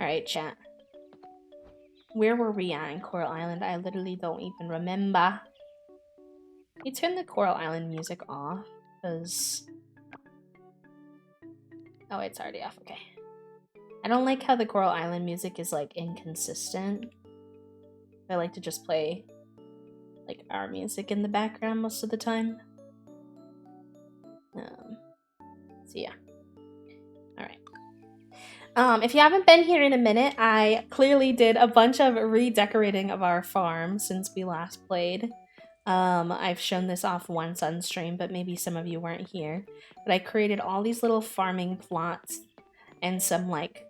Alright, chat. Where were we at in Coral Island? I literally don't even remember. You turn the Coral Island music off, because... Oh, it's already off, okay. I don't like how the Coral Island music is, like, inconsistent. I like to just play, like, our music in the background most of the time. So yeah. Alright. If you haven't been here in a minute, I clearly did a bunch of redecorating of our farm since we last played. I've shown this off once on stream, but maybe some of you weren't here. But I created all these little farming plots and some, like,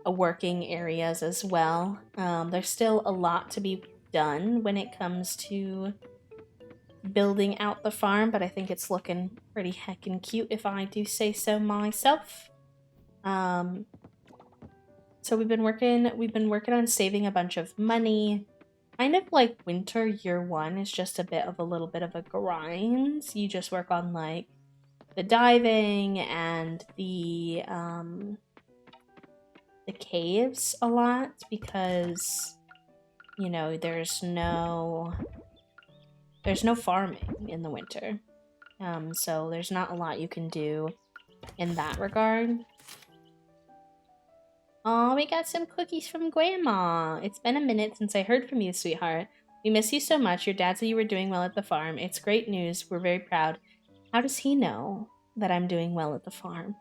working areas as well. There's still a lot to be done when it comes to building out the farm, but I think it's looking pretty heckin' cute if I do say so myself. So we've been working on saving a bunch of money. Kind of like winter year one is just a little bit of a grind. You just work on like the diving and the caves a lot because you know there's no farming in the winter. So there's not a lot you can do in that regard. Oh, we got some cookies from Grandma. It's been a minute since I heard from you, sweetheart. We miss you so much. Your dad said you were doing well at the farm. It's great news. We're very proud. How does he know that I'm doing well at the farm?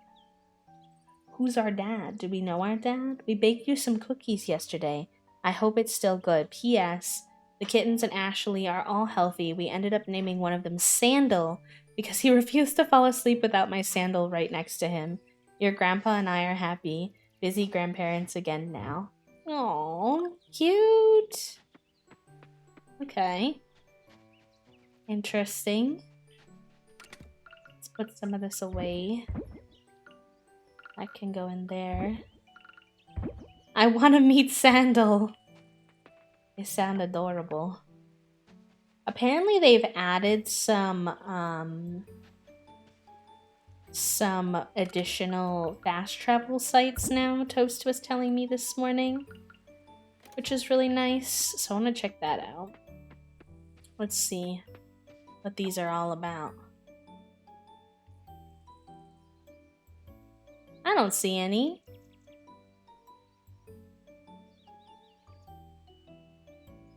Who's our dad? Do we know our dad? We baked you some cookies yesterday. I hope it's still good. P.S. The kittens and Ashley are all healthy. We ended up naming one of them Sandal because he refused to fall asleep without my sandal right next to him. Your grandpa and I are happy. Busy grandparents again now. Aww, cute. Okay. Interesting. Let's put some of this away. That can go in there. I want to meet Sandal. They sound adorable. Apparently they've added some additional fast travel sites now, Toast was telling me this morning, which is really nice, so I want to check that out. Let's see what these are all about. I don't see any.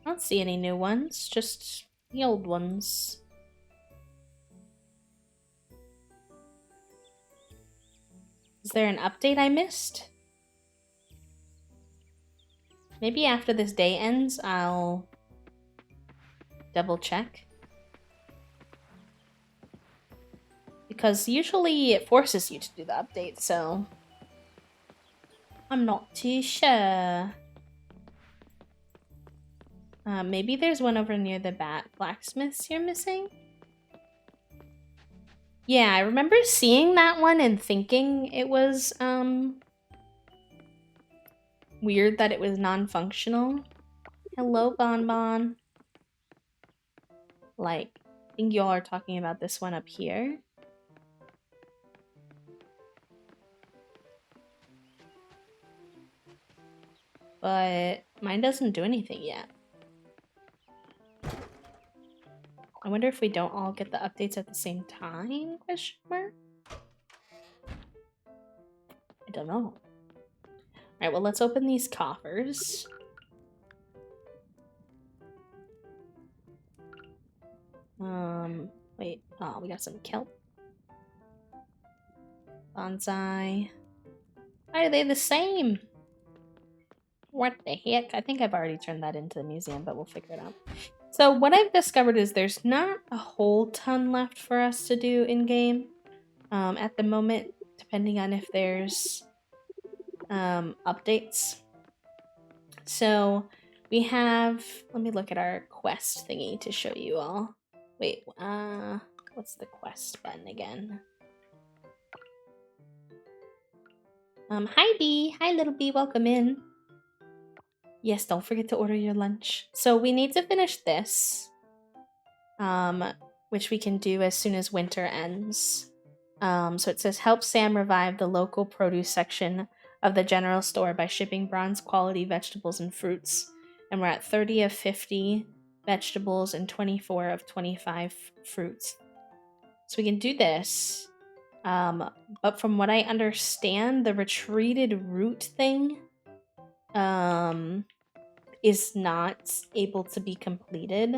I don't see any new ones, just the old ones. Is there an update I missed? Maybe after this day ends, I'll double check. Because usually it forces you to do the update, so I'm not too sure. Maybe there's one over near the blacksmiths you're missing? Yeah, I remember seeing that one and thinking it was, weird that it was non-functional. Hello, Bonbon. Like, I think y'all are talking about this one up here. But mine doesn't do anything yet. I wonder if we don't all get the updates at the same time? Question mark? I don't know. Alright, well, let's open these coffers. Wait. Oh, we got some kelp. Bonsai. Why are they the same? What the heck? I think I've already turned that into the museum, but we'll figure it out. So what I've discovered is there's not a whole ton left for us to do in-game at the moment, depending on if there's updates. So we have, let me look at our quest thingy to show you all. Wait, what's the quest button again? Hi Bee, hi little Bee, welcome in. Yes, don't forget to order your lunch. So we need to finish this, which we can do as soon as winter ends. So it says, help Sam revive the local produce section of the general store by shipping bronze quality vegetables and fruits. And we're at 30 of 50 vegetables and 24 of 25 fruits. So we can do this. But from what I understand, the retreated root thing is not able to be completed.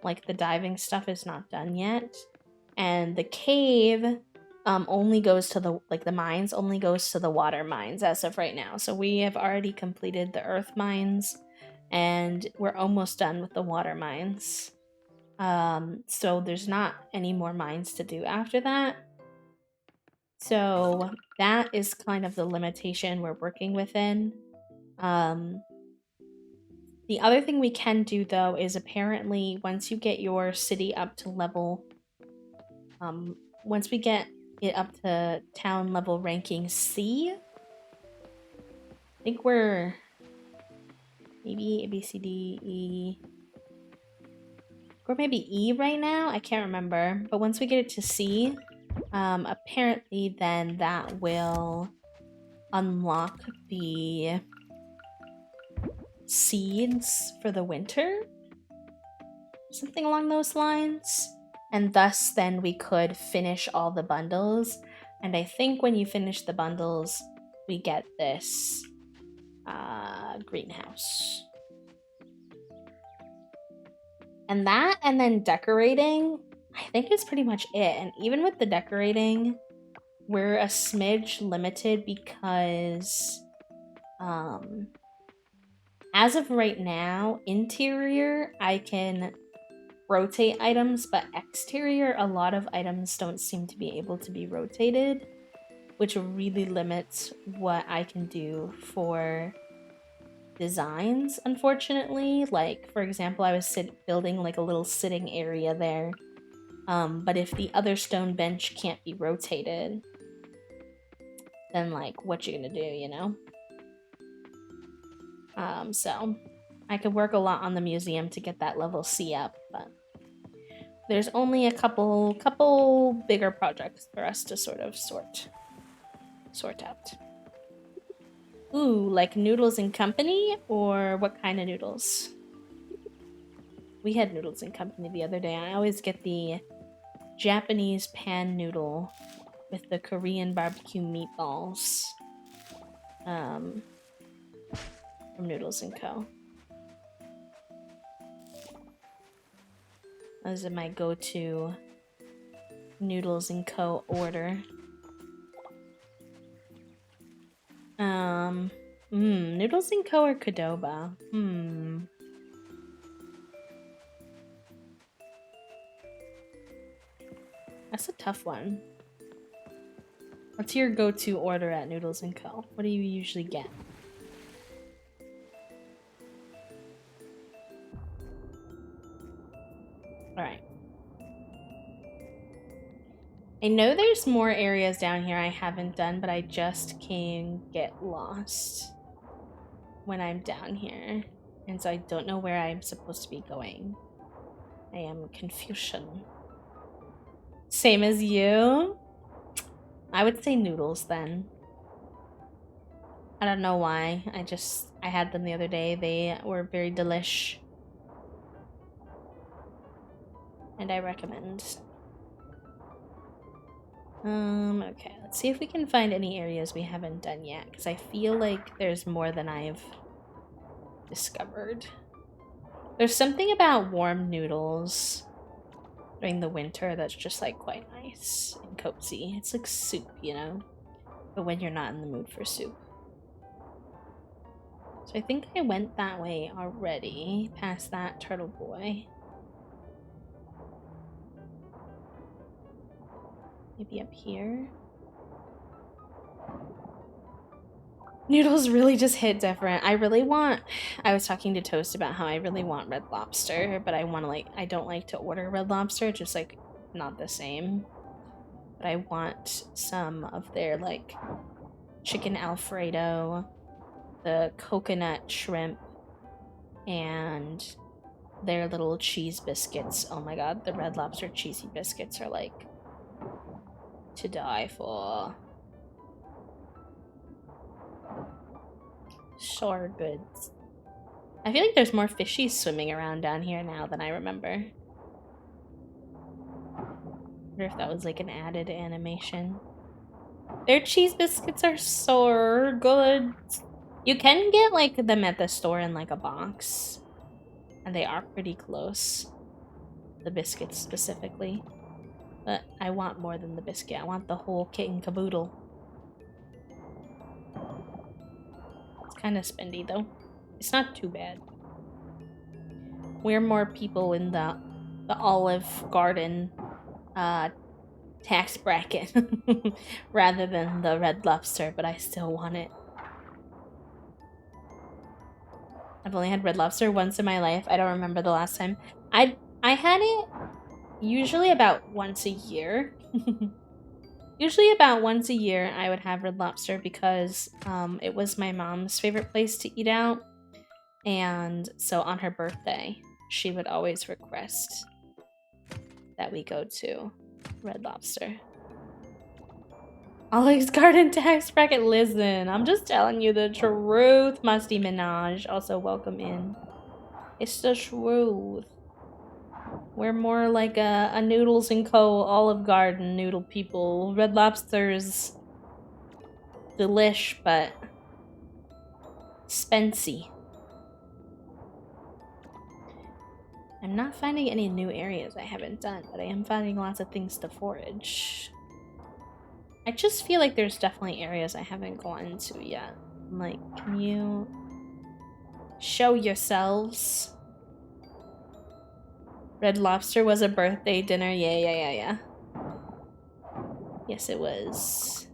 Like, the diving stuff is not done yet. And the cave only goes to the mines only goes to the water mines as of right now. So we have already completed the earth mines, and we're almost done with the water mines. So there's not any more mines to do after that. So that is kind of the limitation we're working within. The other thing we can do, though, is apparently once you get your city up to level, once we get it up to town level ranking C, I think we're maybe A, B, C, D, E, or maybe E right now. I can't remember. But once we get it to C, apparently then that will unlock the seeds for the winter, something along those lines, and thus then we could finish all the bundles. And I think when you finish the bundles, we get this greenhouse. And that, and then decorating, I think is pretty much it. And even with the decorating, we're a smidge limited because as of right now, interior, I can rotate items, but exterior, a lot of items don't seem to be able to be rotated, which really limits what I can do for designs, unfortunately. Like, for example, I was building like a little sitting area there, but if the other stone bench can't be rotated, then like, what you gonna do, you know? So I could work a lot on the museum to get that level C up, but there's only a couple bigger projects for us to sort of sort out. Ooh, like Noodles and Company, or what kind of noodles? We had Noodles and Company the other day. I always get the Japanese pan noodle with the Korean barbecue meatballs. From Noodles & Co. Those are my go-to Noodles & Co. order. Noodles & Co. or Qdoba? That's a tough one. What's your go-to order at Noodles & Co.? What do you usually get? Alright. I know there's more areas down here I haven't done, but I just can get lost when I'm down here. And so I don't know where I'm supposed to be going. I am confusion. Same as you? I would say noodles then. I don't know why. I had them the other day. They were very delish. And I recommend. Okay, let's see if we can find any areas we haven't done yet, because I feel like there's more than I've discovered. There's something about warm noodles during the winter that's just like quite nice and cozy. It's like soup, you know? But when you're not in the mood for soup. So I think I went that way already, past that turtle boy. Maybe up here? Noodles really just hit different. I was talking to Toast about how I really want Red Lobster, but I don't like to order Red Lobster, just like not the same. But I want some of their like chicken Alfredo, the coconut shrimp, and their little cheese biscuits. Oh my god, the Red Lobster cheesy biscuits are like to die for. Shore goods. I feel like there's more fishies swimming around down here now than I remember. I wonder if that was like an added animation. Their cheese biscuits are so good. You can get like them at the store in like a box. And they are pretty close. The biscuits specifically. But I want more than the biscuit. I want the whole kit and caboodle. It's kind of spendy though. It's not too bad. We're more people in the Olive Garden tax bracket rather than the Red Lobster, but I still want it. I've only had Red Lobster once in my life. I don't remember the last time. I had it usually about once a year. Usually about once a year I would have Red Lobster because it was my mom's favorite place to eat out. And so on her birthday, she would always request that we go to Red Lobster. Olive Garden tax bracket. Listen, I'm just telling you the truth, Musty Minaj. Also, welcome in. It's the truth. We're more like a Noodles & Co. Olive Garden noodle people. Red Lobster's delish, but spency. I'm not finding any new areas I haven't done, but I am finding lots of things to forage. I just feel like there's definitely areas I haven't gone to yet. I'm like, can you show yourselves? Red Lobster was a birthday dinner. Yeah. Yes, it was.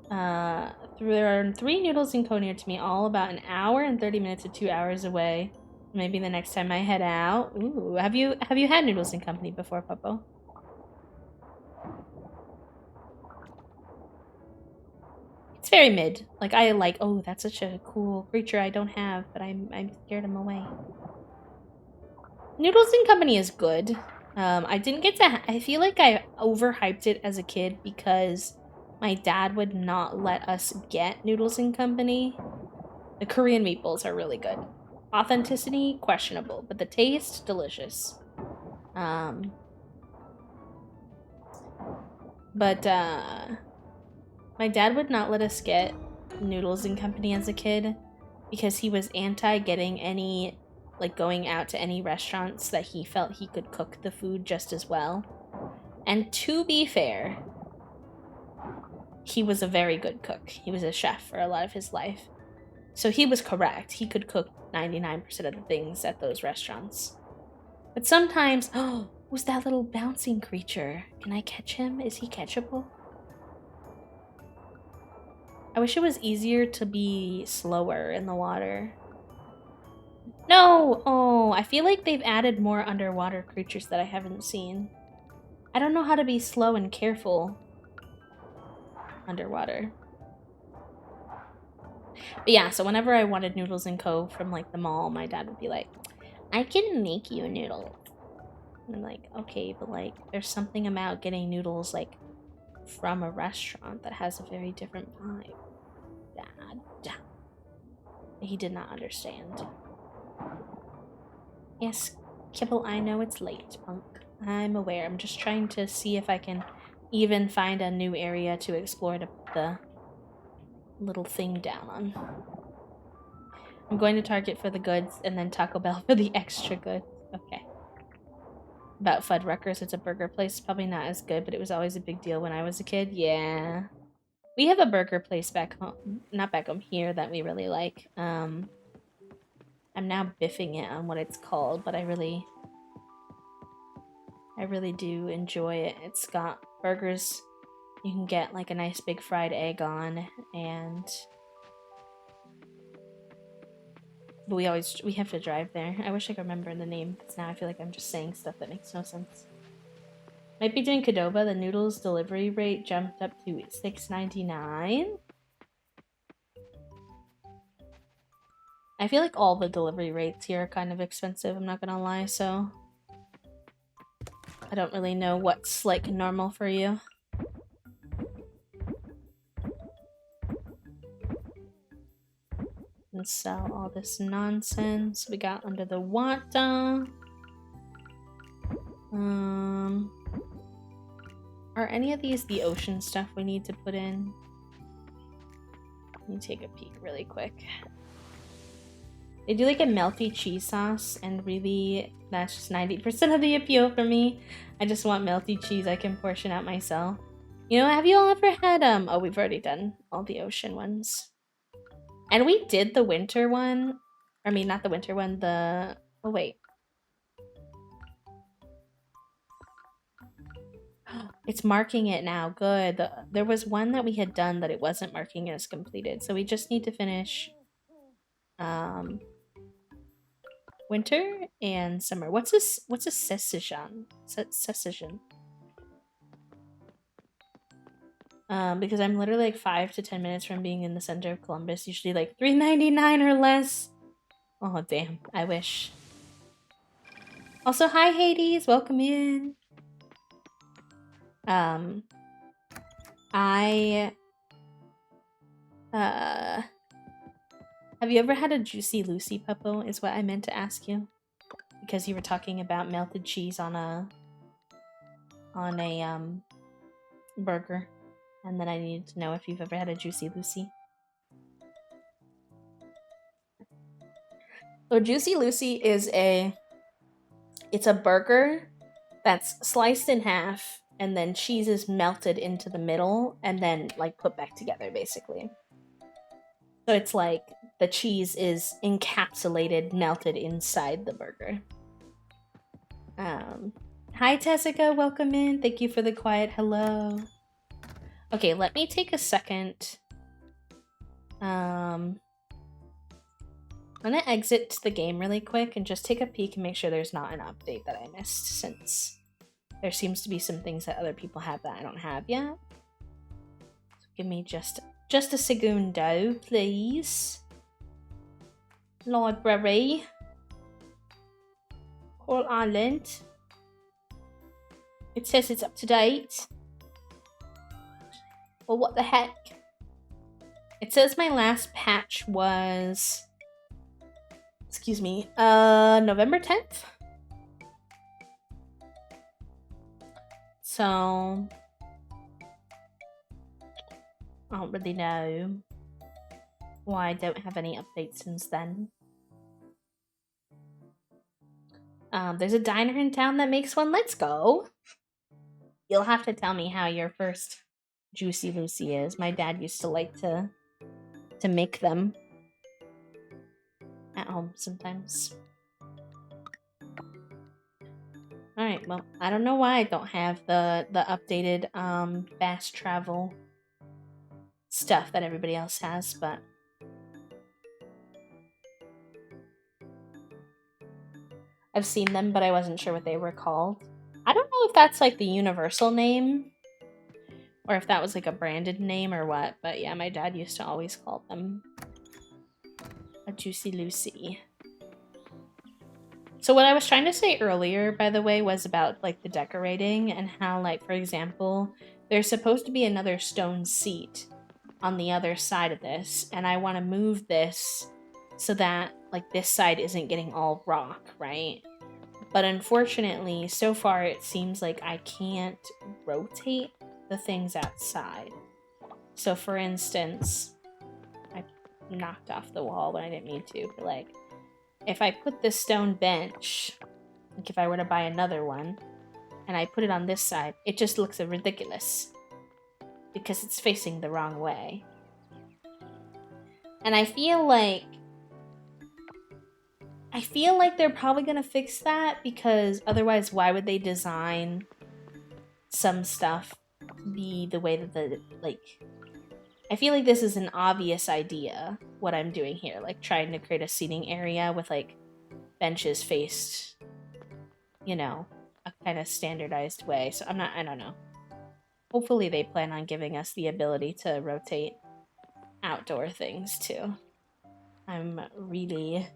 There are 3 Noodles & Co. near to me, all about an hour and 30 minutes to 2 hours away. Maybe the next time I head out. Ooh, have you had Noodles & Company before, Popo? It's very mid. Like, oh, that's such a cool creature I don't have, but I'm scared him away. Noodles & Company is good. I didn't get to... I feel like I overhyped it as a kid because my dad would not let us get Noodles & Company. The Korean meatballs are really good. Authenticity, questionable, but the taste, delicious. My dad would not let us get Noodles & Company as a kid because he was anti getting any... like going out to any restaurants that he felt he could cook the food just as well. And to be fair, he was a very good cook. He was a chef for a lot of his life. So he was correct. He could cook 99% of the things at those restaurants. But sometimes, oh, who's that little bouncing creature? Can I catch him? Is he catchable? I wish it was easier to be slower in the water. No! Oh, I feel like they've added more underwater creatures that I haven't seen. I don't know how to be slow and careful underwater. But yeah, so whenever I wanted Noodles & Co. from like the mall, my dad would be like, I can make you noodles. And I'm like, okay, but like there's something about getting noodles like from a restaurant that has a very different vibe. Dad. He did not understand. Yes, Kibble, I know it's late, Punk. I'm aware. I'm just trying to see if I can even find a new area to explore to put the little thing down on. I'm going to Target for the goods and then Taco Bell for the extra goods. Okay. About Fuddruckers, it's a burger place. Probably not as good, but it was always a big deal when I was a kid. Yeah. We have a burger place back home, not back home here, that we really like. I'm now biffing it on what it's called, but I really do enjoy it. It's got burgers you can get like a nice big fried egg on, and but we have to drive there. I wish I could remember the name, because now I feel like I'm just saying stuff that makes no sense. Might be doing Qdoba. The noodles delivery rate jumped up to $6.99. I feel like all the delivery rates here are kind of expensive, I'm not gonna lie, so I don't really know what's like normal for you. can sell all this nonsense we got under the water. Are any of these the ocean stuff we need to put in? Let me take a peek really quick. They do like a melty cheese sauce, and really that's just 90% of the appeal for me. I just want melty cheese I can portion out myself. You know, have you all ever had, oh, we've already done all the ocean ones. And we did the winter one. I mean, not the winter one, oh wait. It's marking it now, good. There was one that we had done that it wasn't marking as completed. So we just need to finish, winter and summer. What's a session? Session. Because I'm literally like 5 to 10 minutes from being in the center of Columbus, usually like $3.99 or less. Oh damn, I wish. Also, hi Hades, welcome in. Have you ever had a Juicy Lucy, Puppo, is what I meant to ask you. Because you were talking about melted cheese on a burger. And then I needed to know if you've ever had a Juicy Lucy. So Juicy Lucy is it's a burger that's sliced in half, and then cheese is melted into the middle and then like put back together, basically. So it's like the cheese is encapsulated, melted inside the burger. Hi Tessica, welcome in. Thank you for the quiet hello. Okay, let me take a second. I'm gonna exit the game really quick and just take a peek and make sure there's not an update that I missed, since there seems to be some things that other people have that I don't have yet. So give me just a segundo, please. Library. Coral Island. It says it's up to date. Well, what the heck? It says my last patch was... Excuse me. November 10th? So... I don't really know why I don't have any updates since then. There's a diner in town that makes one. Let's go. You'll have to tell me how your first Juicy Lucy is. My dad used to like to make them at home sometimes. Alright, well, I don't know why I don't have the updated fast travel stuff that everybody else has, but I've seen them, but I wasn't sure what they were called. I don't know if that's like the universal name or if that was like a branded name or what, but yeah, my dad used to always call them a Juicy Lucy. So what I was trying to say earlier, by the way, was about like the decorating and how, like, for example, there's supposed to be another stone seat on the other side of this, and I want to move this so that like this side isn't getting all rock, right? But unfortunately, so far it seems like I can't rotate the things outside. So for instance, I knocked off the wall when I didn't need to, but like if I put this stone bench, like if I were to buy another one and I put it on this side, it just looks ridiculous because it's facing the wrong way. And I feel like they're probably gonna fix that, because otherwise why would they design some stuff to be the way that I feel like this is an obvious idea, what I'm doing here, like trying to create a seating area with like benches faced, you know, a kind of standardized way. So I don't know. Hopefully they plan on giving us the ability to rotate outdoor things too. I'm really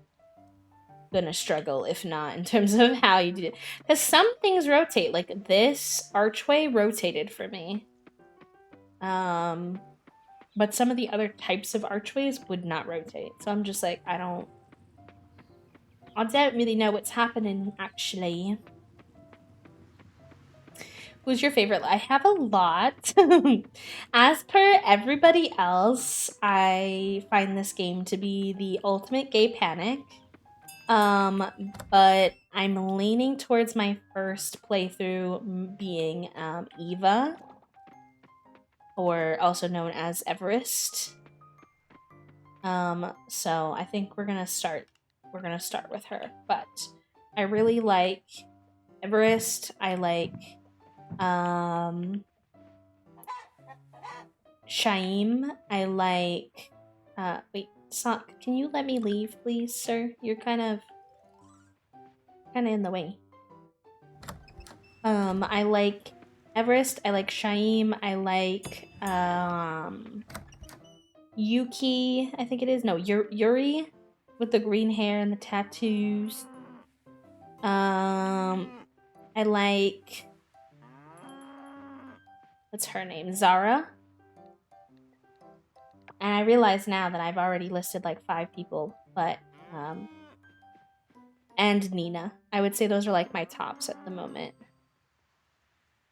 gonna struggle if not in terms of how you do it, because some things rotate. Like this archway rotated for me, But some of the other types of archways would not rotate. So I'm just like, I don't really know what's happening, actually. Who's your favorite? I have a lot. As per everybody else, I find this game to be the ultimate gay panic. But I'm leaning towards my first playthrough being Eva, or also known as Everest. So I think we're gonna start with her. But I really like Everest. I like Shaim. I like wait, Sock, can you let me leave, please, sir? You're kind of in the way. I like Everest, I like Shaim, I like Yuki, I think it is. No, Yuri with the green hair and the tattoos. I like, what's her name? Zara. And I realize now that I've already listed like 5 people, but and Nina. I would say those are like my tops at the moment.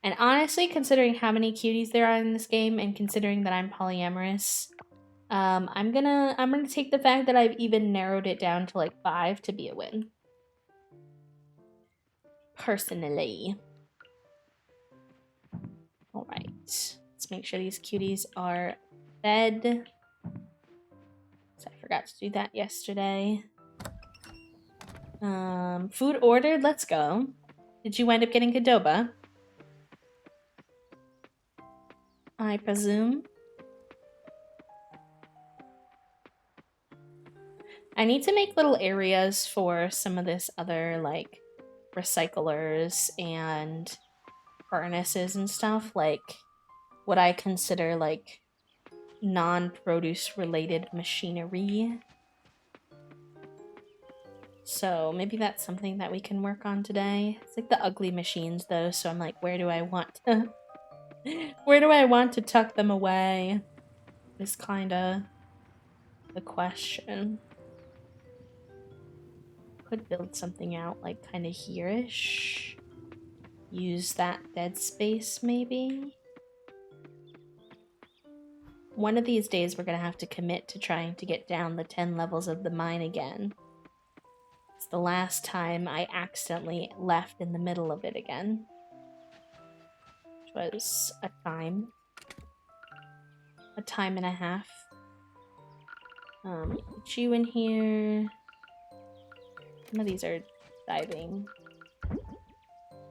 And honestly, considering how many cuties there are in this game and considering that I'm polyamorous, I'm gonna take the fact that I've even narrowed it down to like 5 to be a win. Personally. Alright. Let's make sure these cuties are fed. So I forgot to do that yesterday. Food ordered, let's go. Did you wind up getting Qdoba? I presume. I need to make little areas for some of this other, like, recyclers and furnaces and stuff, like what I consider, like, non-produce related machinery. So maybe that's something that we can work on today. It's like the ugly machines, though, so I'm like, where do I want to... where do I want to tuck them away? Is kinda the question. Could build something out, like, kind of here-ish. Use that dead space, maybe? One of these days, we're gonna have to commit to trying to get down the 10 levels of the mine again. It's the last time I accidentally left in the middle of it again. Which was a time. A time and a half. Put you in here. Some of these are diving.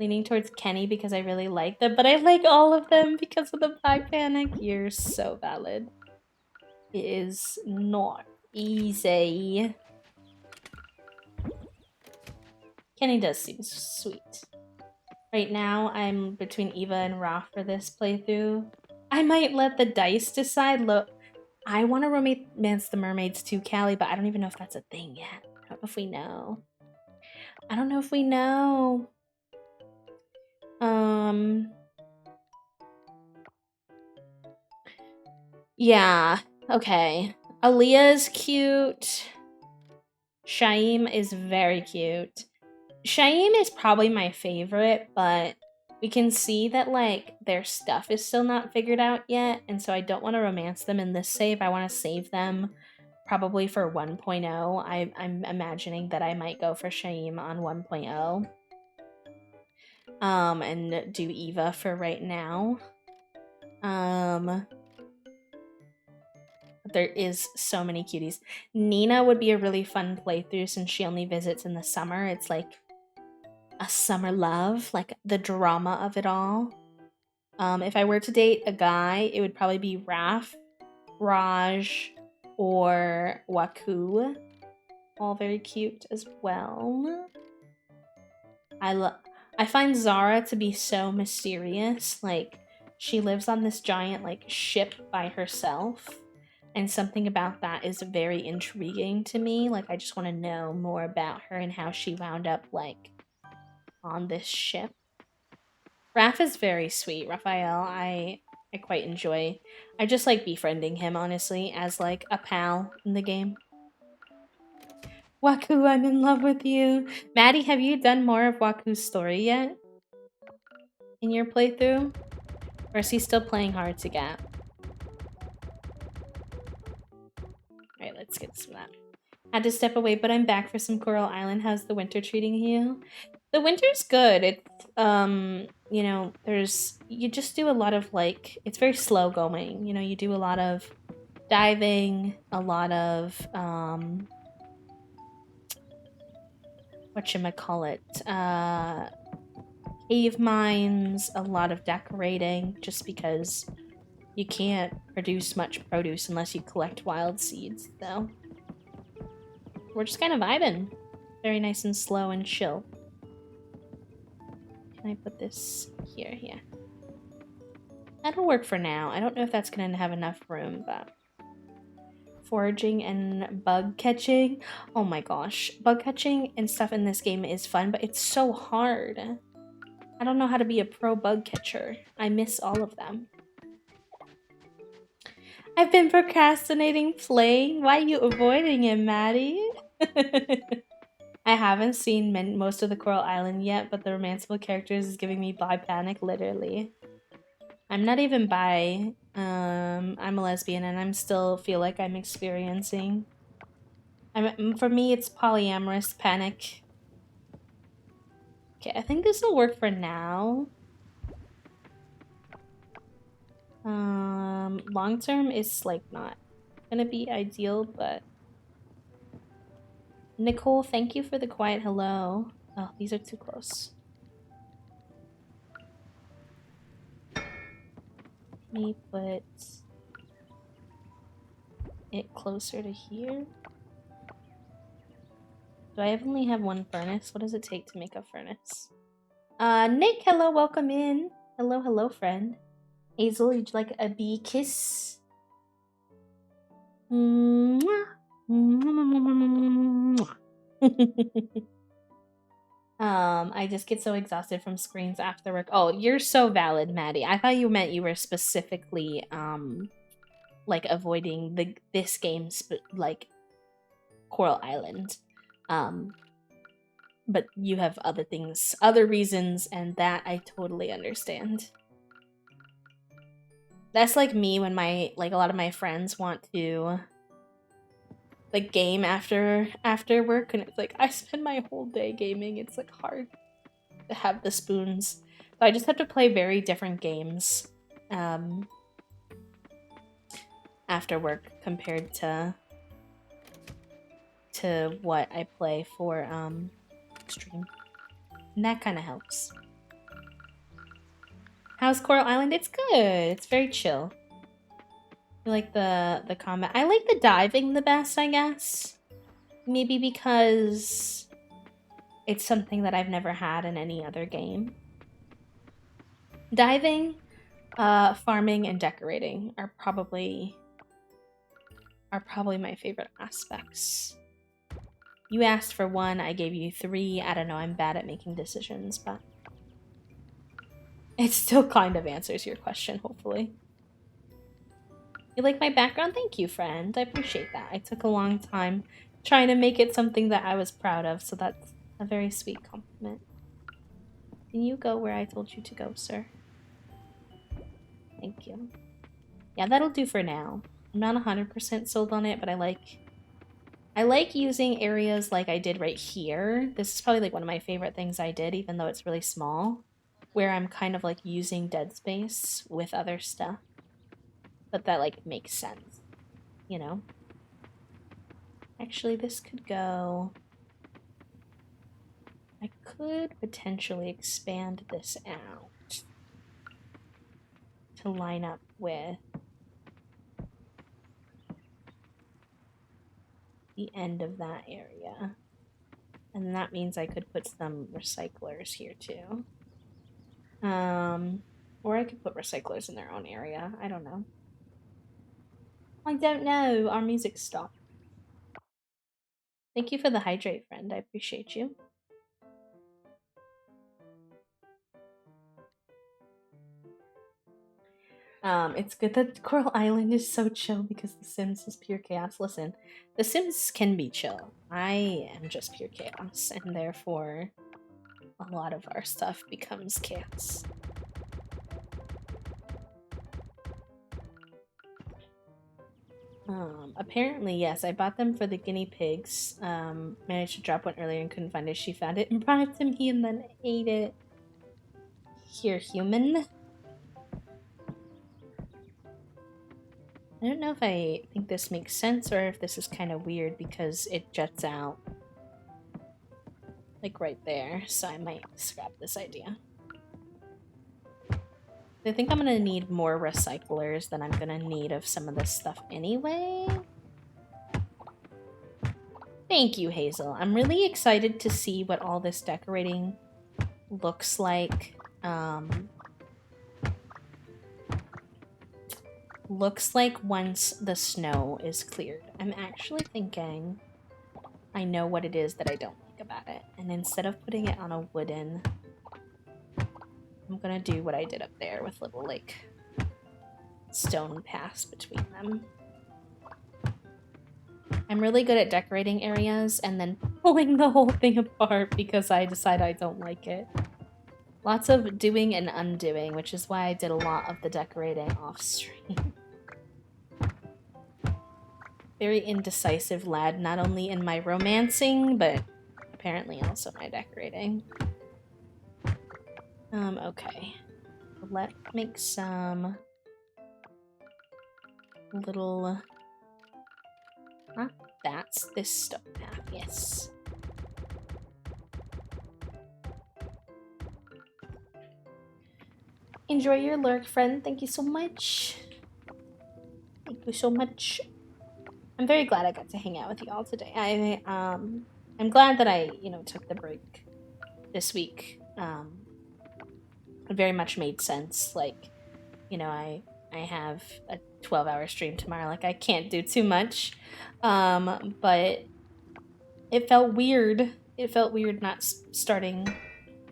Leaning towards Kenny because I really like them, but I like all of them because of the Black Panic. You're so valid. It is not easy. Kenny does seem sweet. Right now, I'm between Eva and Raph for this playthrough. I might let the dice decide. Look, I want to romance the mermaids too, Callie, but I don't even know if that's a thing yet. I don't know if we know. I don't know if we know. Yeah, okay. Aaliyah's cute. Shaim is very cute. Shaim is probably my favorite, but we can see that, like, their stuff is still not figured out yet, and so I don't want to romance them in this save. I want to save them probably for 1.0. I'm imagining that I might go for Shaim on 1.0. And do Eva for right now. There is so many cuties. Nina would be a really fun playthrough since she only visits in the summer. It's like a summer love, like the drama of it all. If I were to date a guy, it would probably be Raph, Raj, or Waku. All very cute as well. I find Zara to be so mysterious. Like, she lives on this giant, like, ship by herself. And something about that is very intriguing to me. Like, I just want to know more about her and how she wound up, like, on this ship. Raph is very sweet, Raphael. I quite enjoy. I just like befriending him, honestly, as like a pal in the game. Waku, I'm in love with you. Maddie, have you done more of Waku's story yet? In your playthrough? Or is he still playing hard to get? Alright, let's get some of that. Had to step away, but I'm back for some Coral Island. How's the winter treating you? The winter's good. It's you know, you just do a lot of like, it's very slow going. You know, you do a lot of diving, a lot of whatchamacallit, cave mines, a lot of decorating, just because you can't produce much produce unless you collect wild seeds, though. We're just kind of vibing. Very nice and slow and chill. Can I put this here? Yeah. That'll work for now. I don't know if that's going to have enough room, but... Foraging and bug catching. Oh my gosh. Bug catching and stuff in this game is fun, but it's so hard. I don't know how to be a pro bug catcher. I miss all of them. I've been procrastinating playing. Why are you avoiding it, Maddie? I haven't seen most of the Coral Island yet, but the romanceable characters is giving me bi panic, literally. I'm not even bi. I'm a lesbian, and I'm still feel like I'm experiencing. For me, it's polyamorous panic. Okay, I think this will work for now. Long term is like not gonna be ideal, but Nicole, thank you for the quiet hello. Oh, these are too close. Let me put it closer to here. Do I only have one furnace? What does it take to make a furnace? Nick, hello, welcome in. Hello, hello, friend. Hazel, would you like a bee kiss? Mwah. I just get so exhausted from screens after work. Oh, you're so valid, Maddie. I thought you meant you were specifically like avoiding this game, like Coral Island. But you have other things, other reasons, and that I totally understand. That's like me when a lot of my friends want to like game after work, and it's like I spend my whole day gaming. It's like hard to have the spoons. So I just have to play very different games after work compared to what I play for stream. And that kind of helps. How's Coral Island? It's good. It's very chill. I like the combat. I like the diving the best, I guess. Maybe because it's something that I've never had in any other game. Diving, farming, and decorating are probably my favorite aspects. You asked for one, I gave you 3. I don't know, I'm bad at making decisions, but it still kind of answers your question, hopefully. You like my background? Thank you, friend. I appreciate that. I took a long time trying to make it something that I was proud of, so that's a very sweet compliment. Can you go where I told you to go, sir? Thank you. Yeah, that'll do for now. I'm not 100% sold on it, but I like using areas like I did right here. This is probably like one of my favorite things I did, even though it's really small, where I'm kind of like using dead space with other stuff. But that like makes sense, you know? Actually, this could go... I could potentially expand this out to line up with the end of that area. And that means I could put some recyclers here too. Or I could put recyclers in their own area. I don't know. I don't know. Our music stopped. Thank you for the hydrate, friend. I appreciate you. It's good that Coral Island is so chill because The Sims is pure chaos. Listen, The Sims can be chill. I am just pure chaos, and therefore a lot of our stuff becomes chaos. Apparently, yes, I bought them for the guinea pigs. Managed to drop one earlier and couldn't find it. She found it and brought it to me and then ate it. Here, human. I don't know if I think this makes sense or if this is kind of weird because it juts out like right there, so I might scrap this idea. I think I'm gonna need more recyclers than I'm gonna need of some of this stuff anyway. Thank you, Hazel. I'm really excited to see what all this decorating looks like. Looks like once the snow is cleared. I'm actually thinking I know what it is that I don't like about it. And instead of putting it on a wooden, I'm gonna do what I did up there with little like stone paths between them. I'm really good at decorating areas and then pulling the whole thing apart because I decide I don't like it. Lots of doing and undoing, which is why I did a lot of the decorating off stream. Very indecisive lad, not only in my romancing, but apparently also my decorating. Okay. Let's make some little... Huh? That's this stone path, yes. Enjoy your lurk, friend. Thank you so much. Thank you so much. I'm very glad I got to hang out with you all today. I'm glad that I, took the break this week. It very much made sense. Like, I have a 12-hour stream tomorrow. Like, I can't do too much. But it felt weird. It felt weird not starting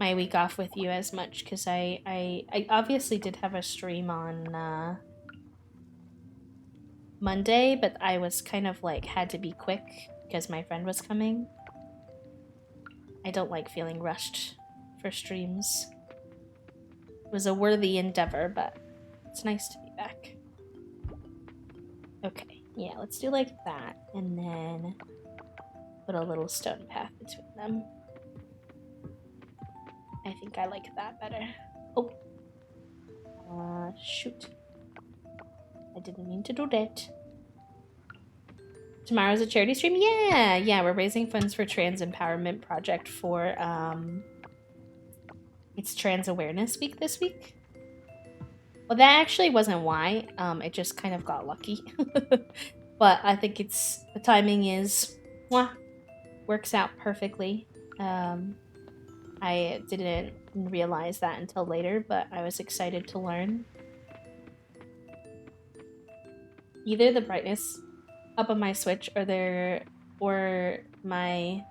my week off with you as much because I obviously did have a stream on Monday, but I was kind of like had to be quick because my friend was coming. I don't like feeling rushed for streams. It was a worthy endeavor, but it's nice to be back. Okay, yeah, let's do like that and then put a little stone path between them. I think I like that better. Oh. Shoot. I didn't mean to do that. Tomorrow's a charity stream? Yeah, we're raising funds for Trans Empowerment Project for, it's Trans Awareness Week this week. Well, that actually wasn't why. It just kind of got lucky. But I think the timing is, works out perfectly. I didn't realize that until later, but I was excited to learn. Either the brightness up on my Switch or my...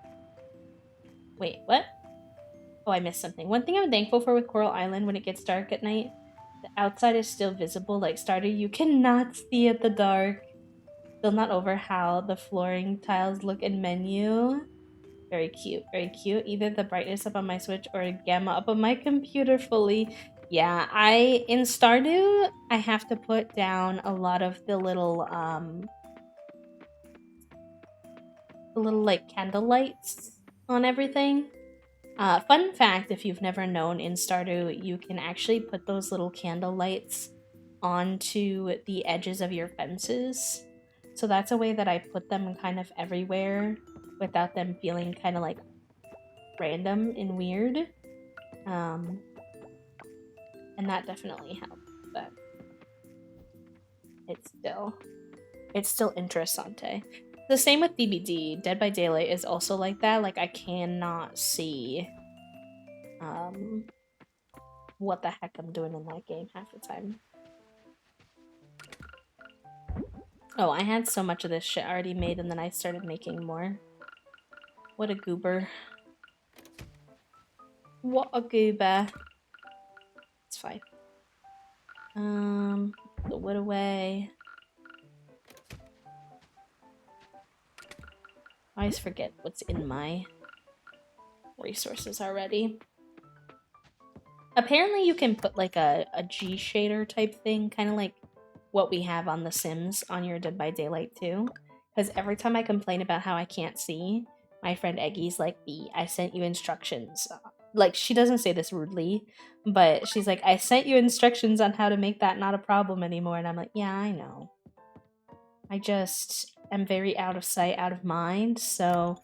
Wait, what? Oh, I missed something. One thing I'm thankful for with Coral Island when it gets dark at night, the outside is still visible. Like Stardew, you cannot see at the dark. Still not over how the flooring tiles look in menu. Very cute, very cute. Either the brightness up on my Switch or gamma up on my computer fully. Yeah, in Stardew, I have to put down a lot of the little like candle lights on everything. Fun fact, if you've never known, in Stardew, you can actually put those little candle lights onto the edges of your fences. So that's a way that I put them kind of everywhere without them feeling kind of like random and weird. And that definitely helped, but it's still interessante. The same with DBD. Dead by Daylight is also like that. Like, I cannot see what the heck I'm doing in that game half the time. Oh, I had so much of this shit already made and then I started making more. What a goober. What a goober. It's fine. the wood away. I always forget what's in my resources already. Apparently you can put like a G shader type thing, kind of like what we have on The Sims on your Dead by Daylight too. Because every time I complain about how I can't see, my friend Eggy's like, B, I sent you instructions. Like, she doesn't say this rudely, but she's like, I sent you instructions on how to make that not a problem anymore. And I'm like, yeah, I know. I just am very out of sight, out of mind. So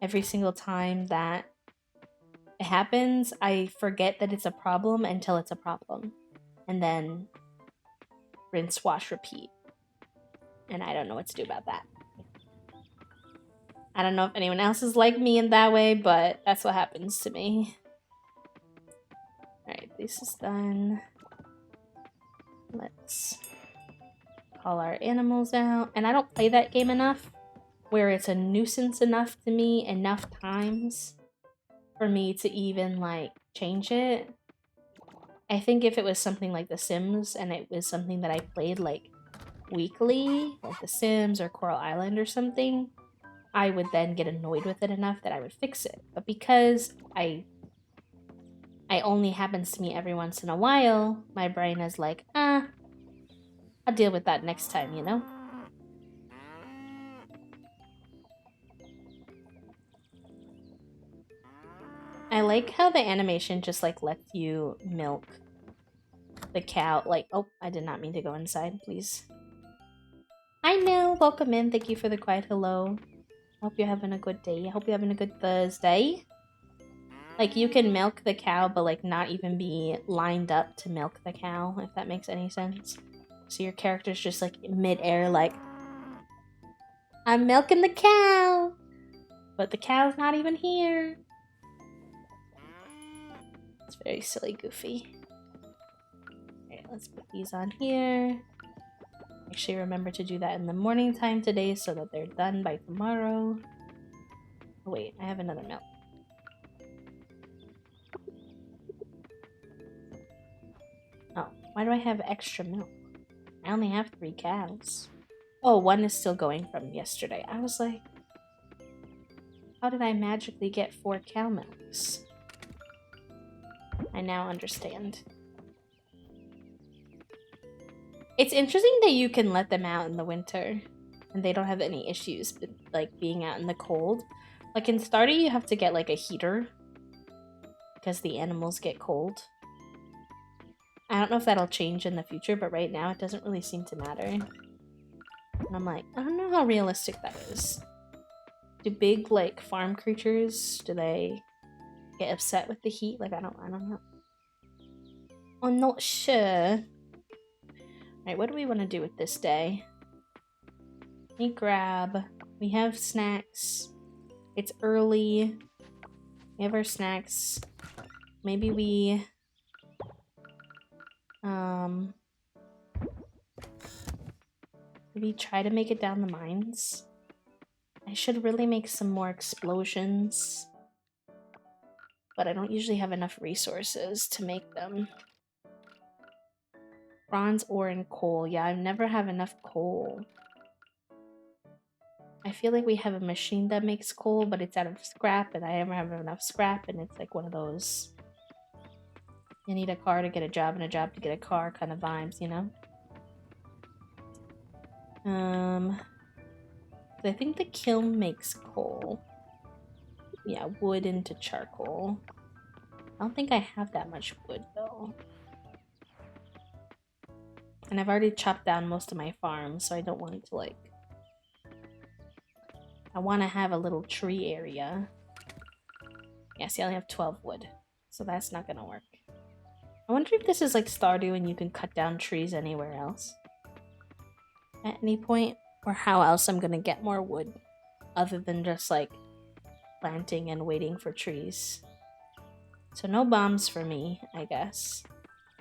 every single time that it happens, I forget that it's a problem until it's a problem. And then rinse, wash, repeat. And I don't know what to do about that. I don't know if anyone else is like me in that way, but that's what happens to me. Alright, this is done. Let's call our animals out. And I don't play that game enough where it's a nuisance enough to me enough times for me to even, like, change it. I think if it was something like The Sims and it was something that I played, like, weekly, like The Sims or Coral Island or something, I would then get annoyed with it enough that I would fix it. But because I only happens to me every once in a while, my brain is like, I'll deal with that next time, you know? I like how the animation just, like, lets you milk the cow. Like, oh, I did not mean to go inside, please. Hi, Nil. Welcome in. Thank you for the quiet hello. Hope you're having a good day. I hope you're having a good Thursday. Like, you can milk the cow, but, like, not even be lined up to milk the cow, if that makes any sense. So your character's just, like, mid-air, like, I'm milking the cow! But the cow's not even here. It's very silly, goofy. Alright, let's put these on here. Actually, remember to do that in the morning time today so that they're done by tomorrow. Oh, wait, I have another milk. Oh, why do I have extra milk? I only have 3 cows. Oh, one is still going from yesterday. I was like, how did I magically get 4 cow milks? I now understand. It's interesting that you can let them out in the winter and they don't have any issues with, like, being out in the cold. Like, in Stardew, you have to get, like, a heater because the animals get cold. I don't know if that'll change in the future, but right now it doesn't really seem to matter. And I'm like, I don't know how realistic that is. Do big, like, farm creatures, do they get upset with the heat? Like, I don't know. I'm not sure. Alright, what do we want to do with this day? Let me grab. We have snacks. It's early. We have our snacks. Maybe we... maybe try to make it down the mines. I should really make some more explosions. But I don't usually have enough resources to make them. Bronze ore and coal. Yeah, I never have enough coal. I feel like we have a machine that makes coal, but it's out of scrap, and I never have enough scrap, and it's like one of those you need a car to get a job and a job to get a car kind of vibes, you know? I think the kiln makes coal. Yeah, wood into charcoal. I don't think I have that much wood, though. And I've already chopped down most of my farm, so I don't want it to, like... I want to have a little tree area. Yeah, see, I only have 12 wood, so that's not gonna work. I wonder if this is like Stardew and you can cut down trees anywhere else. At any point, or how else I'm gonna get more wood, other than just, like, planting and waiting for trees. So no bombs for me, I guess.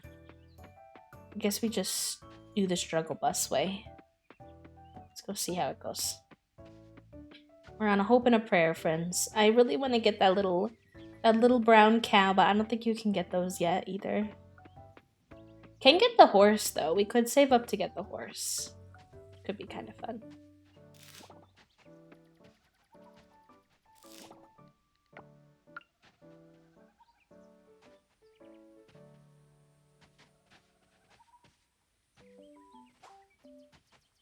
I guess we just do the struggle bus way. Let's go see how it goes. We're on a hope and a prayer, friends. I really want to get that little brown cow, but I don't think you can get those yet either. Can get the horse, though. We could save up to get the horse. Could be kind of fun.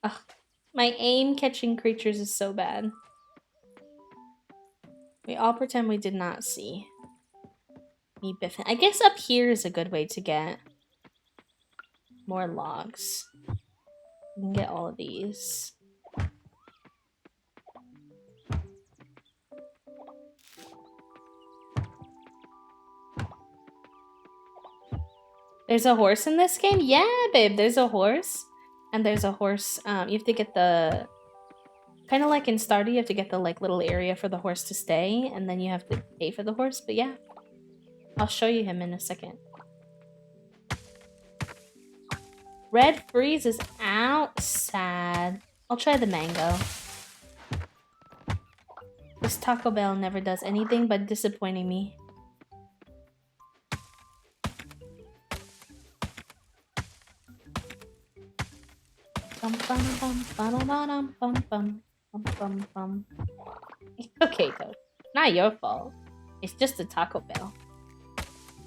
Ugh, my aim catching creatures is so bad. We all pretend we did not see me biffing. I guess up here is a good way to get more logs. We can get all of these. There's a horse in this game? Yeah, babe, there's a horse. And there's a horse, you have to get the... Kind of like in Stardew, you have to get the like little area for the horse to stay, and then you have to pay for the horse, but yeah. I'll show you him in a second. Red Freeze is out. Sad. I'll try the mango. This Taco Bell never does anything but disappointing me. Okay, though. Not your fault. It's just a Taco Bell.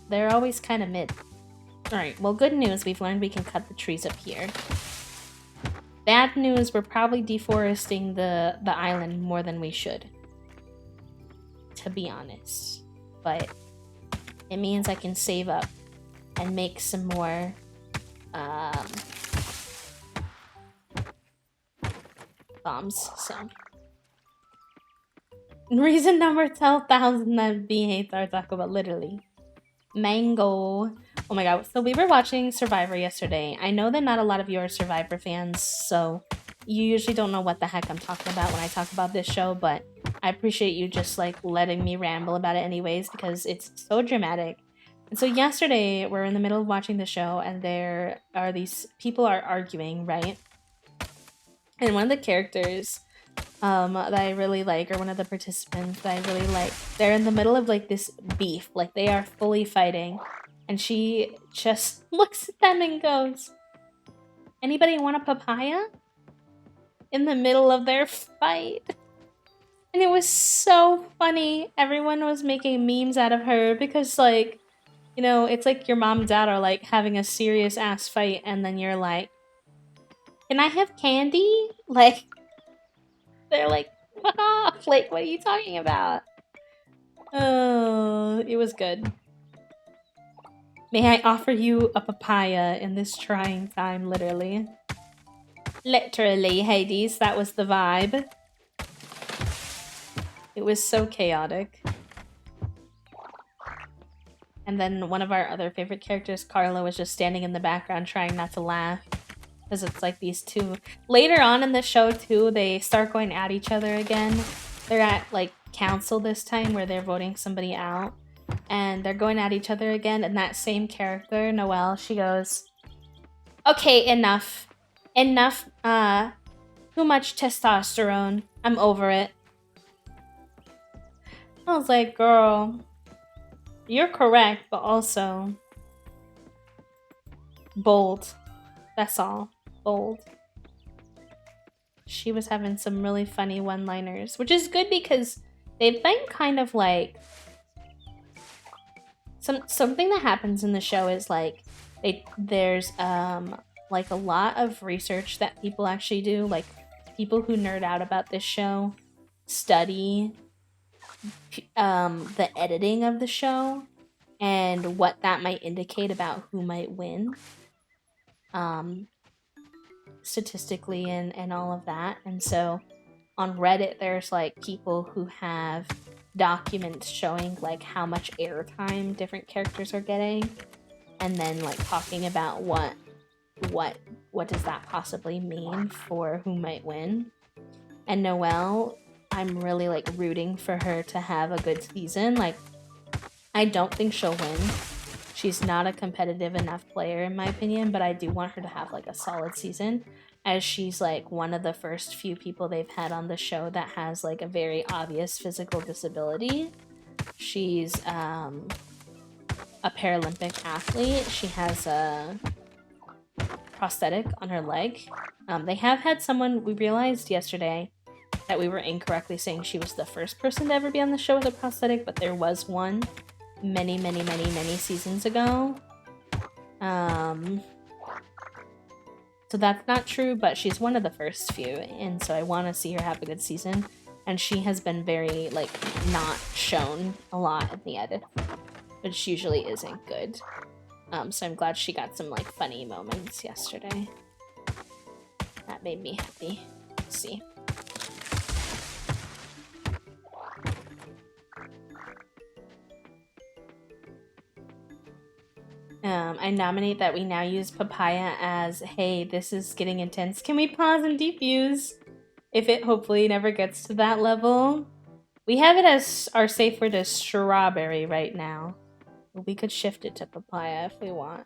They're always kind of mid. Alright, well, good news. We've learned we can cut the trees up here. Bad news, we're probably deforesting the island more than we should. To be honest. But it means I can save up and make some more bombs, so. Reason number 12,000 that B hates our Taco Bell, literally. Mango. Oh my god, so we were watching Survivor yesterday. I know that not a lot of you are Survivor fans, so you usually don't know what the heck I'm talking about when I talk about this show, but I appreciate you just like letting me ramble about it anyways, because it's so dramatic. And so yesterday, we're in the middle of watching the show, and there are these people are arguing, right? And one of the characters that I really like, or one of the participants that I really like, they're in the middle of like this beef. Like they are fully fighting. And she just looks at them and goes, "Anybody want a papaya?" In the middle of their fight. And it was so funny. Everyone was making memes out of her because like, you know, it's like your mom and dad are like having a serious ass fight and then you're like, "Can I have candy?" Like, they're like, "Fuck off!" Like, what are you talking about? Oh, it was good. May I offer you a papaya in this trying time, literally. Literally, Hades, that was the vibe. It was so chaotic. And then one of our other favorite characters, Carla, was just standing in the background trying not to laugh. Because it's like these two... Later on in the show, too, they start going at each other again. They're at, like, council this time where they're voting somebody out. And they're going at each other again. And that same character, Noelle, she goes, "Okay, enough. Enough. Too much testosterone. I'm over it." I was like, girl, you're correct, but also bold. That's all. Bold. She was having some really funny one-liners, which is good because they've been kind of like... Something that happens in the show is like, there's like a lot of research that people actually do. Like, people who nerd out about this show study the editing of the show and what that might indicate about who might win. Statistically and all of that. And so on Reddit there's like people who have documents showing like how much airtime different characters are getting, and then like talking about what does that possibly mean for who might win. And Noelle, I'm really like rooting for her to have a good season. Like, I don't think she'll win. She's not a competitive enough player in my opinion, but I do want her to have like a solid season, as she's like one of the first few people they've had on the show that has like a very obvious physical disability. She's a Paralympic athlete. She has a prosthetic on her leg. They have had someone, we realized yesterday that we were incorrectly saying she was the first person to ever be on the show with a prosthetic, but there was one many seasons ago. So that's not true, but she's one of the first few, and so I want to see her have a good season. And she has been very, like, not shown a lot in the edit, which usually isn't good. So I'm glad she got some, like, funny moments yesterday. That made me happy to see. I nominate that we now use Papaya as, hey, this is getting intense. Can we pause and defuse? If it hopefully never gets to that level. We have it as our safe word as strawberry right now. We could shift it to Papaya if we want.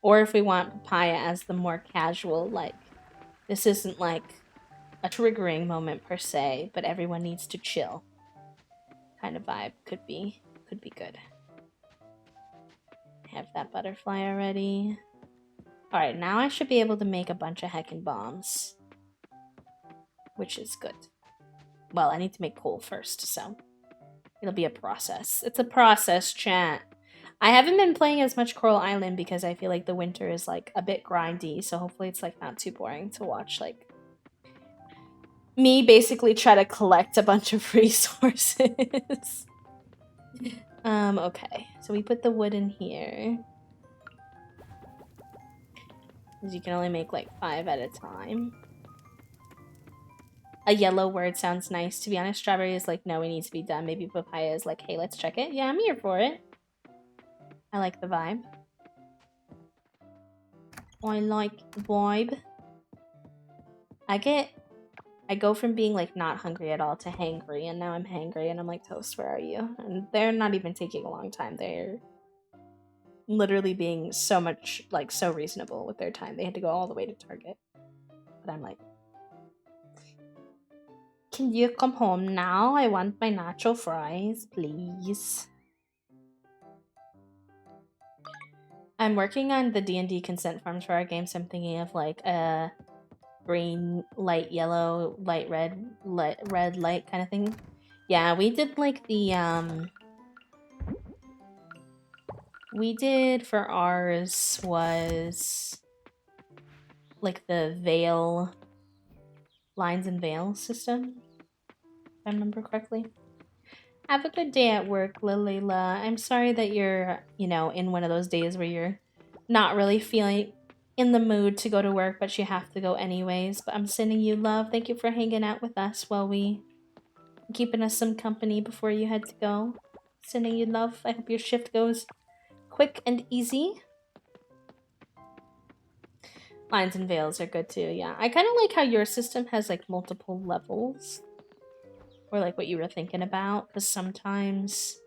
Or if we want Papaya as the more casual, like, this isn't like a triggering moment per se, but everyone needs to chill kind of vibe. Could be good. Have that butterfly already. Alright, now I should be able to make a bunch of heckin' bombs. Which is good. Well, I need to make coal first, so it'll be a process. It's a process, chat. I haven't been playing as much Coral Island because I feel like the winter is like a bit grindy, so hopefully it's like not too boring to watch like me basically try to collect a bunch of resources. Okay, so we put the wood in here. Because you can only make like 5 at a time. A yellow word sounds nice. To be honest, strawberry is like, no, it needs to be done. Maybe papaya is like, hey, let's check it. Yeah, I'm here for it. I like the vibe. I like the vibe. I go from being like not hungry at all to hangry, and now I'm hangry, and I'm like, Toast, where are you? And they're not even taking a long time. They're literally being so much, like, so reasonable with their time. They had to go all the way to Target. But I'm like, can you come home now? I want my nacho fries, please. I'm working on the D&D consent forms for our game, so I'm thinking of like a green, light yellow, light red, red light kind of thing. Yeah, we did like the we did for ours was like the veil, lines and veil system, if I remember correctly. Have a good day at work, Lalila. I'm sorry that you're, you know, in one of those days where you're not really feeling in the mood to go to work, but you have to go anyways. But I'm sending you love. Thank you for hanging out with us while keeping us some company before you had to go. Sending you love. I hope your shift goes quick and easy. Lines and veils are good too, yeah. I kind of like how your system has like multiple levels. Or like what you were thinking about, because sometimes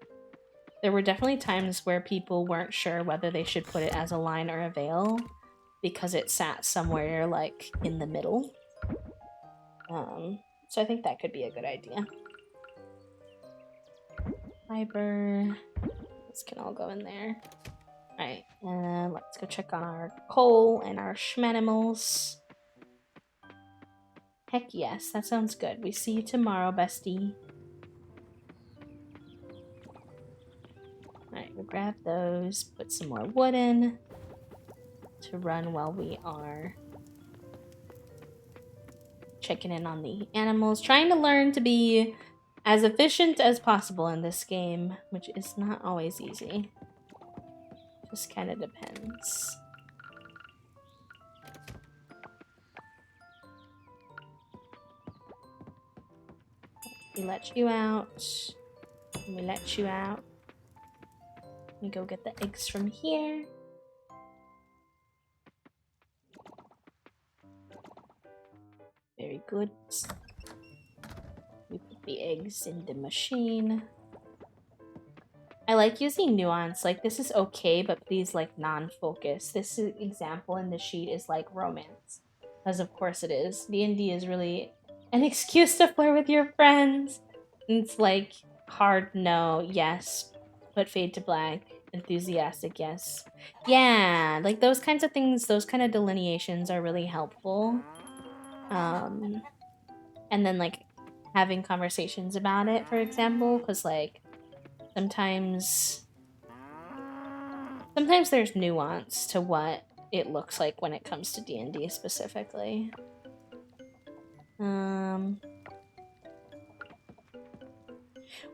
there were definitely times where people weren't sure whether they should put it as a line or a veil because it sat somewhere like in the middle. So I think that could be a good idea. Fiber. This can all go in there. Alright, let's go check on our coal and our schmanimals. Heck yes, that sounds good. We see you tomorrow, bestie. Alright, we'll grab those, put some more wood in to run while we are checking in on the animals. Trying to learn to be as efficient as possible in this game, which is not always easy. Just kind of depends. We let you out. And we let you out. We go get the eggs from here. Very good. We put the eggs in the machine. I like using nuance. Like, this is okay, but please, like, non-focus. This example in the sheet is like romance. Because of course it is. D&D is really an excuse to flirt with your friends. And it's like hard no, yes, but fade to black. Enthusiastic, yes. Yeah, like those kinds of things, those kind of delineations are really helpful. And then like having conversations about it, for example, because like sometimes there's nuance to what it looks like when it comes to D&D specifically.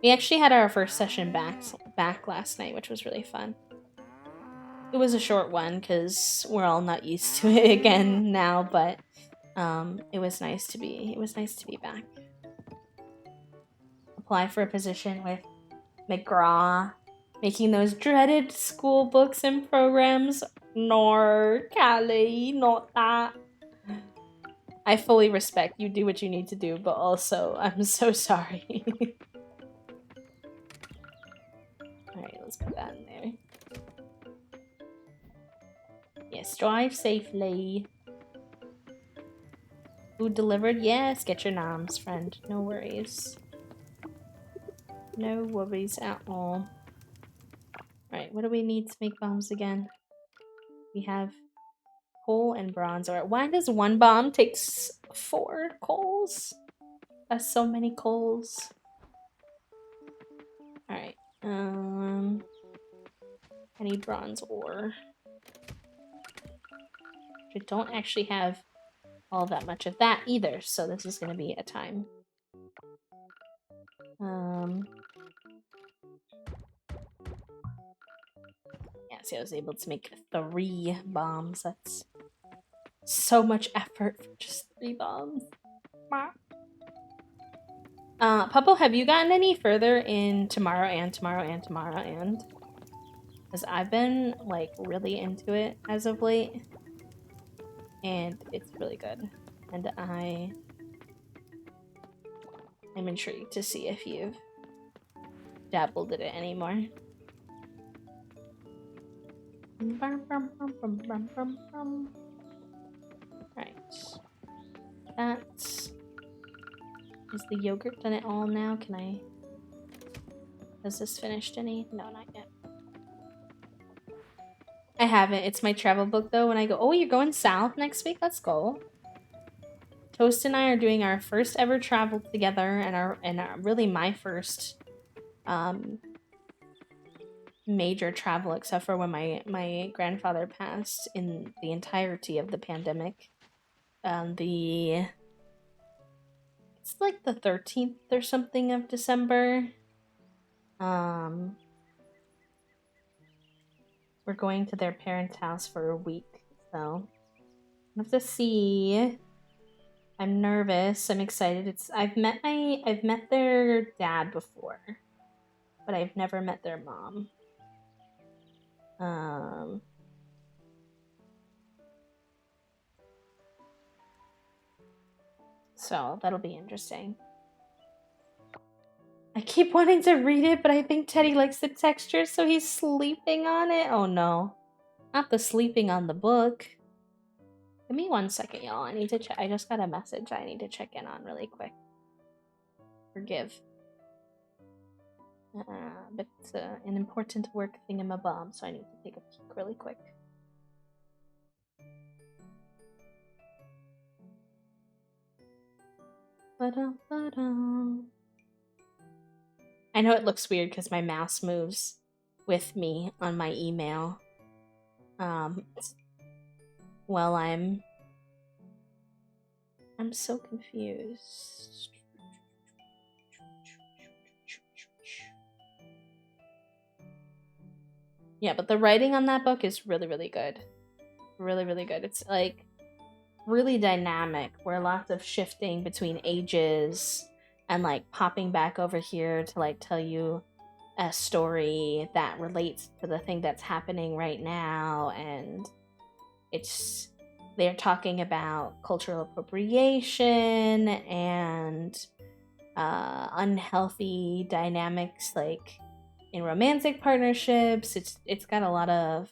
We actually had our first session back last night, which was really fun. It was a short one because we're all not used to it again now, but it was nice to be back. Apply for a position with McGraw, making those dreaded school books and programs. Nor, Callie, not that. I fully respect you do what you need to do, but also I'm so sorry. Alright, let's put that in there. Yes, drive safely. Food delivered? Yes, get your noms, friend. No worries. No worries at all. Alright, what do we need to make bombs again? We have coal and bronze ore. Why does one bomb take 4 coals? That's so many coals. Alright, I need bronze ore. I don't actually have all that much of that either, so this is gonna be a time. Yeah, see, I was able to make 3 bombs. That's so much effort for just 3 bombs. Puppo, have you gotten any further in Tomorrow and? Because I've been, like, really into it as of late. And it's really good. And I'm intrigued to see if you've dabbled in it anymore. Right. That's... Is the yogurt done it all now? Can I... Has this finished any? No, not yet. I haven't. It's my travel book, though. When I go... Oh, you're going south next week? Let's go. Toast and I are doing our first ever travel together, and really my first major travel, except for when my grandfather passed in the entirety of the pandemic. It's like the 13th or something of December. We're going to their parents' house for a week, so I have to see. I'm nervous. I'm excited. I've met their dad before, but I've never met their mom. So that'll be interesting. I keep wanting to read it, but I think Teddy likes the texture, so he's sleeping on it. Oh no. Not the sleeping on the book. Give me 1 second, y'all. I need to check. I just got a message I need to check in on really quick. Forgive. But it's an important work thingamabob, so I need to take a peek really quick. I know it looks weird because my mouse moves with me on my email. Well, I'm so confused. Yeah, but the writing on that book is really, really good. Really, really good. It's like really dynamic, where lots of shifting between ages and like popping back over here to like tell you a story that relates to the thing that's happening right now. And they're talking about cultural appropriation and unhealthy dynamics like in romantic partnerships. It's got a lot of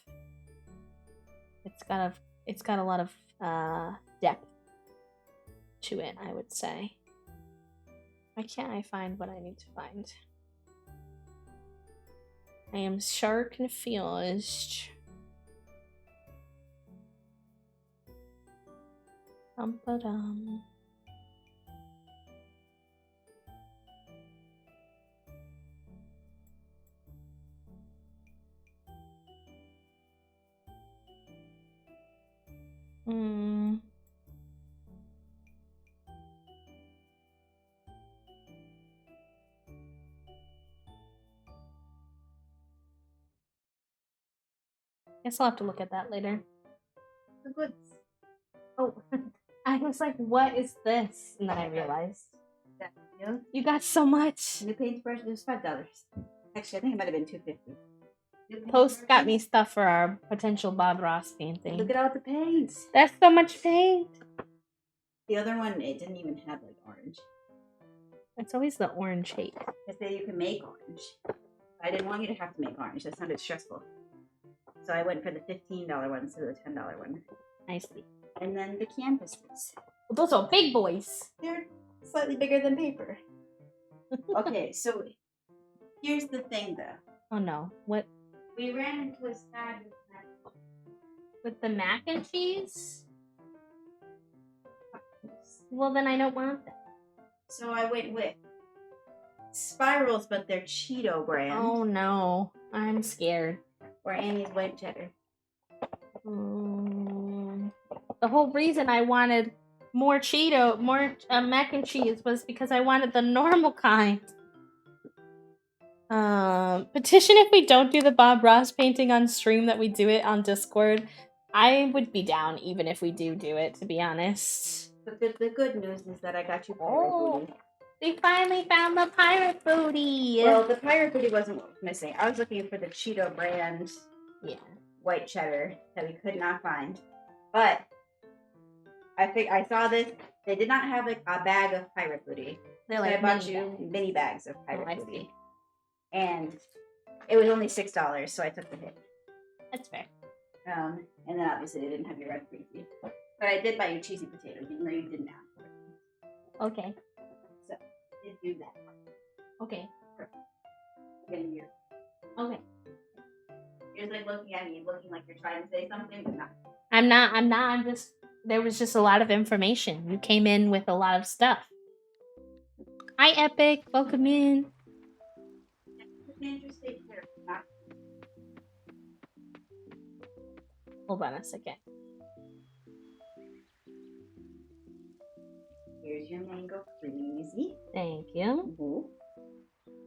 depth to it, I would say. Why can't I find what I need to find? I am sure confused. Dum-ba-dum. Guess I'll have to look at that later. The goods. Oh, I was like, what is this? And then I realized. Yeah. You got so much. New paintbrush, it was $5. Actually, I think it might have been $2.50. Post got me stuff for our potential Bob Ross painting. Look at all the paints. That's so much paint. The other one, it didn't even have like orange. It's always the orange hate. They say you can make orange. I didn't want you to have to make orange. That sounded stressful. So I went for the $15 one instead of the $10 one. I see. And then the canvases. Well, those are big boys. They're slightly bigger than paper. Okay, so here's the thing though. Oh no. What? We ran into a snag With the mac and cheese? Well, then I don't want that. So I went with Spirals, but they're Cheeto brand. Oh no. I'm scared. Or Annie's white cheddar. The whole reason I wanted more mac and cheese was because I wanted the normal kind. Petition if we don't do the Bob Ross painting on stream that we do it on Discord. I would be down even if we do it, to be honest. But the good news is that I got you pirate booty. We finally found the pirate booty. Well, the pirate booty wasn't what was missing. I was looking for the Cheeto brand white cheddar that we could not find. But I think I saw this. They did not have like a bag of pirate booty. They're so like I bought you mini bags of pirate booty. And it was only $6, so I took the hit. That's fair. And then obviously they didn't have your red freezy. But I did buy you cheesy potatoes, even though you didn't ask for it. Okay. So, I did do that. Okay. Getting your. Okay. You're just like looking at me, looking like you're trying to say something, but not. I'm not. I'm just. There was just a lot of information. You came in with a lot of stuff. Hi, Epic. Welcome in. Hold on a second. Here's your mango freezy. Thank you.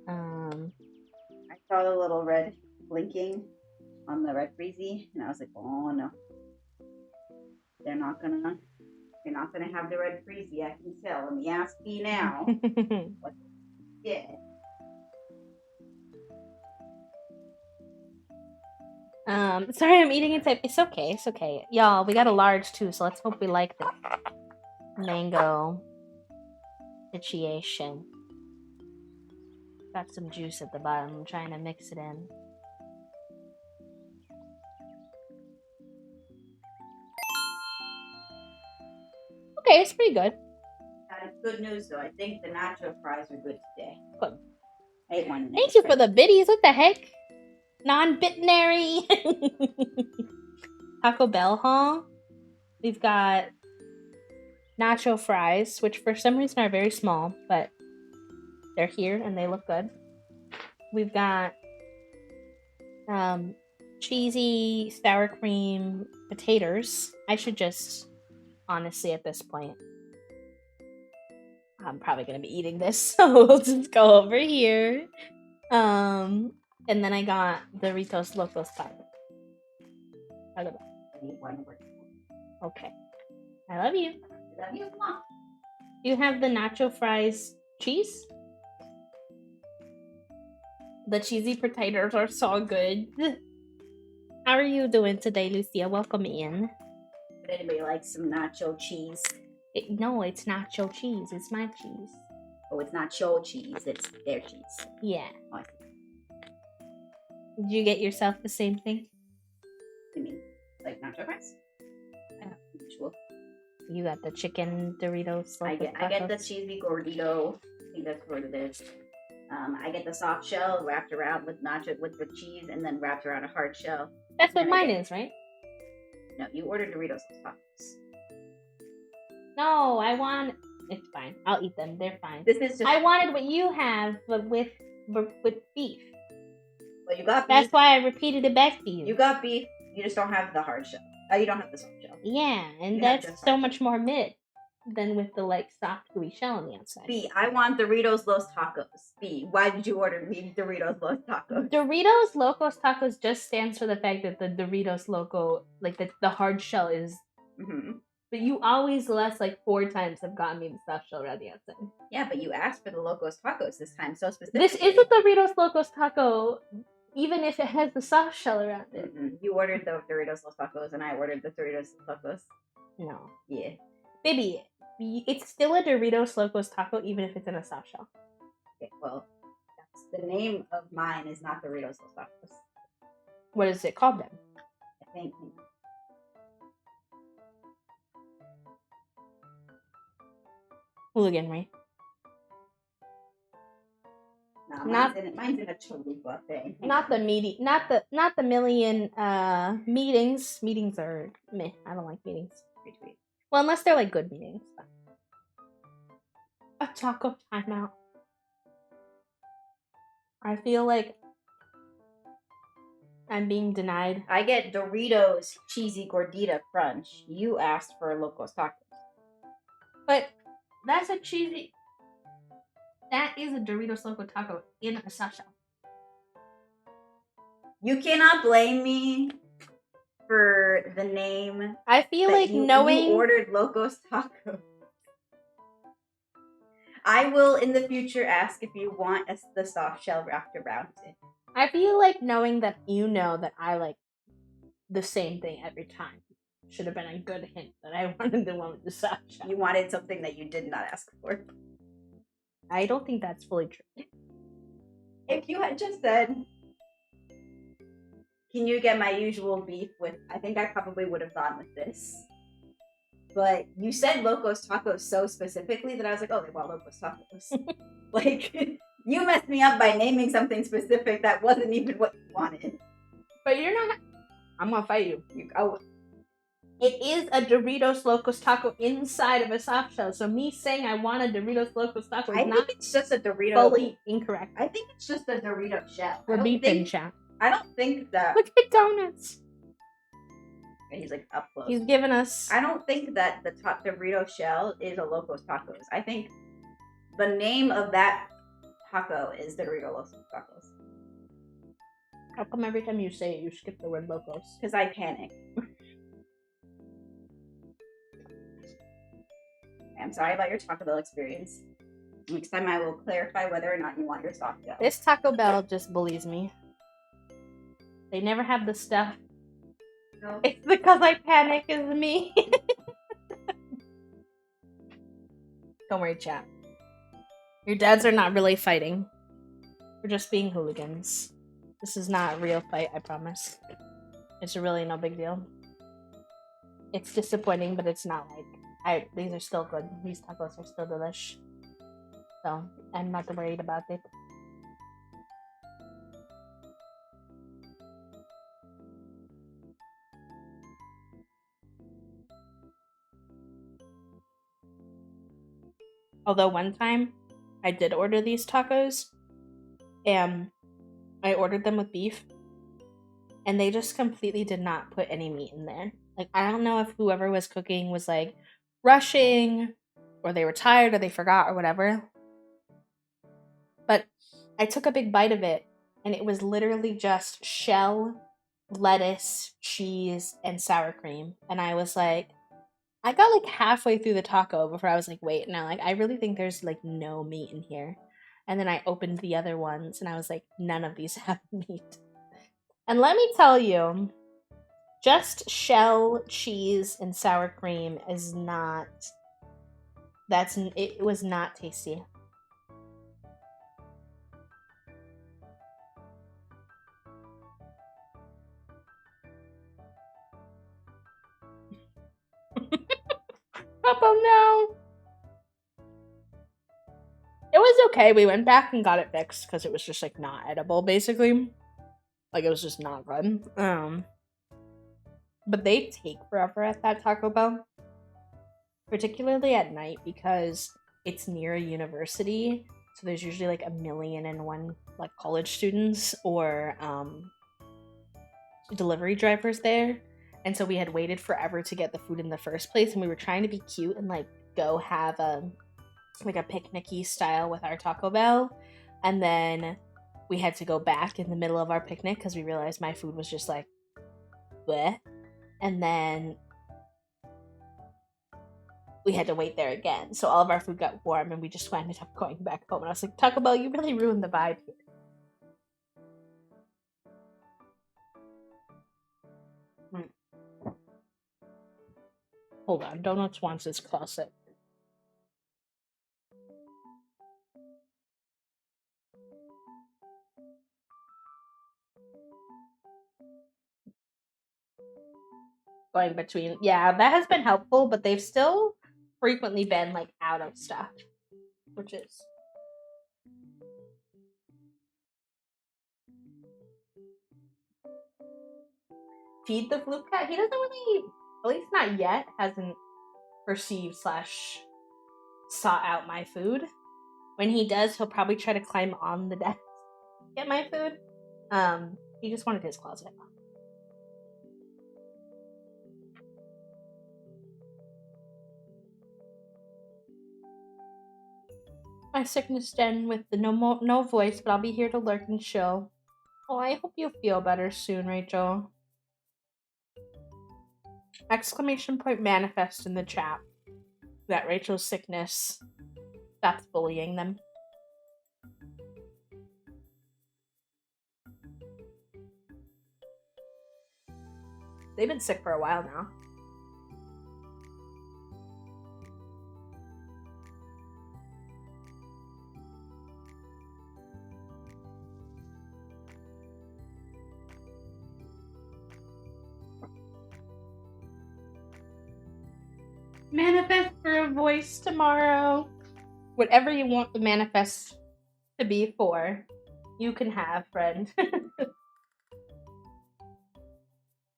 Mm-hmm. I saw the little red blinking on the red freezy, and I was like, oh no. They're not gonna have the red freezy, I can tell. Let me ask you now. What yeah. Sorry I'm eating it. It's okay, it's okay. Y'all, we got a large too, so let's hope we like the mango situation. Got some juice at the bottom. I'm trying to mix it in. Okay, it's pretty good. That is good news, though. I think the nacho fries are good today. Good. I ate one. Thank you for the biddies. What the heck? Non-binary. Taco Bell, huh? We've got nacho fries, which for some reason are very small, but they're here and they look good. We've got cheesy sour cream potatoes. I should just, honestly, at this point, I'm probably gonna be eating this, so we'll just go over here. And then I got Doritos Locos Taco. Okay. I love you. I love you. Mom. You have the nacho fries cheese? The cheesy potatoes are so good. How are you doing today, Lucia? Welcome in. Would anybody like some nacho cheese? No, it's nacho cheese. It's my cheese. Oh, it's not show cheese. It's their cheese. Yeah. Oh, did you get yourself the same thing? You mean like nacho fries? Usual. You got the chicken Doritos. I get the cheesy gordito. I think that's what it is. I get the soft shell wrapped around with with cheese, and then wrapped around a hard shell. That's what And I mine get- is, right? No, you ordered Doritos Los Tacos. No, I want. It's fine. I'll eat them. They're fine. This is just. I wanted what you have, but with beef. Well, you got beef. That's why I repeated it back to you. You got beef. You just don't have the hard shell. You don't have the soft shell. Yeah, and You have that's just so hard much more mid than with the like soft gooey shell on the outside. B, I want Doritos Los Tacos. B, why did you order me Doritos Los Tacos? Doritos Locos Tacos just stands for the fact that the Doritos Loco, like the hard shell is. Mm-hmm. But you always less like 4 times have gotten me the soft shell around the outside. Yeah, but you asked for the Locos Tacos this time, so specifically. This is a Doritos Locos Taco, even if it has the soft shell around it. You ordered the Doritos Los Tacos, and I ordered the Doritos Los Tacos. No. Yeah. Baby, it's still a Doritos Locos Taco, even if it's in a soft shell. Okay, well, that's the name of mine is not Doritos Los Tacos. What is it called then? I think. Hooliganry. No, Not- mine's in a chalupa thing. Not the million meetings. Meetings are meh. I don't like meetings. Retweet. Well, unless they're like good meetings. A taco timeout. I feel like I'm being denied. I get Doritos Cheesy Gordita Crunch. You asked for Locos Tacos. But that's a cheesy. That is a Doritos Loco Taco in a soft shell. You cannot blame me for the name. I feel that like you knowing. ordered Locos Tacos. I will in the future ask if you want the soft shell wrapped around it. I feel like knowing that you know that I like the same thing every time should have been a good hint that I wanted the one with the soft shell. You wanted something that you did not ask for. I don't think that's fully true. If you had just said, can you get my usual beef with, I think I probably would have gone with this. But you said Locos Tacos so specifically that I was like, oh, they want Locos Tacos. Like, you messed me up by naming something specific that wasn't even what you wanted. But you're not. I'm gonna fight you. Oh, It is a Doritos Locos Taco inside of a soft shell. So me saying I want a Doritos Locos Taco is I not think it's just a Dorito. fully incorrect. I think it's just a Dorito shell. We're beefing, chat. I don't think that. Look at donuts. He's like up close. He's giving us. I don't think that the top Dorito shell is a Locos Tacos. I think the name of that taco is Dorito Los Tacos. How come every time you say it, you skip the word Locos? Because I panic. I'm sorry about your Taco Bell experience. Next time I will clarify whether or not you want your soft shell. This Taco Bell just bullies me. They never have the stuff. No. It's because I panic is me. Don't worry, chat. Your dads are not really fighting. We're just being hooligans. This is not a real fight, I promise. It's really no big deal. It's disappointing, but it's not like these are still good. These tacos are still delish. So I'm not worried about it. Although one time I did order these tacos and I ordered them with beef and they just completely did not put any meat in there. Like, I don't know if whoever was cooking was like rushing or they were tired or they forgot or whatever. But I took a big bite of it and it was literally just shell, lettuce, cheese, and sour cream. And I was like, I got like halfway through the taco before I was like, wait, now like I really think there's like no meat in here. And then I opened the other ones and I was like, none of these have meat. And let me tell you, just shell, cheese, and sour cream is not, it was not tasty. Oh no! It was okay. We went back and got it fixed because it was just like not edible, basically. Like it was just not good. But they take forever at that Taco Bell, particularly at night because it's near a university. So there's usually like 1,000,001 like college students or delivery drivers there. And so we had waited forever to get the food in the first place, and we were trying to be cute and like go have a picnicky style with our Taco Bell. And then we had to go back in the middle of our picnic because we realized my food was just like bleh. And then we had to wait there again. So all of our food got warm and we just ended up going back home. And I was like, Taco Bell, you really ruined the vibe here. Hold on, Donuts wants his closet. Going between, yeah, that has been helpful, but they've still frequently been like out of stuff, which is feed the Floop cat. He doesn't really, at least not yet, hasn't perceived / sought out my food. When he does, he'll probably try to climb on the desk to get my food. He just wanted his closet. My sickness den with the no voice, but I'll be here to lurk and chill. Oh, I hope you feel better soon, Rachel. Exclamation point manifest in the chat that Rachel's sickness stops bullying them. They've been sick for a while now. Manifest for a voice tomorrow. Whatever you want the manifest to be for, you can have, friend.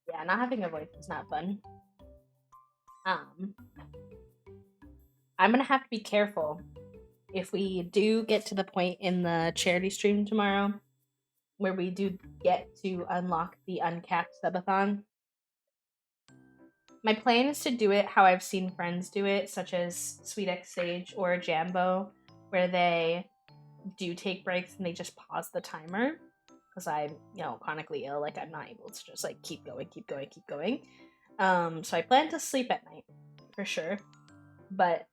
Yeah, not having a voice is not fun. I'm gonna have to be careful if we do get to the point in the charity stream tomorrow where we do get to unlock the uncapped subathon. My plan is to do it how I've seen friends do it, such as Sweet X Sage or Jambo, where they do take breaks and they just pause the timer. Because I'm, chronically ill, like I'm not able to just like keep going. So I plan to sleep at night, for sure. But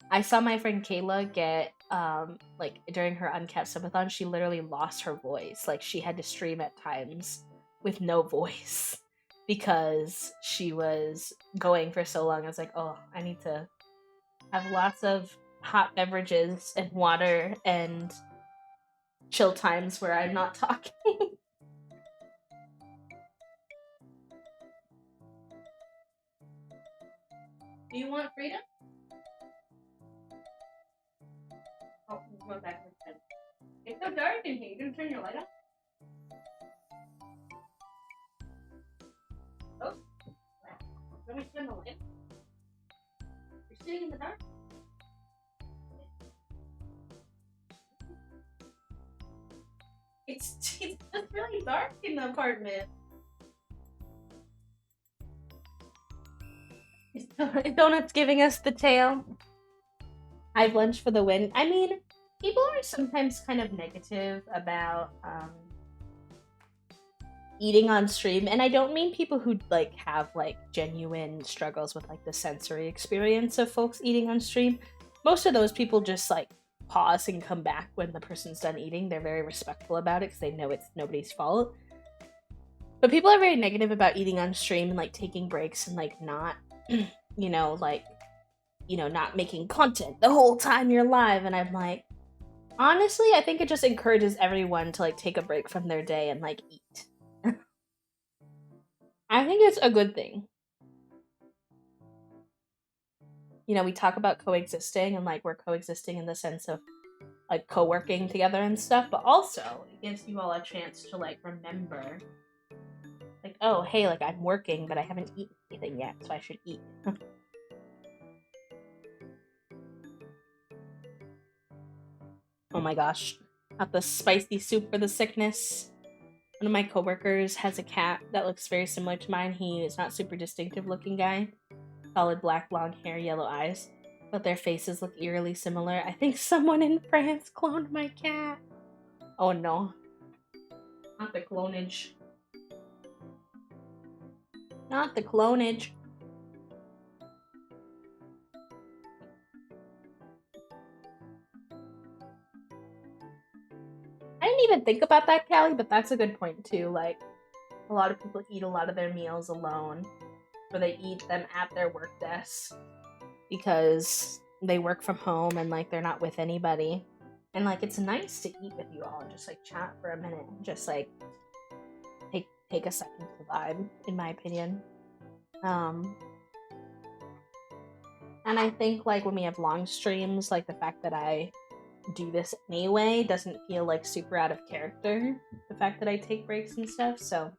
I saw my friend Kayla get, during her uncapped subathon, she literally lost her voice. Like, she had to stream at times with no voice because she was going for so long. I was like, oh, I need to have lots of hot beverages and water and chill times where I'm not talking. Do you want freedom? Oh, we'll go back to the tent. It's so dark in here. You gonna turn your light off? Oh. Let me turn the light. You're sitting in the dark? It's just really dark in the apartment. Donut's giving us the tail. I have lunch for the win. I mean, people are sometimes kind of negative about eating on stream, and I don't mean people who like have like genuine struggles with like the sensory experience of folks eating on stream. Most of those people just like pause and come back when the person's done eating. They're very respectful about it because they know it's nobody's fault. But people are very negative about eating on stream and like taking breaks and like not not making content the whole time you're live. And I'm like, honestly, I think it just encourages everyone to like take a break from their day and like eat. I think it's a good thing. We talk about coexisting and like we're coexisting in the sense of like co-working together and stuff, but also it gives you all a chance to like remember, like, oh hey, like I'm working but I haven't eaten anything yet, so I should eat. Oh my gosh, got the spicy soup for the sickness. One of my coworkers has a cat that looks very similar to mine. He is not super distinctive looking guy, solid black long hair, yellow eyes, but their faces look eerily similar. I think someone in France cloned my cat. Oh no. Not the clonage. Not the clonage. I didn't even think about that, Callie, but that's a good point too. Like, a lot of people eat a lot of their meals alone, or they eat them at their work desk because they work from home and like they're not with anybody. And like it's nice to eat with you all and just like chat for a minute, just like take a second to vibe, in my opinion. And I think like when we have long streams, like the fact that I do this anyway doesn't feel like super out of character, the fact that I take breaks and stuff. So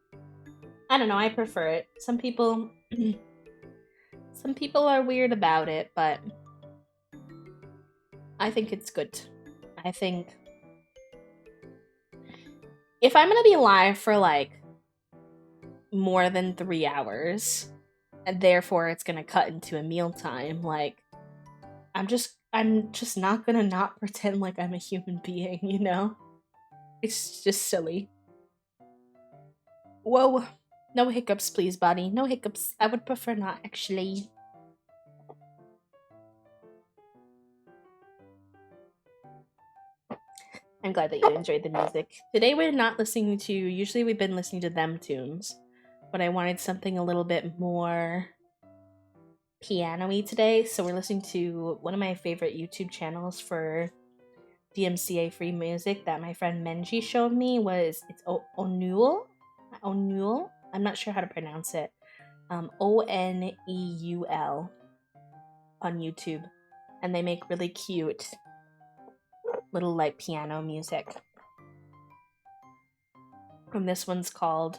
I don't know, I prefer it. Some people are weird about it, but I think it's good. I think if I'm gonna be live for like more than 3 hours, and therefore it's gonna cut into a mealtime, like I'm just not gonna not pretend like I'm a human being, you know? It's just silly. Whoa. No hiccups, please, buddy. No hiccups. I would prefer not, actually. I'm glad that you enjoyed the music. Today we're not listening to, usually we've been listening to them tunes, but I wanted something a little bit more piano-y today, so we're listening to one of my favorite YouTube channels for DMCA free music that my friend Menji showed me. It's Oneul? I'm not sure how to pronounce it. Oneul on YouTube, and they make really cute little like piano music. And this one's called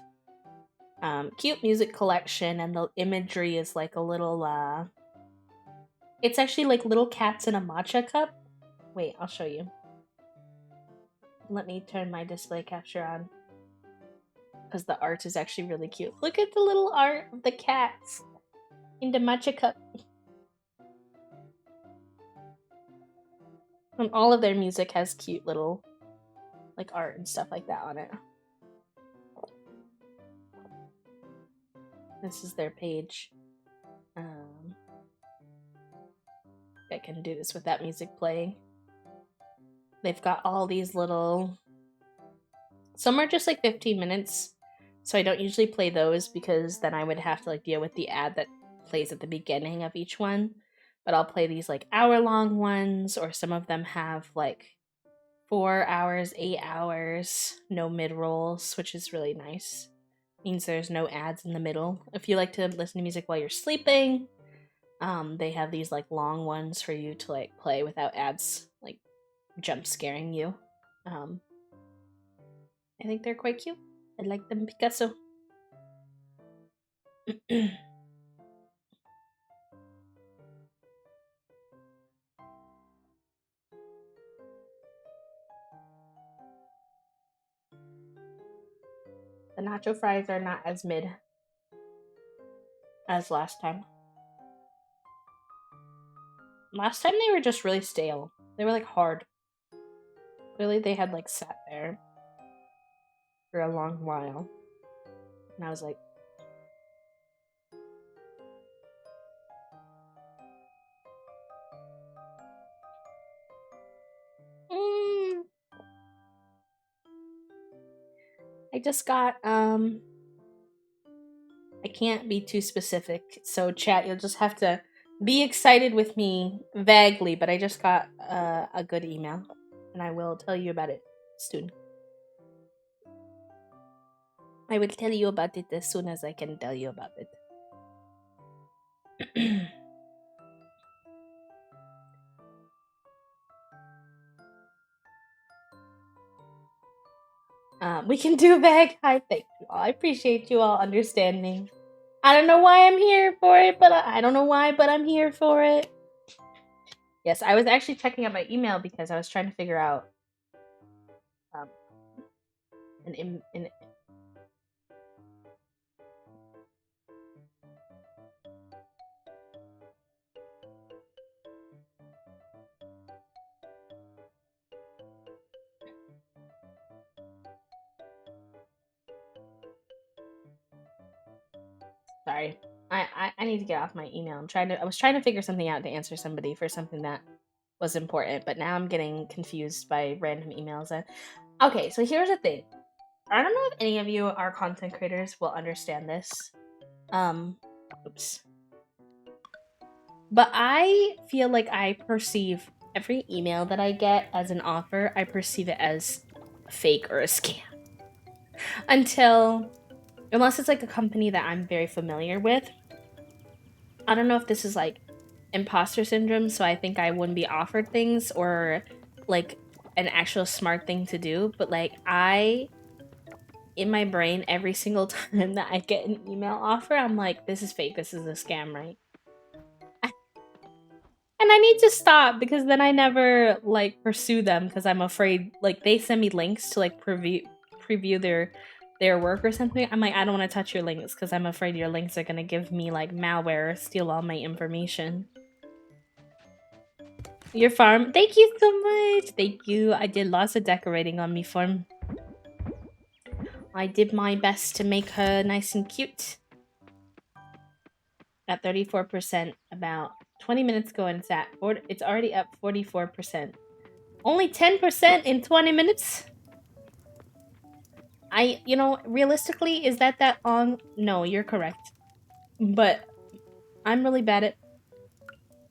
Cute Music Collection, and the imagery is like a little it's actually like little cats in a matcha cup. Wait, I'll show you. Let me turn my display capture on, because the art is actually really cute. Look at the little art of the cats in the matcha cup. And all of their music has cute little like art and stuff like that on it. This is their page. I can do this without music playing. They've got all these little... Some are just like 15 minutes, so I don't usually play those because then I would have to like deal with the ad that plays at the beginning of each one. But I'll play these like hour-long ones, or some of them have like 4 hours, 8 hours, no mid-rolls, which is really nice. Means there's no ads in the middle. If you like to listen to music while you're sleeping, they have these like long ones for you to like play without ads like jump scaring you. I think they're quite cute. I like them, Picasso. The nacho fries are not as mid as last time. Last time they were just really stale. They were like hard. Clearly they had like sat there for a long while. And I was like, I just got, I can't be too specific. So chat, you'll just have to be excited with me vaguely, but I just got a good email, and I will tell you about it soon. I will tell you about it as soon as I can tell you about it. We can do bag. Hi, thank you all. I appreciate you all understanding. I don't know why I'm here for it, but I don't know why, but I'm here for it. Yes, I was actually checking out my email because I was trying to figure out an sorry. I need to get off my email. I was trying to figure something out to answer somebody for something that was important, but now I'm getting confused by random emails. Okay, so here's the thing. I don't know if any of you are content creators will understand this. Oops. But I feel like I perceive every email that I get as an offer, I perceive it as fake or a scam. Unless it's like a company that I'm very familiar with. I don't know if this is like imposter syndrome, so I think I wouldn't be offered things or like an actual smart thing to do, but like in my brain, every single time that I get an email offer, I'm like, this is fake, this is a scam, right? And I need to stop because then I never like pursue them because I'm afraid like they send me links to like preview their work or something. I'm like, I don't want to touch your links because I'm afraid your links are gonna give me like malware or steal all my information. Your farm, thank you so much. Thank you. I did lots of decorating on me farm. I did my best to make her nice and cute. At 34%, about 20 minutes ago, and it's already up 44%. Only 10% in 20 minutes? Realistically, is that long? No, you're correct. But I'm really bad at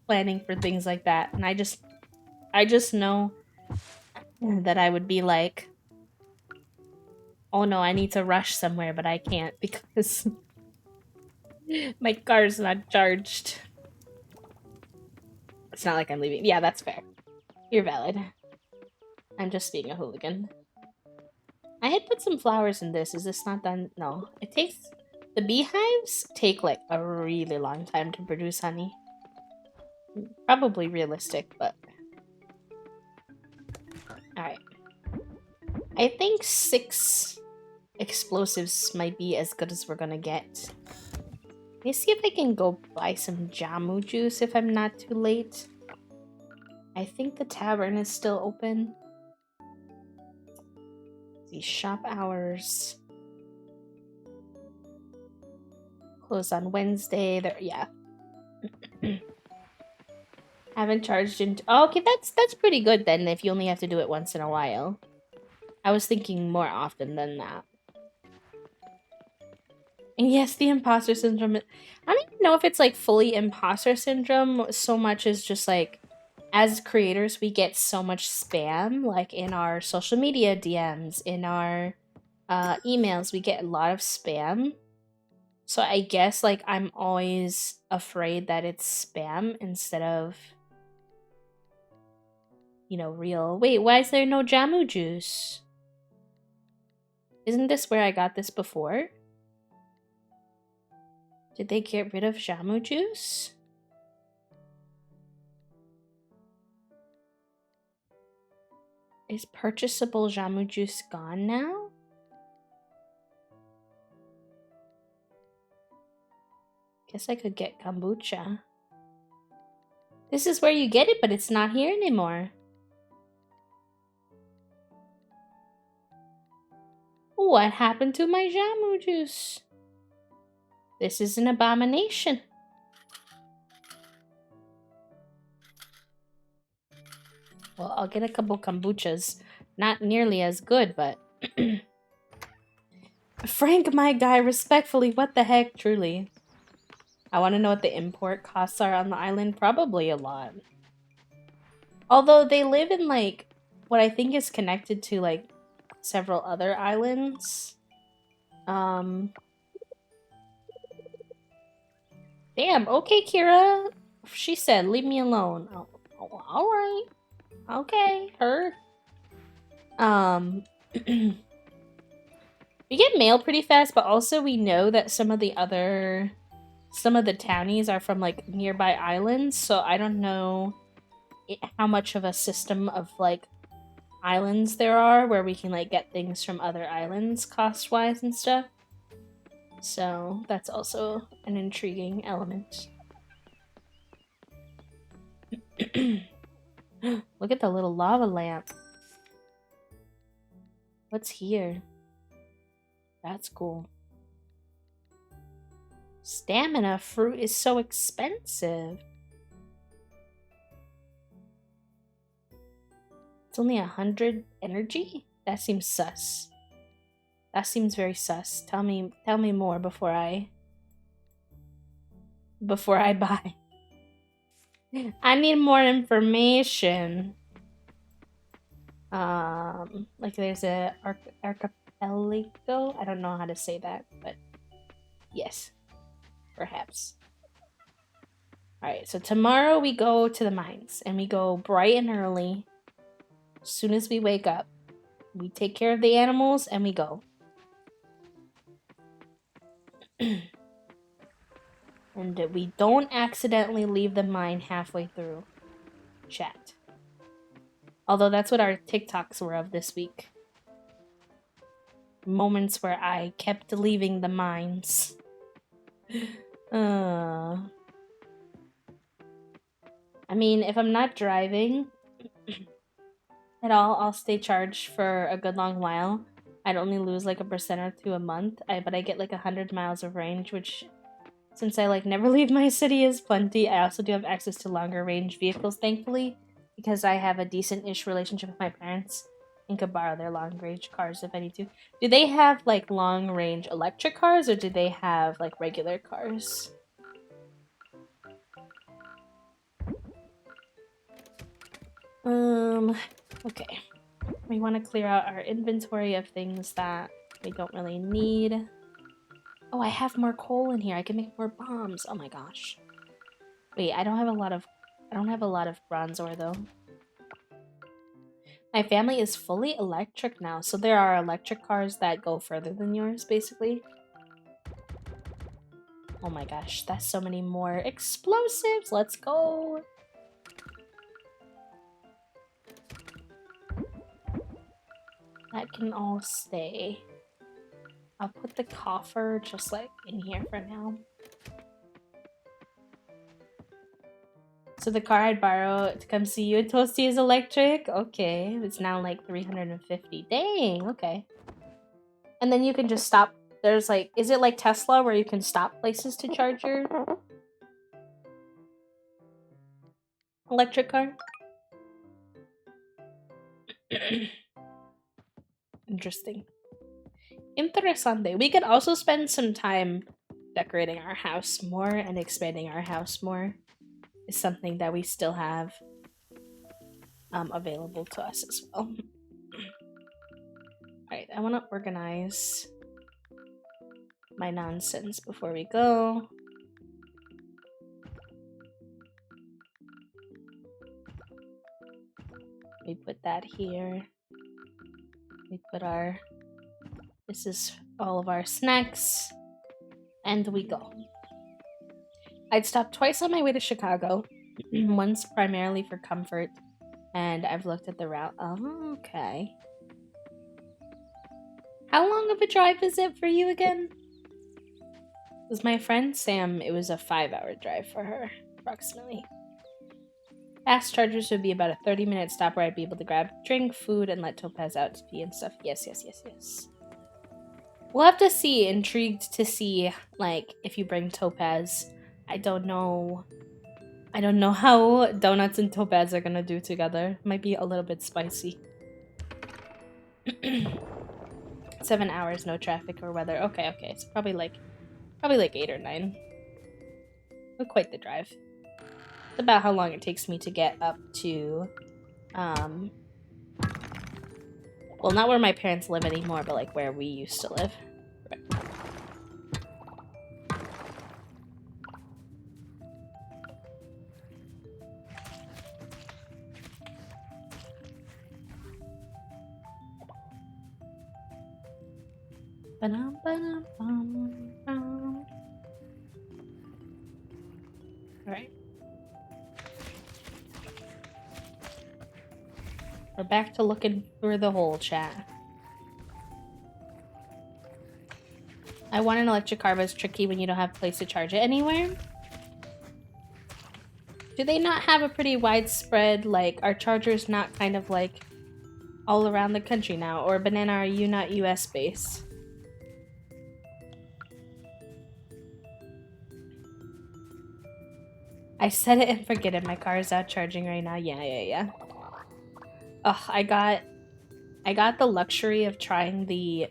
planning for things like that, and I just know that I would be like, oh no, I need to rush somewhere, but I can't because my car's not charged. It's not like I'm leaving. Yeah, that's fair. You're valid. I'm just being a hooligan. I had put some flowers in this. Is this not done? No. The beehives take like a really long time to produce honey. Probably realistic, but... Alright. I think 6 explosives might be as good as we're gonna get. Let me see if I can go buy some jamu juice if I'm not too late. I think the tavern is still open. The shop hours. Closed on Wednesday. Yeah. Haven't charged in... Oh, okay, that's pretty good then if you only have to do it once in a while. I was thinking more often than that. And yes, the imposter syndrome. I don't even know if it's like fully imposter syndrome so much as just like as creators we get so much spam like in our social media DMs, in our emails, we get a lot of spam. So I guess like I'm always afraid that it's spam instead of real. Wait, why is there no jamu juice? Isn't this where I got this before? Did they get rid of jamu juice? Is purchasable jamu juice gone now? Guess I could get kombucha. This is where you get it, but it's not here anymore. What happened to my jamu juice? This is an abomination. Well, I'll get a couple kombuchas. Not nearly as good, but... Frank, my guy, respectfully, what the heck, truly. I want to know what the import costs are on the island. Probably a lot. Although they live in, like, what I think is connected to, like, several other islands. Damn, okay, Kira. She said, leave me alone. Oh, alright. Okay, her. We get mail pretty fast, but also we know that some of the townies are from like nearby islands, so I don't know how much of a system of like islands there are where we can like get things from other islands cost wise and stuff. So that's also an intriguing element. Look at the little lava lamp. What's here? That's cool. Stamina fruit is so expensive. It's only 100 energy? That seems sus. That seems very sus. Tell me more before I buy. I need more information. Like there's a archipelago. I don't know how to say that, but yes, perhaps. All right, so tomorrow we go to the mines and we go bright and early. As soon as we wake up, we take care of the animals and we go. And we don't accidentally leave the mine halfway through. Chat. Although that's what our TikToks were of this week. Moments where I kept leaving the mines. I mean, if I'm not driving at all, I'll stay charged for a good long while. I'd only lose like 1% or 2% a month, but I get like 100 miles of range, which, since I like never leave my city, is plenty. I also do have access to longer range vehicles, thankfully, because I have a decent-ish relationship with my parents and could borrow their long-range cars if I need to. Do they have like long-range electric cars, or do they have like regular cars? Okay. We want to clear out our inventory of things that we don't really need. Oh, I have more coal in here. I can make more bombs. Oh my gosh. Wait, I don't have a lot of bronze ore though. My family is fully electric now, so there are electric cars that go further than yours, basically. Oh my gosh, that's so many more explosives. Let's go. That can all stay. I'll put the coffer just like in here for now. So the car I'd borrow to come see you at Toasty is electric? Okay, it's now like 350. Dang, okay. And then you can just stop. There's like, is it like Tesla where you can stop places to charge your electric car? Interesting. Interesante. We could also spend some time decorating our house more and expanding our house more. Is something that we still have available to us as well. Alright, I want to organize my nonsense before we go. We put that here. We put our... This is all of our snacks. And we go. I'd stopped twice on my way to Chicago. Once primarily for comfort. And I've looked at the route. Oh, okay. How long of a drive is it for you again? With my friend Sam, it was a 5-hour drive for her, approximately. Fast chargers would be about a 30-minute stop where I'd be able to grab drink, food, and let Topaz out to pee and stuff. Yes, yes, yes, yes. We'll have to see. Intrigued to see, like, if you bring Topaz. I don't know how donuts and Topaz are gonna do together. Might be a little bit spicy. 7 hours, no traffic or weather. Okay, okay. It's probably like 8 or 9. But quite the drive. It's about how long it takes me to get up to, well, not where my parents live anymore, but like where we used to live. Right. Ba-dum-ba-dum-bum-bum. Alright. We're back to looking through the whole chat. I want an electric car, but it's tricky when you don't have a place to charge it anywhere. Do they not have a pretty widespread, like, are chargers not kind of like all around the country now? Or Banana, are you not US based? I set it and forget it. My car is out charging right now. Yeah. Ugh, I got the luxury of trying the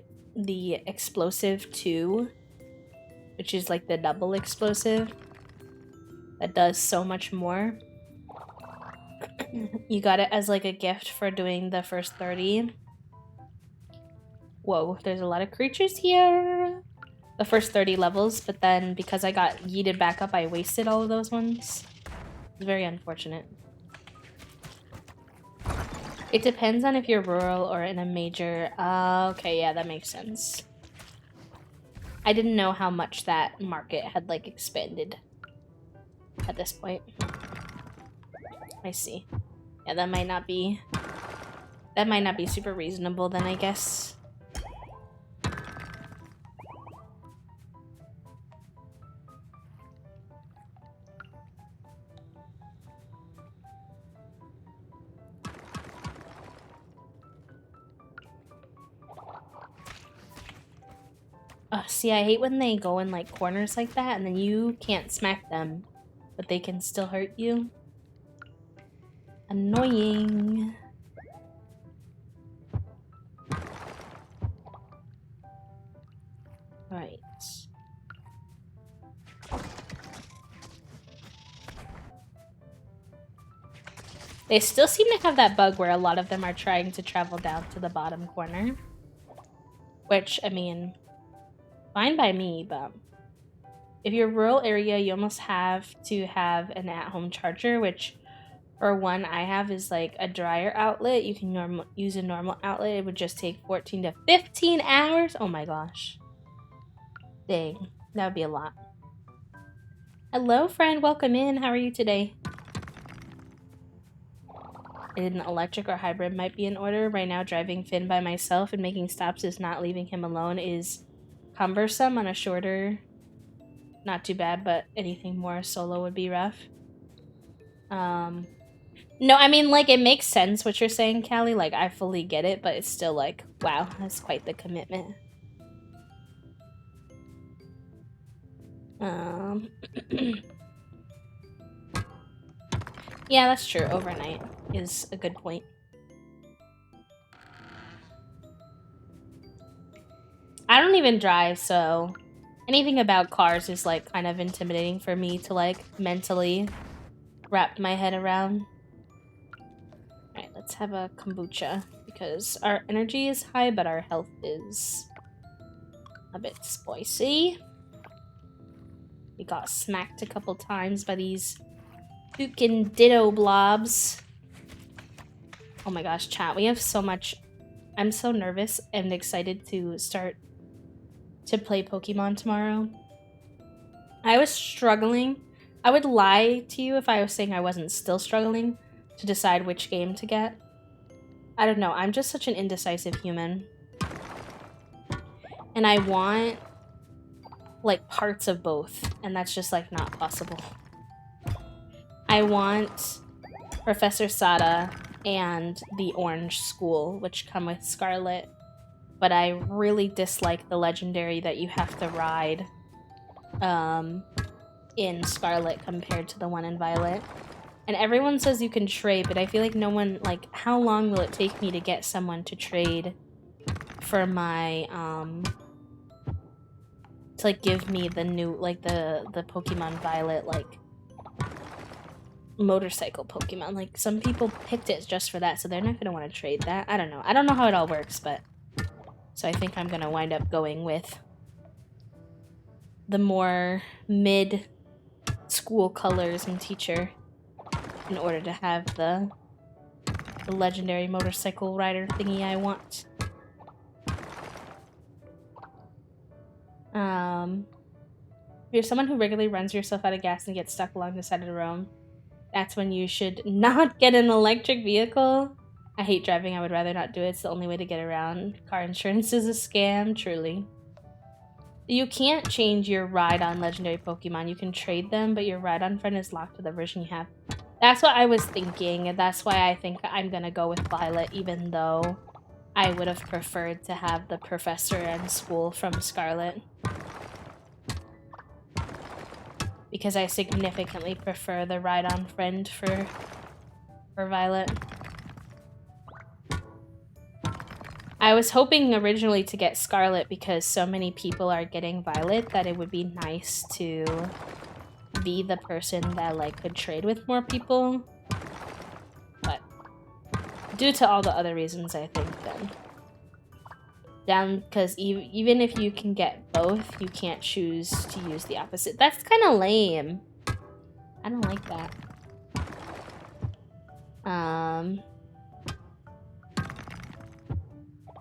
explosive 2, which is like the double explosive that does so much more. You got it as like a gift for doing the first 30. Whoa, there's a lot of creatures here. The first 30 levels, but then because I got yeeted back up, I wasted all of those ones. It's very unfortunate. It depends on if you're rural or in a major. Okay, yeah, that makes sense. I didn't know how much that market had like expanded at this point. I see. Yeah, that might not be super reasonable then, I guess. See, I hate when they go in like corners like that and then you can't smack them, but they can still hurt you. Annoying. Right. They still seem to have that bug where a lot of them are trying to travel down to the bottom corner. Which, I mean, fine by me, but if you're a rural area, you almost have to have an at-home charger, which for one I have is like a dryer outlet. You can use a normal outlet. It would just take 14 to 15 hours. Oh my gosh. Dang, that would be a lot. Hello, friend. Welcome in. How are you today? An electric or hybrid might be in order. Right now, driving Finn by myself and making stops is not leaving him alone is cumbersome. On a shorter, not too bad, but anything more solo would be rough. No, I mean, like, it makes sense what you're saying, Callie. Like, I fully get it, but it's still like, wow, that's quite the commitment. Yeah, that's true. Overnight is a good point. I don't even drive, so anything about cars is like kind of intimidating for me to like mentally wrap my head around. Alright, let's have a kombucha because our energy is high, but our health is a bit spicy. We got smacked a couple times by these fucking ditto blobs. Oh my gosh, chat, we have so much. I'm so nervous and excited to start to play Pokemon tomorrow. I was struggling. I would lie to you if I was saying I wasn't still struggling to decide which game to get. I don't know, I'm just such an indecisive human. And I want like parts of both, and that's just like not possible. I want Professor Sada and the Orange School, which come with Scarlet, but I really dislike the legendary that you have to ride in Scarlet compared to the one in Violet. And everyone says you can trade, but I feel like no one, like, how long will it take me to get someone to trade for my, to, like, give me the new, like, the Pokemon Violet, like, motorcycle Pokemon. Like, some people picked it just for that, so they're not going to want to trade that. I don't know. I don't know how it all works, but... So I think I'm going to wind up going with the more mid-school colors and teacher in order to have the legendary motorcycle rider thingy I want. If you're someone who regularly runs yourself out of gas and gets stuck along the side of the road, that's when you should not get an electric vehicle. I hate driving. I would rather not do it. It's the only way to get around. Car insurance is a scam, truly. You can't change your ride-on legendary Pokemon. You can trade them, but your ride-on friend is locked to the version you have. That's what I was thinking, and that's why I think I'm gonna go with Violet, even though I would have preferred to have the professor and school from Scarlet. Because I significantly prefer the ride-on friend for Violet. I was hoping originally to get Scarlet because so many people are getting Violet that it would be nice to be the person that like could trade with more people. But due to all the other reasons, I think then because even if you can get both, you can't choose to use the opposite. That's kind of lame. I don't like that.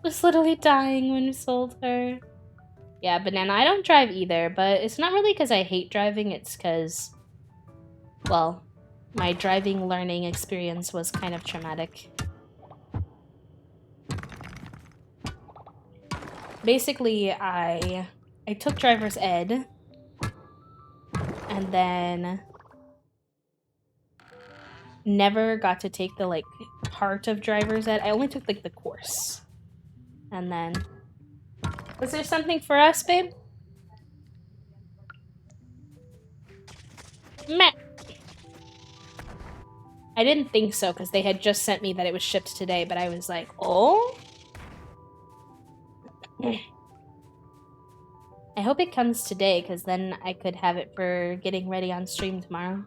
Was literally dying when we sold her. Yeah, Banana, I don't drive either, but it's not really because I hate driving, it's because, well, my driving learning experience was kind of traumatic. Basically, I took driver's ed, and then never got to take the, like, part of driver's ed. I only took, like, the course. And then... Was there something for us, babe? Meh. I didn't think so, because they had just sent me that it was shipped today, but I was like, oh? I hope it comes today, because then I could have it for getting ready on stream tomorrow.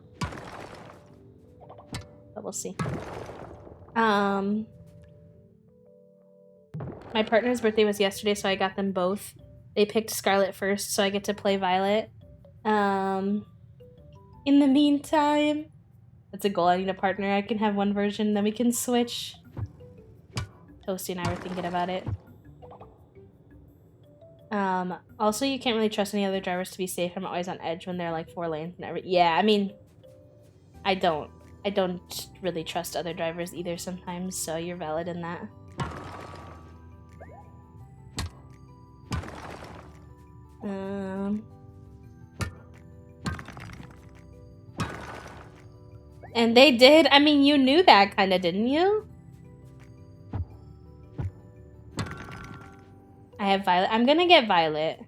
But we'll see. My partner's birthday was yesterday, so I got them both. They picked Scarlet first, so I get to play Violet. In the meantime, that's a goal. I need a partner. I can have one version, then we can switch. Toasty and I were thinking about it. Also, you can't really trust any other drivers to be safe. I'm always on edge when they're like 4 lanes and everything. Yeah, I mean, I don't really trust other drivers either sometimes, so you're valid in that. And they did? I mean, you knew that kinda, didn't you? I have Violet. I'm gonna get Violet.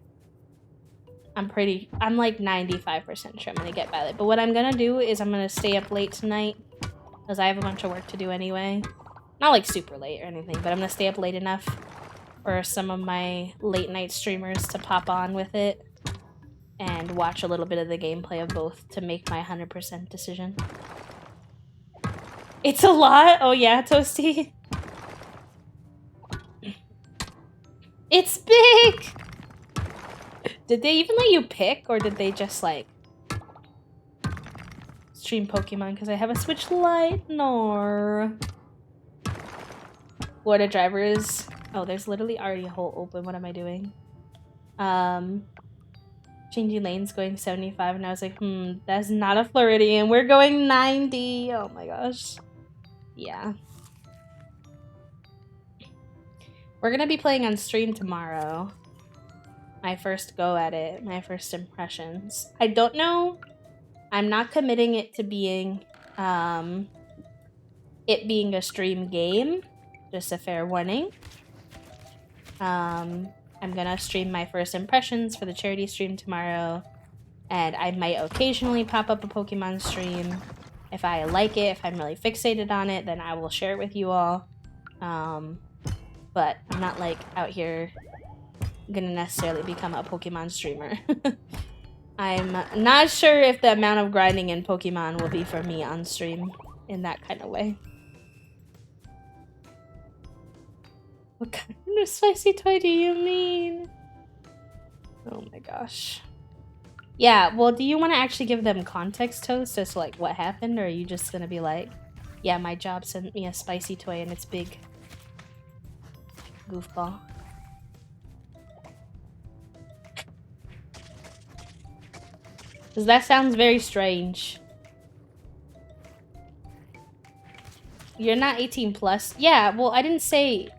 I'm like 95% sure I'm gonna get Violet. But what I'm gonna do is I'm gonna stay up late tonight, because I have a bunch of work to do anyway. Not like super late or anything, but I'm gonna stay up late enough for some of my late night streamers to pop on with it and watch a little bit of the gameplay of both to make my 100% decision. It's a lot? Oh yeah, Toasty? It's big! Did they even let you pick, or did they just, like, stream Pokemon because I have a Switch Lite? No. What a driver is... Oh, there's literally already a hole open. What am I doing? Changing lanes, going 75, and I was like, that's not a Floridian. We're going 90. Oh my gosh. Yeah. We're gonna be playing on stream tomorrow. My first go at it, my first impressions. I don't know. I'm not committing it to being, it being a stream game. Just a fair warning. I'm gonna stream my first impressions for the charity stream tomorrow. And I might occasionally pop up a Pokemon stream. If I like it, if I'm really fixated on it, then I will share it with you all. But I'm not, like, out here gonna necessarily become a Pokemon streamer. I'm not sure if the amount of grinding in Pokemon will be for me on stream in that kind of way. What kind of spicy toy do you mean? Oh my gosh. Yeah, well, do you want to actually give them context, Toast, as to, like, what happened? Or are you just gonna be like, yeah, my job sent me a spicy toy and it's big. Goofball. Because that sounds very strange. You're not 18 plus? Yeah, well, I didn't say...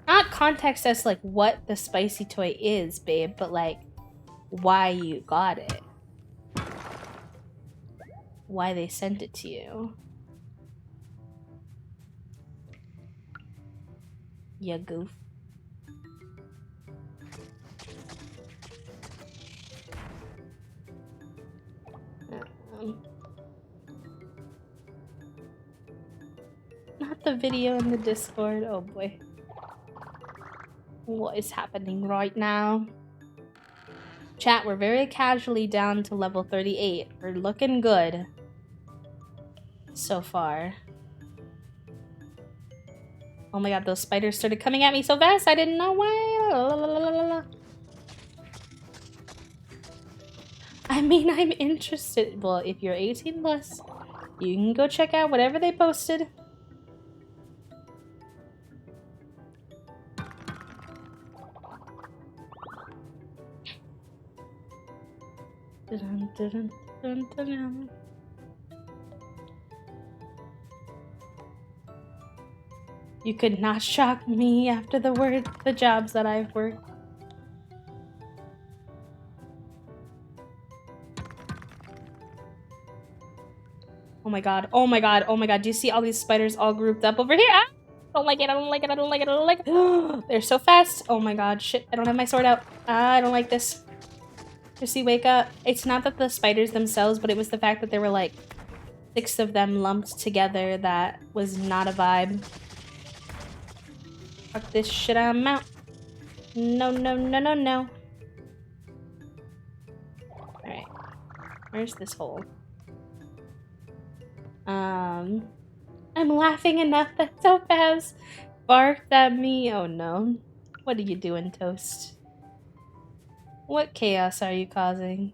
Not context as, like, what the spicy toy is, babe, but, like, why you got it. Why they sent it to you. You goof. Not the video in the Discord. Oh boy. What is happening right now? Chat, we're very casually down to level 38. We're looking good. So far. Oh my god, those spiders started coming at me so fast, I didn't know why. I mean, I'm interested. Well, if you're 18 plus, you can go check out whatever they posted. Dun, dun, dun, dun, dun. You could not shock me after the jobs that I've worked. Oh my god, oh my god, oh my god. Do you see all these spiders all grouped up over here? Ah! I don't like it, I don't like it, I don't like it, I don't like it. They're so fast. Oh my god, shit, I don't have my sword out. I don't like this. Chrissy, wake up. It's not that the spiders themselves, but it was the fact that there were like 6 of them lumped together that was not a vibe. Fuck this shit, I'm out. No, no, no, no, no. Alright. Where's this hole? I'm laughing enough that Topaz barked at me. Oh no. What are you doing, Toast? What chaos are you causing?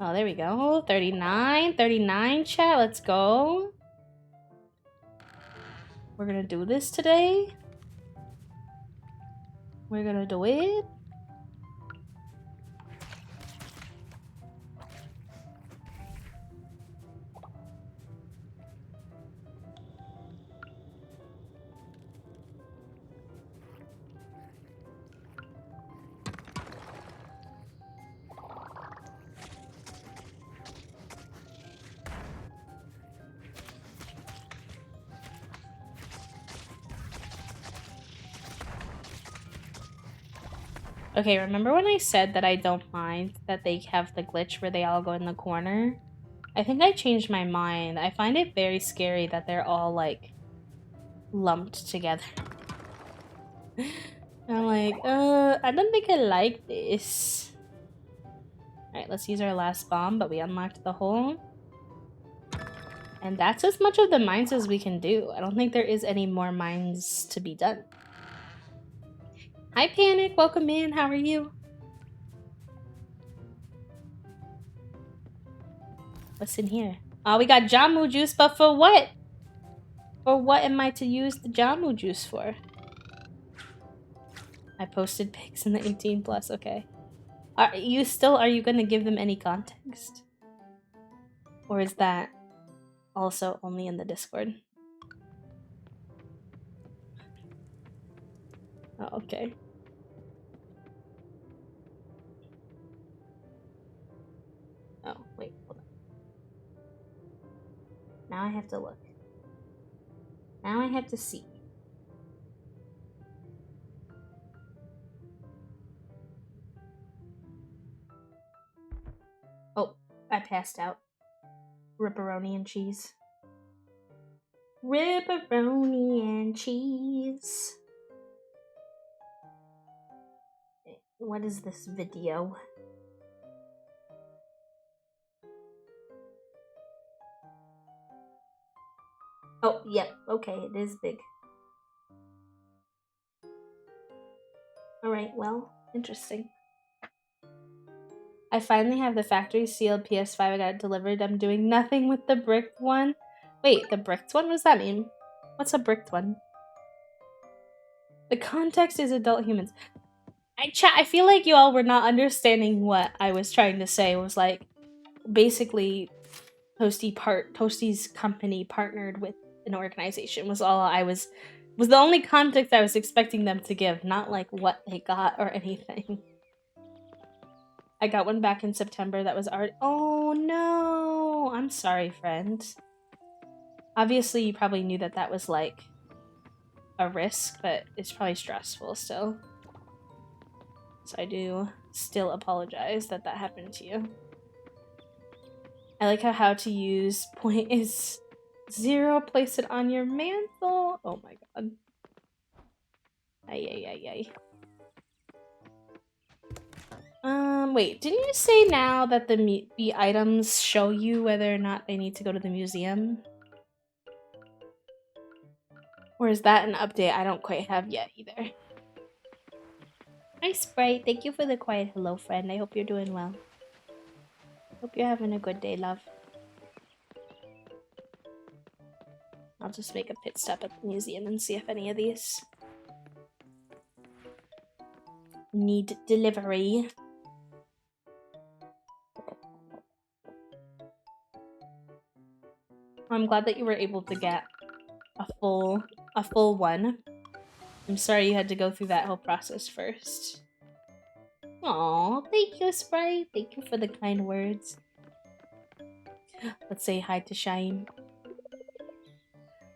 Oh, there we go. 39. 39, chat. Let's go. We're gonna do this today. We're gonna do it. Okay, remember when I said that I don't mind that they have the glitch where they all go in the corner? I think I changed my mind. I find it very scary that they're all, like, lumped together. I'm like, I don't think I like this. Alright, let's use our last bomb, but we unlocked the hole. And that's as much of the mines as we can do. I don't think there is any more mines to be done. Hi, Panic. Welcome in. How are you? What's in here? Oh, we got Jamu juice, but for what? For what am I to use the Jamu juice for? I posted pics in the 18 plus. Okay. Are you gonna give them any context? Or is that also only in the Discord? Oh, okay. Oh, wait, hold on. Now I have to look. Now I have to see. Oh, I passed out. Ripperoni and cheese. Ripperoni and cheese. What is this video? Oh, yep. Okay, it is big. Alright, well, interesting. I finally have the factory sealed PS5. I got it delivered. I'm doing nothing with the bricked one. Wait, the bricked one? What does that mean? What's a bricked one? The context is adult humans. I feel like you all were not understanding what I was trying to say. It was like, basically, Toasty's company partnered with an organization was all I was the only context I was expecting them to give, not like what they got or anything. I got one back in September that was already— oh no! I'm sorry, friend. Obviously, you probably knew that that was like a risk, but it's probably stressful still. So I do still apologize that that happened to you. I like how to use point is 0. Place it on your mantle. Oh my god. Ay, ay, ay, ay. Wait, didn't you say now that the items show you whether or not they need to go to the museum? Or is that an update I don't quite have yet either? Hi, Sprite. Thank you for the quiet hello, friend. I hope you're doing well. Hope you're having a good day, love. I'll just make a pit stop at the museum and see if any of these need delivery. I'm glad that you were able to get a full one. I'm sorry you had to go through that whole process first. Aw, thank you, Sprite. Thank you for the kind words. Let's say hi to Shaim.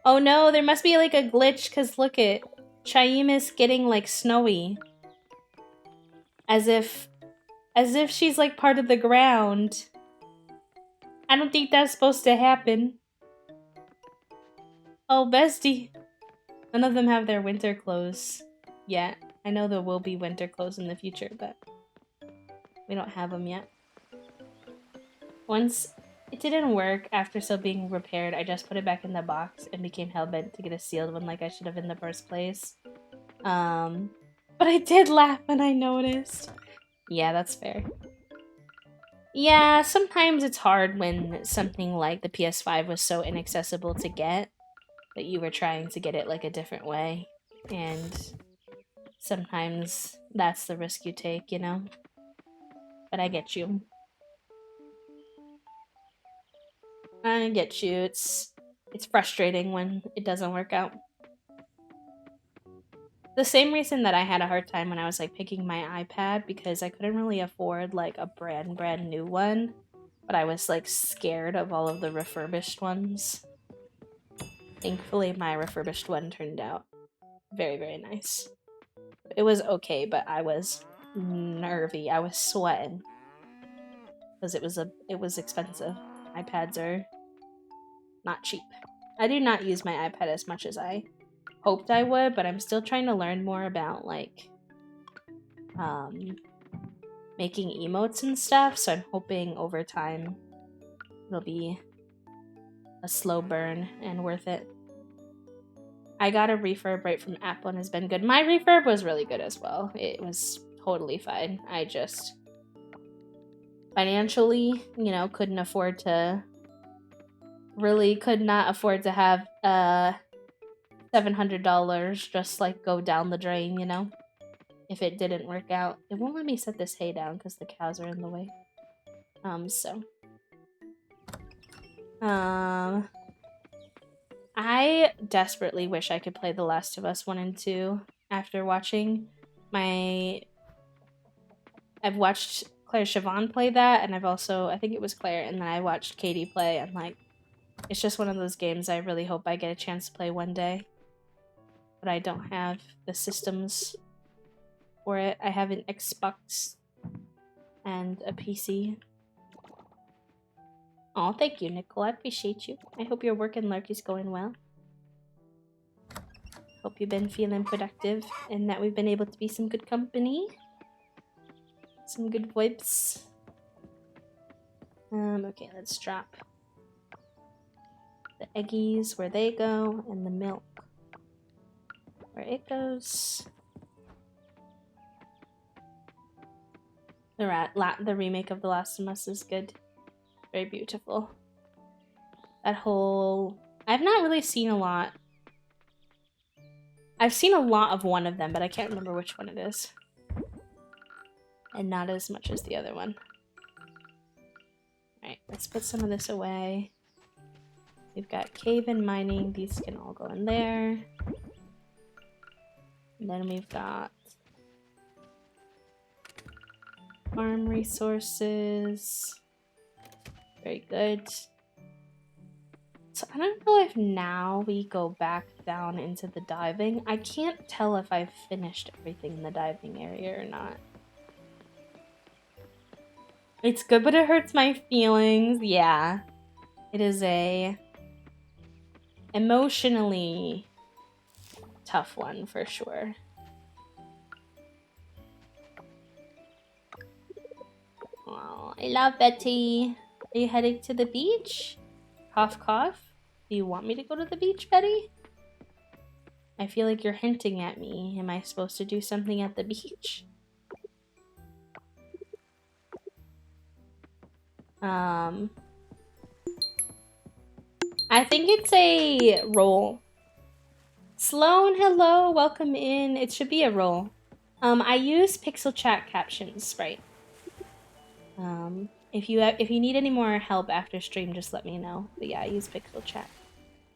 Oh no, there must be like a glitch, because look it. Shaim is getting like snowy. As if she's like part of the ground. I don't think that's supposed to happen. Oh, bestie. None of them have their winter clothes yet. I know there will be winter clothes in the future, but we don't have them yet. Once it didn't work after still being repaired, I just put it back in the box and became hellbent to get a sealed one like I should have in the first place. But I did laugh when I noticed. Yeah, that's fair. Yeah, sometimes it's hard when something like the PS5 was so inaccessible to get that you were trying to get it like a different way. And sometimes that's the risk you take, you know? But I get you. I get you. It's frustrating when it doesn't work out. The same reason that I had a hard time when I was like picking my iPad, because I couldn't really afford like a brand new one, but I was like scared of all of the refurbished ones. Thankfully, my refurbished one turned out very, very nice. It was okay, but I was nervy. I was sweating because it was expensive. iPads are not cheap. I do not use my iPad as much as I hoped I would, but I'm still trying to learn more about like making emotes and stuff, so I'm hoping over time it'll be a slow burn and worth it. I got a refurb right from Apple and has been good. My refurb was really good as well. It was totally fine. I just financially, you know, could not afford to have $700 just like go down the drain, you know, if it didn't work out. It won't let me set this hay down because the cows are in the way. I desperately wish I could play The Last of Us 1 and 2 after watching I've watched Claire Siobhan play that, and I think it was Claire, and then I watched Katie play, and like, it's just one of those games I really hope I get a chance to play one day. But I don't have the systems for it. I have an Xbox and a PC. Oh, thank you, Nicole. I appreciate you. I hope your work and lurk is going well. Hope you've been feeling productive and that we've been able to be some good company. Some good vibes. Okay, let's drop the eggies where they go and the milk where it goes. The remake of The Last of Us is good. Very beautiful. That whole... I've not really seen a lot. I've seen a lot of one of them, but I can't remember which one it is. and not as much as the other one. Alright, let's put some of this away. We've got cave and mining. These can all go in there. And then we've got farm resources. Very good. So I don't know if now we go back down into the diving. I can't tell if I've finished everything in the diving area or not. It's good, but it hurts my feelings. Yeah. It is a emotionally tough one for sure. Oh, I love Betty. Are you heading to the beach? Cough, cough. Do you want me to go to the beach, Betty? I feel like you're hinting at me. Am I supposed to do something at the beach? I think it's a roll. Sloan, hello, welcome in. It should be a roll. I use Pixel Chat captions, right? If you need any more help after stream, just let me know. But yeah, I use Pixel Chat.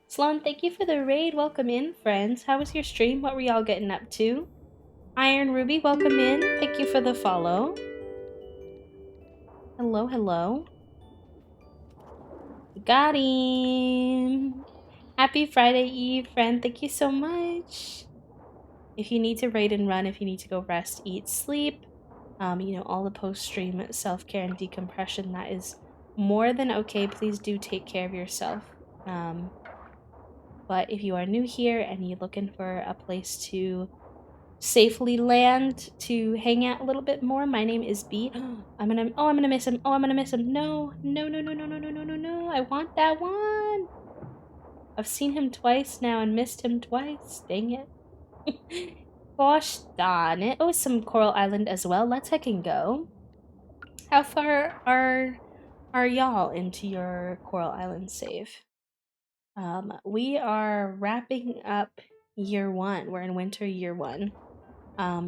Sloan, thank you for the raid. Welcome in, friends. How was your stream? What were y'all getting up to? Iron Ruby, welcome in. Thank you for the follow. Hello, hello. Got him. Happy Friday Eve, friend. Thank you so much. If you need to raid and run, if you need to go rest, eat, sleep, you know, all the post-stream self-care and decompression, that is more than okay. Please do take care of yourself. But if you are new here and you're looking for a place to safely land, to hang out a little bit more, my name is B. I'm gonna miss him. I'm gonna miss him. No. I want that one. I've seen him twice now and missed him twice. Dang it. Gosh darn it. Oh, some Coral Island as well. Let's heck and go. How far are y'all into your Coral Island save? We are wrapping up year 1. We're in winter year 1.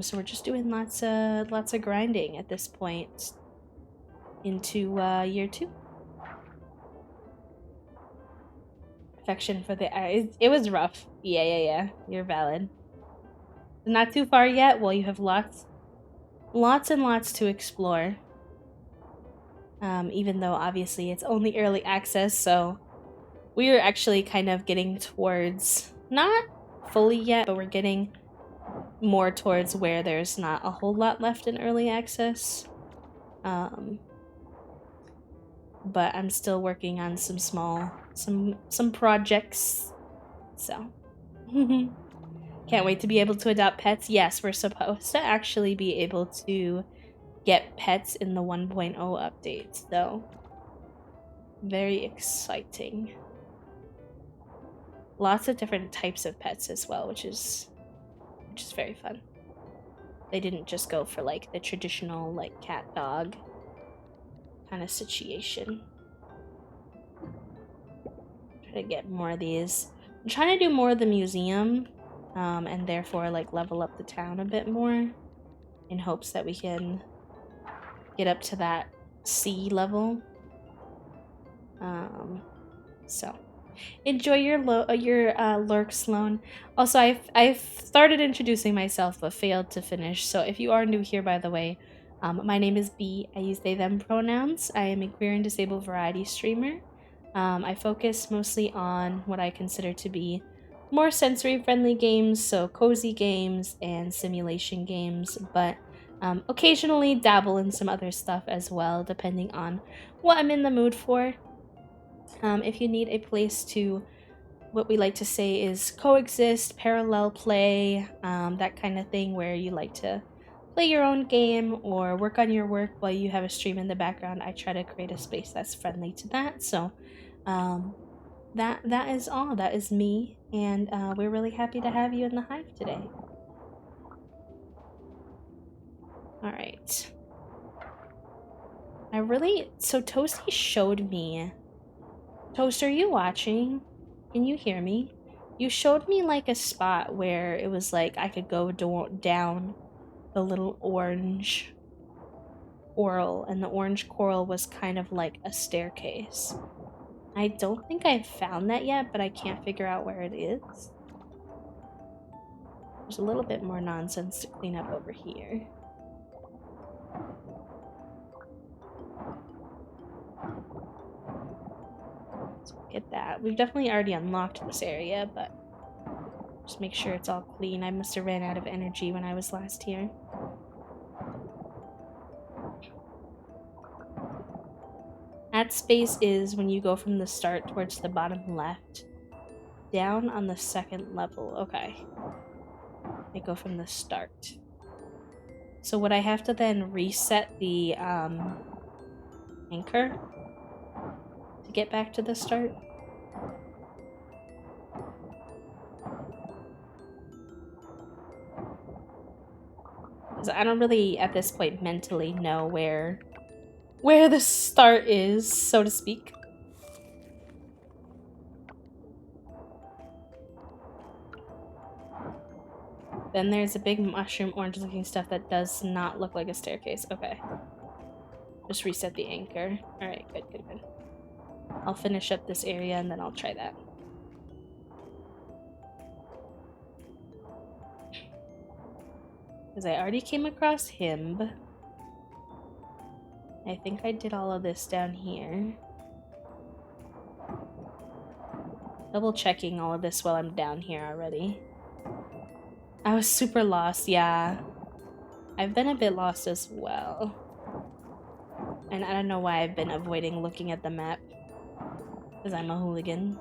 So we're just doing lots of grinding at this point into year 2. Affection for the it was rough. Yeah. You're valid. Not too far yet. Well, you have lots and lots to explore. Even though obviously it's only early access, so we are actually kind of getting towards, not fully yet, but we're getting more towards where there's not a whole lot left in early access. But I'm still working on some small projects. So can't wait to be able to adopt pets. Yes, we're supposed to actually be able to get pets in the 1.0 update, so very exciting. Lots of different types of pets as well, which is very fun. They didn't just go for like the traditional like cat dog kind of situation. Try to get more of these. I'm trying to do more of the museum, and therefore like level up the town a bit more in hopes that we can get up to that C level. So enjoy your lurk, Sloan. Also, I've started introducing myself but failed to finish. So if you are new here, by the way, my name is B. I use they them pronouns. I am a queer and disabled variety streamer. I focus mostly on what I consider to be more sensory friendly games, so cozy games and simulation games, but occasionally dabble in some other stuff as well, depending on what I'm in the mood for. If you need a place to, what we like to say is coexist, parallel play, that kind of thing, where you like to play your own game or work on your work while you have a stream in the background, I try to create a space that's friendly to that. So that is all. That is me, and we're really happy to have you in the hive today. All right. So Toasty showed me. Toast, are you watching? Can you hear me? You showed me like a spot where it was like I could go down the little orange coral, and the orange coral was kind of like a staircase. I don't think I've found that yet, but I can't figure out where it is. There's a little bit more nonsense to clean up over here. So get that. We've definitely already unlocked this area, but just make sure it's all clean. I must have ran out of energy when I was last here. That space is when you go from the start towards the bottom left. Down on the second level. Okay. I go from the start. So would I have to then reset the anchor to get back to the start? Because I don't really, at this point, mentally know where the start is, so to speak. Then there's a big mushroom orange looking stuff that does not look like a staircase. Okay. Just reset the anchor. Alright, good, good, good. I'll finish up this area and then I'll try that. Because I already came across him. I think I did all of this down here. Double checking all of this while I'm down here already. I was super lost, yeah. I've been a bit lost as well. And I don't know why I've been avoiding looking at the map. Because I'm a hooligan.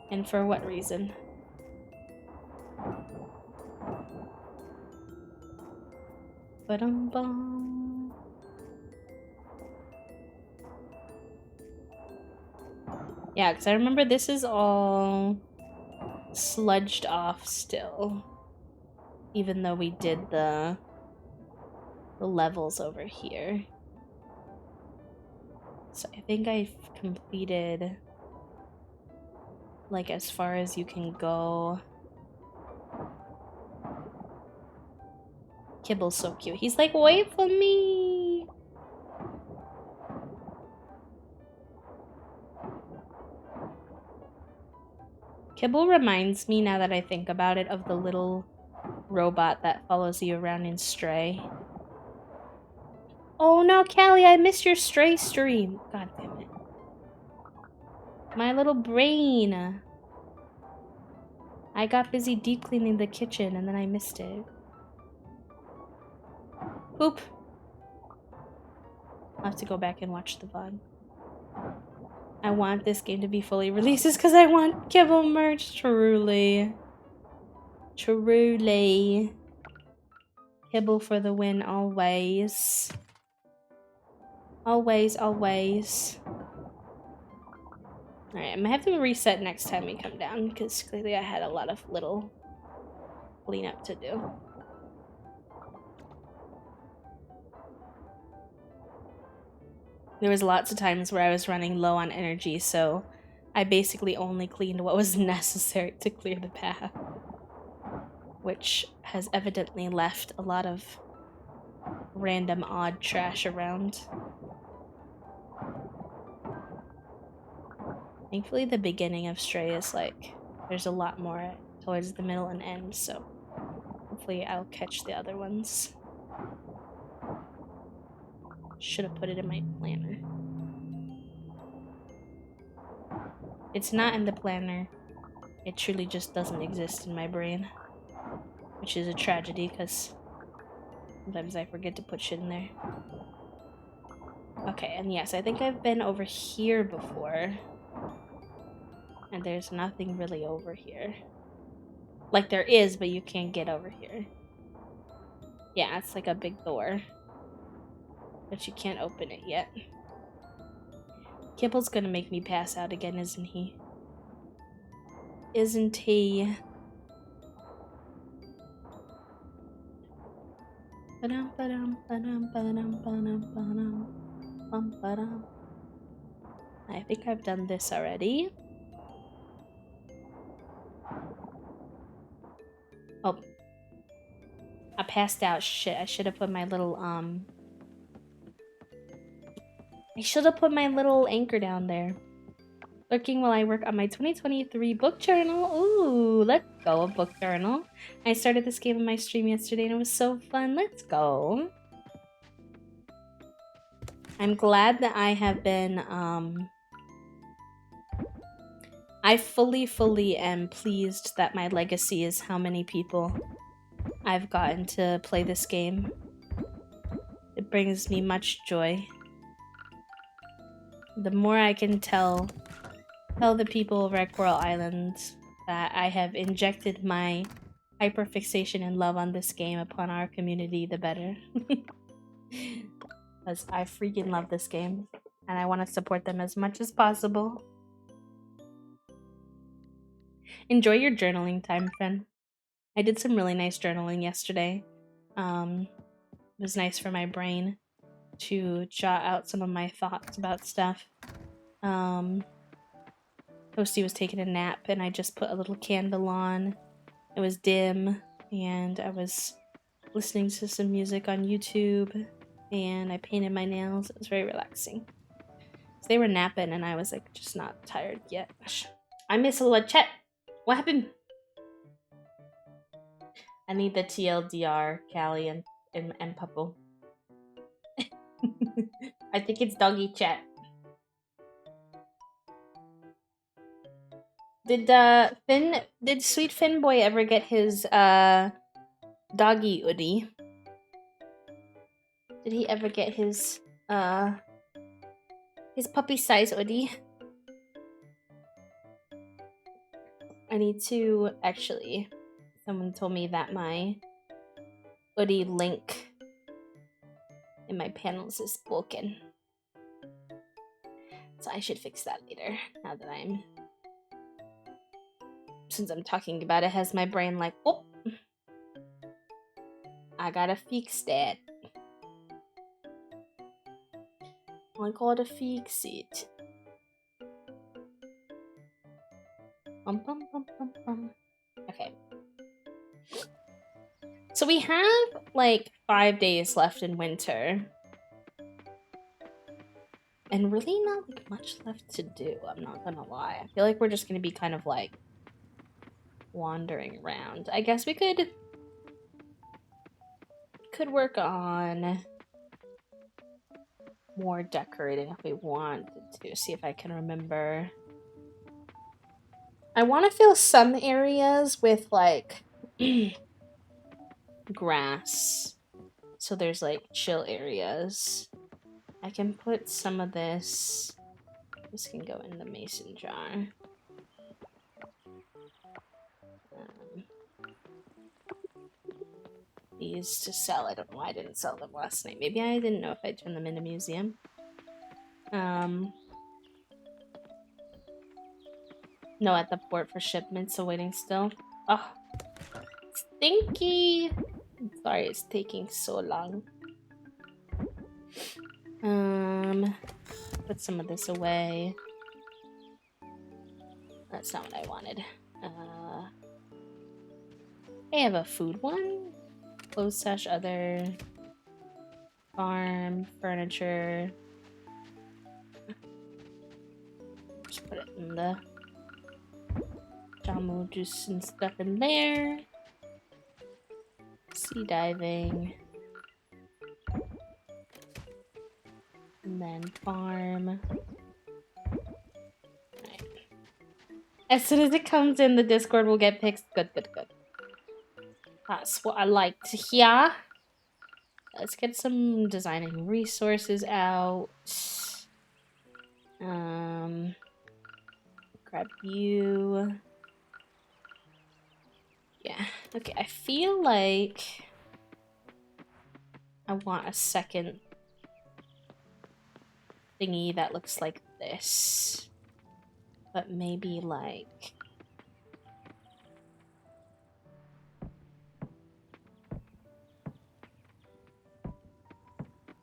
And for what reason? Ba-dum-bum. Yeah, because I remember this is all sludged off still. Even though we did the levels over here. So I think I've completed like as far as you can go. Kibble's so cute. He's like, wait for me! Kibble reminds me, now that I think about it, of the little robot that follows you around in Stray. Oh no, Callie, I missed your Stray stream. God damn it. My little brain. I got busy deep cleaning the kitchen and then I missed it. Oop. I'll have to go back and watch the VOD. I want this game to be fully released because I want Kibble merch, truly. Truly. Kibble for the win, always. Always, always. Alright, I'm gonna have to reset next time we come down, because clearly I had a lot of little cleanup to do. There was lots of times where I was running low on energy, so I basically only cleaned what was necessary to clear the path. Which has evidently left a lot of random odd trash around. Thankfully the beginning of Stray is like, there's a lot more towards the middle and end, so hopefully I'll catch the other ones. Should have put it in my planner. It's not in the planner. It truly just doesn't exist in my brain. Which is a tragedy, because sometimes I forget to put shit in there. Okay, and yes, I think I've been over here before. And there's nothing really over here. Like there is, but you can't get over here. Yeah, it's like a big door. But you can't open it yet. Kibble's gonna make me pass out again, isn't he? Isn't he? I think I've done this already. Oh. I passed out. Shit, I should have put my little, I should have put my little anchor down there. Lurking while I work on my 2023 book journal. Ooh, let's go, a book journal. I started this game on my stream yesterday and it was so fun. Let's go. I'm glad that I have been, I fully am pleased that my legacy is how many people I've gotten to play this game. It brings me much joy. The more I can tell the people of Red Coral Island that I have injected my hyperfixation and love on this game upon our community, the better. Because I freaking love this game, and I want to support them as much as possible. Enjoy your journaling time, friend. I did some really nice journaling yesterday. It was nice for my brain to jot out some of my thoughts about stuff. Toasty was taking a nap and I just put a little candle on. It was dim and I was listening to some music on YouTube and I painted my nails. It was very relaxing. So they were napping and I was like just not tired yet. I miss a little chat. What happened? I need the TLDR, Callie and Puppo. I think it's doggy chat. Did Sweet Finn Boy ever get his doggy hoodie? Did he ever get his puppy size hoodie? I need to actually. Someone told me that my hoodie link in my panels is broken. So I should fix that later. Now that since I'm talking about it, has my brain like, oh, I gotta fix that. I gotta fix it. Okay. So we have like 5 days left in winter. And really not like much left to do, I'm not gonna lie. I feel like we're just gonna be kind of like wandering around. I guess we could work on more decorating if we wanted to. See if I can remember. I want to fill some areas with like grass, so there's like chill areas. I can put some of this. This can go in the mason jar. These to sell. I don't know why I didn't sell them last night. Maybe I didn't know if I'd turn them in a museum. No, at the port for shipment, so waiting still. Oh, stinky. Sorry, it's taking so long. Put some of this away. That's not what I wanted. I have a food one. Clothes stash, other. Farm, furniture. Just put it in the Jamu juice and stuff in there. Sea diving. And then farm. Right. As soon as it comes in, the Discord will get picked. Good. That's what I like to hear. Let's get some designing resources out. Grab you. Yeah, okay, I feel like I want a second thingy that looks like this. But maybe like...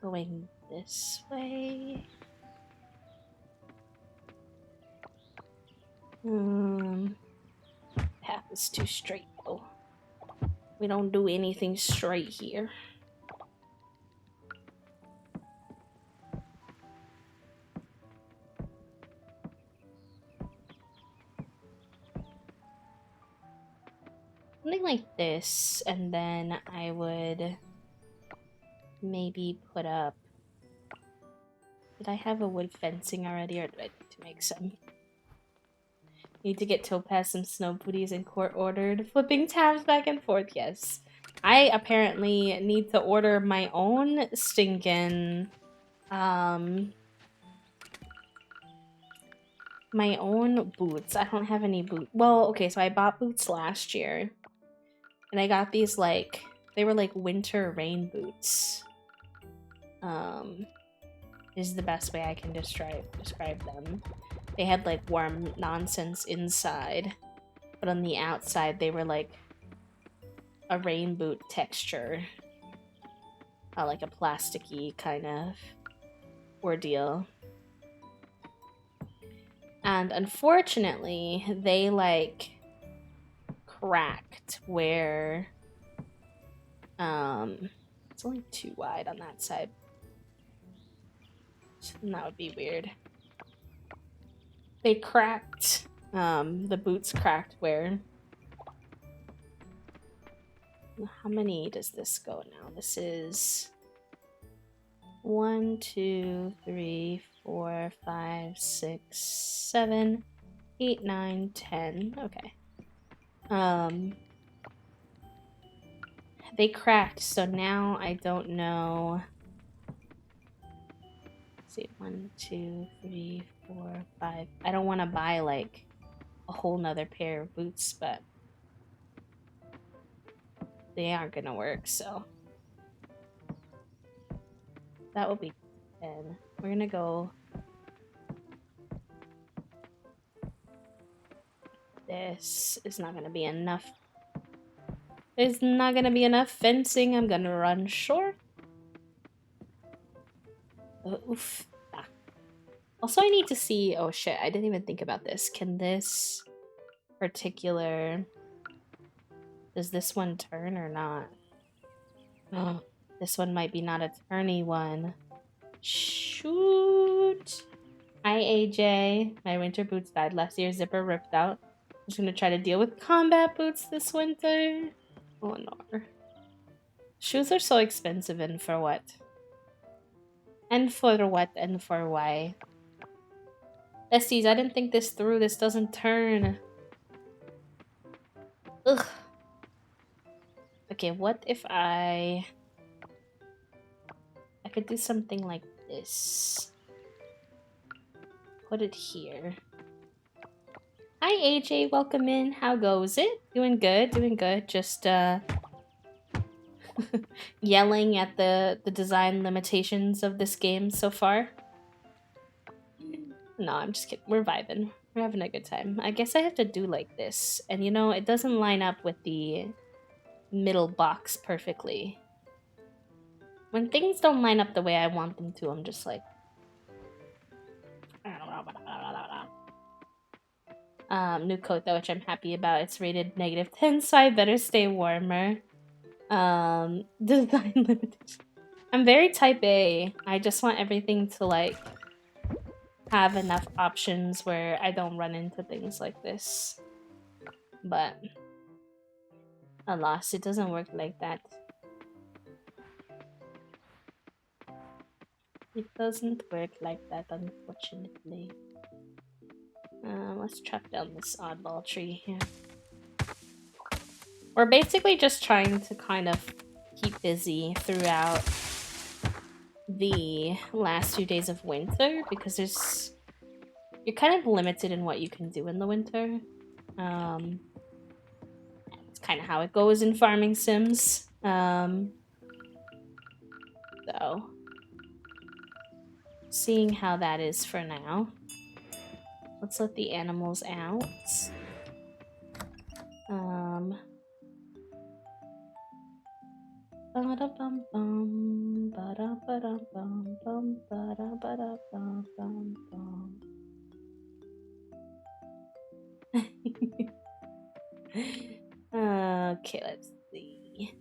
going this way. Path is too straight though. We don't do anything straight here. Something like this, and then I would maybe put up... Did I have a wood fencing already, or did I need to make some? Need to get Topaz some snow booties in court ordered. Flipping tabs back and forth, yes. I apparently need to order my own stinking... my own boots. I don't have any boots. Well, okay, so I bought boots last year. And I got these, like... They were, like, winter rain boots. Is the best way I can describe them. They had, like, warm nonsense inside. But on the outside, they were, like, a rain boot texture. Like a plasticky kind of ordeal. And unfortunately, they, like, cracked where... It's only too wide on that side. And that would be weird. They cracked. The boots cracked where... How many does this go now? This is 1, 2, 3, 4, 5, 6, 7, 8, 9, 10. Okay. They cracked, so now I don't know. Let's see, 1, 2, 3, 4, 5. I don't want to buy like a whole nother pair of boots, but they aren't gonna work, so that will be 10. We're gonna go this is not gonna be enough. There's not gonna be enough fencing. I'm gonna run short. Oof. Ah. Also, I need to see... Oh shit, I didn't even think about this. Can this particular... Does this one turn or not? Oh, this one might be not a turny one. Shoot! Hi, AJ. My winter boots died last year. Zipper ripped out. I'm just gonna try to deal with combat boots this winter. Oh no. Shoes are so expensive, and for what? And for what and for why? Besties, I didn't think this through. This doesn't turn. Ugh. Okay, what if I could do something like this. Put it here. Hi AJ, welcome in. How goes it? Doing good, doing good. Just yelling at the design limitations of this game so far. No, I'm just kidding. We're vibing. We're having a good time. I guess I have to do like this. And you know, it doesn't line up with the middle box perfectly. When things don't line up the way I want them to, I'm just like... New coat though, which I'm happy about. It's rated -10, so I better stay warmer. Design limitation. I'm very type A. I just want everything to like have enough options where I don't run into things like this. But alas, it doesn't work like that. It doesn't work like that, unfortunately. Let's chop down this oddball tree here. We're basically just trying to kind of keep busy throughout the last 2 days of winter because you're kind of limited in what you can do in the winter. It's kind of how it goes in farming sims. So seeing how that is for now. Let's let the animals out. Okay, let's see. see.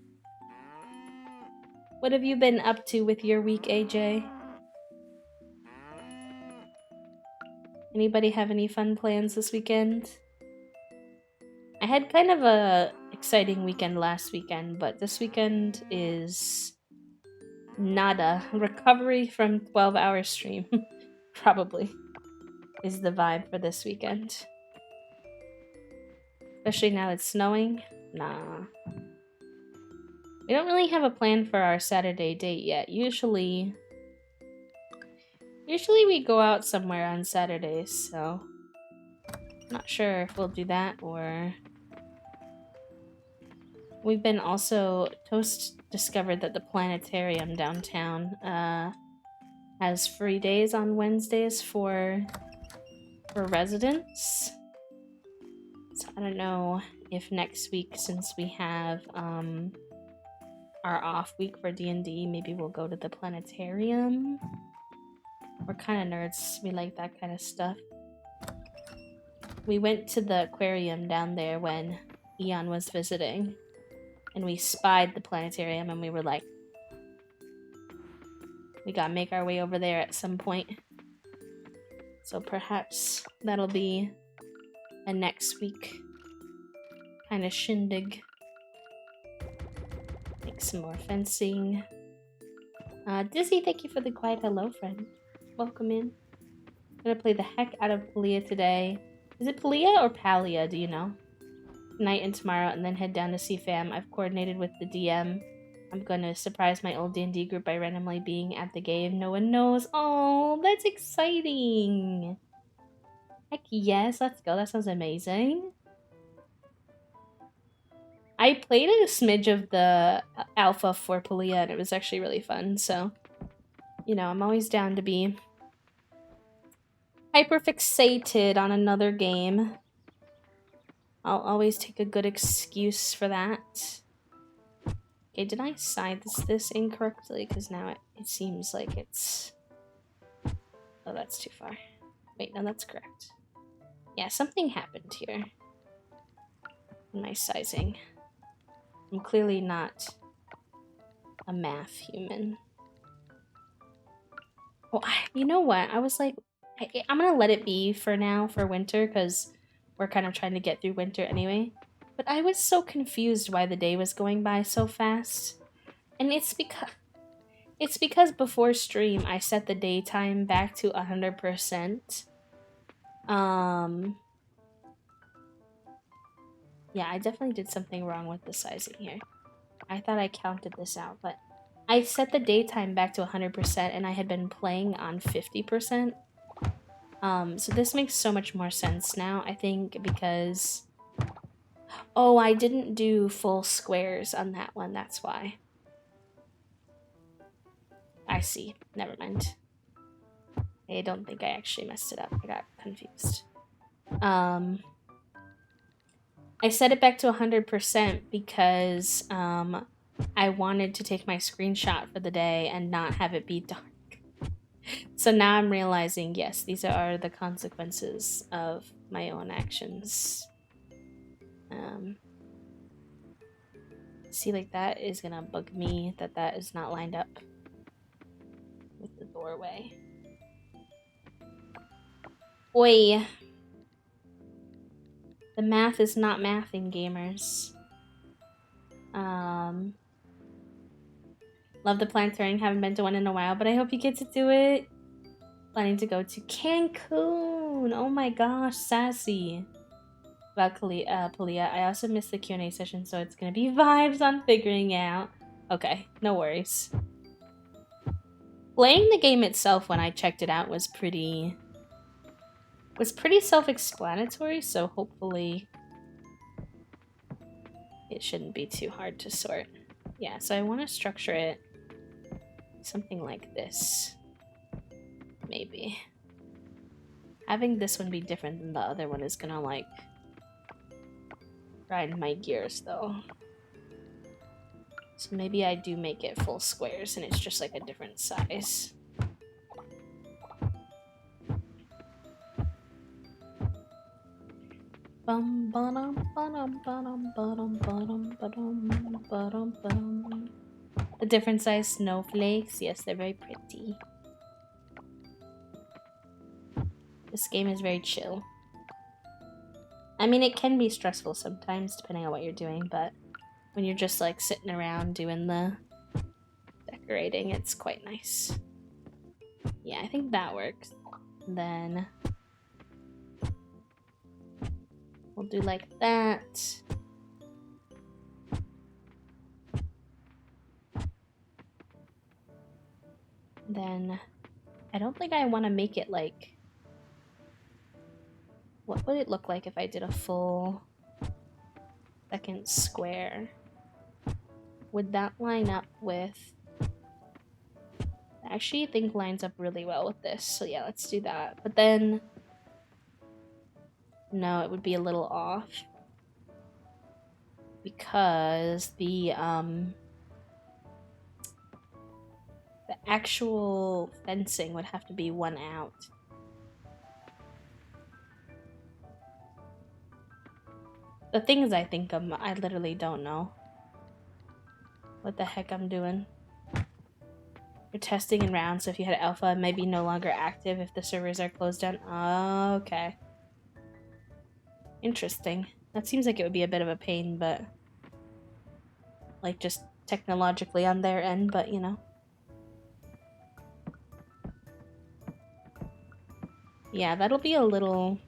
What have you been up to with your week, AJ? Anybody have any fun plans this weekend? I had kind of a exciting weekend last weekend, but this weekend is nada. Recovery from 12-hour stream, probably, is the vibe for this weekend. Especially now it's snowing. Nah. We don't really have a plan for our Saturday date yet. Usually we go out somewhere on Saturdays, so not sure if we'll do that or... We've been also... Toast discovered that the planetarium downtown has free days on Wednesdays for residents. So I don't know if next week, since we have our off week for D&D, maybe we'll go to the planetarium. We're kind of nerds. We like that kind of stuff. We went to the aquarium down there when Eon was visiting, and we spied the planetarium, and we were like, we gotta make our way over there at some point. So perhaps that'll be a next week kind of shindig. Make some more fencing. Dizzy, thank you for the quiet hello, friend. Welcome in. I'm gonna play the heck out of Palia today. Is it Palia or Palia, do you know? Tonight and tomorrow, and then head down to see fam. I've coordinated with the DM. I'm gonna surprise my old D&D group by randomly being at the game. No one knows. Oh, that's exciting! Heck yes, let's go. That sounds amazing. I played a smidge of the alpha for Palia, and it was actually really fun, so... You know, I'm always down to be hyper-fixated on another game. I'll always take a good excuse for that. Okay, did I size this incorrectly? Because now it seems like it's... Oh, that's too far. Wait, no, that's correct. Yeah, something happened here. Nice sizing. I'm clearly not a math human. Well, you know what? I was like, I'm gonna let it be for now for winter because we're kind of trying to get through winter anyway. But I was so confused why the day was going by so fast. And it's because before stream I set the daytime back to 100%. Yeah, I definitely did something wrong with the sizing here. I thought I counted this out, but I set the daytime back to 100% and I had been playing on 50%. So this makes so much more sense now, I think, because... Oh, I didn't do full squares on that one, that's why. I see. Never mind. I don't think I actually messed it up. I got confused. I set it back to 100% because I wanted to take my screenshot for the day and not have it be dark. So now I'm realizing, yes, these are the consequences of my own actions. See, like, that is gonna bug me that is not lined up with the doorway. Oi! The math is not mathing, gamers. Love the planetarium. Haven't been to one in a while, but I hope you get to do it. Planning to go to Cancun. Oh my gosh, sassy. About Palia, I also missed the Q&A session, so it's gonna be vibes on figuring out. Okay, no worries. Playing the game itself when I checked it out was pretty self-explanatory, so hopefully it shouldn't be too hard to sort. Yeah, so I want to structure it something like this. Maybe. Having this one be different than the other one is gonna, like, grind my gears, though. So maybe I do make it full squares and it's just, like, a different size. Bum ba-dum ba-dum ba-dum ba-dum ba-dum ba-dum ba-dum ba-dum. The different size snowflakes, yes, they're very pretty. This game is very chill. I mean, it can be stressful sometimes, depending on what you're doing, but when you're just like sitting around doing the decorating, it's quite nice. Yeah, I think that works. And then we'll do like that. Then I don't think I want to make it like... What would it look like if I did a full second square? Would that line up with... I actually think lines up really well with this. So yeah, let's do that. But then... No, it would be a little off. Because the actual fencing would have to be one out. The things I think of, I literally don't know what the heck I'm doing. You're testing in rounds, so if you had alpha, it may be no longer active if the servers are closed down. Okay. Interesting. That seems like it would be a bit of a pain, but... Like, just technologically on their end, but you know. Yeah, that'll be a little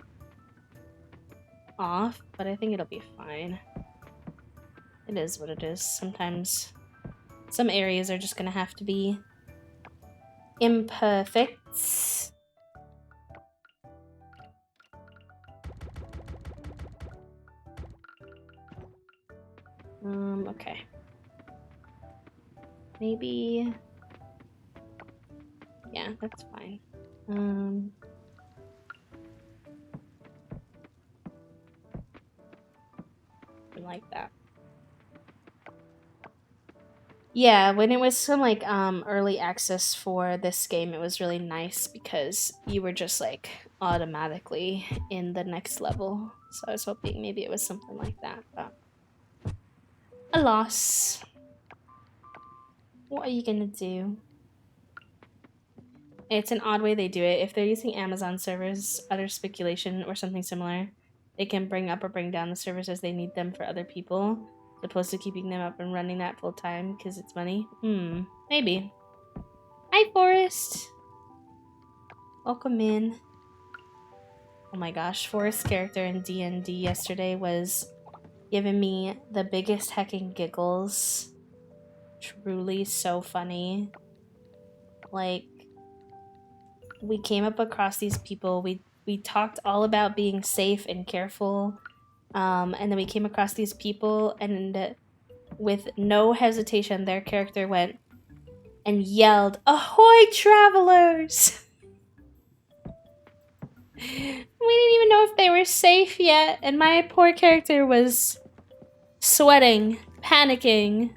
off, but I think it'll be fine. It is what it is. Sometimes some areas are just gonna have to be imperfect. Okay. Maybe... Yeah, that's fine. Like that. Yeah, when it was some like early access for this game, it was really nice because you were just like automatically in the next level. So I was hoping maybe it was something like that, but alas. What are you gonna do? It's an odd way they do it. If they're using Amazon servers, other speculation or something similar, they can bring up or bring down the servers as they need them for other people, as opposed to keeping them up and running that full time because it's money. Maybe. Hi, Forrest. Welcome in. Oh my gosh, Forrest's character in D&D yesterday was giving me the biggest hecking giggles. Truly so funny. Like, we came up across these people. We talked all about being safe and careful. And then we came across these people, and with no hesitation, their character went and yelled, "Ahoy, travelers!" We didn't even know if they were safe yet, and my poor character was sweating, panicking.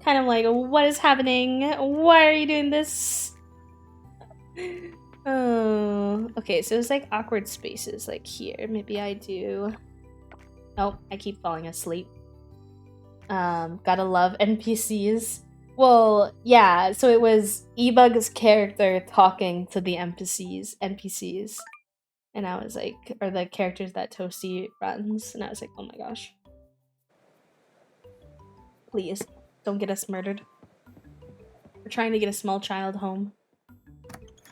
Kind of like, what is happening? Why are you doing this? Oh, okay, so it's like awkward spaces like here. Maybe I do. Oh, I keep falling asleep. Gotta love NPCs. Well, yeah, so it was Ebug's character talking to the NPCs. And I was like, or the characters that Toasty runs, and I was like, oh my gosh. Please, don't get us murdered. We're trying to get a small child home.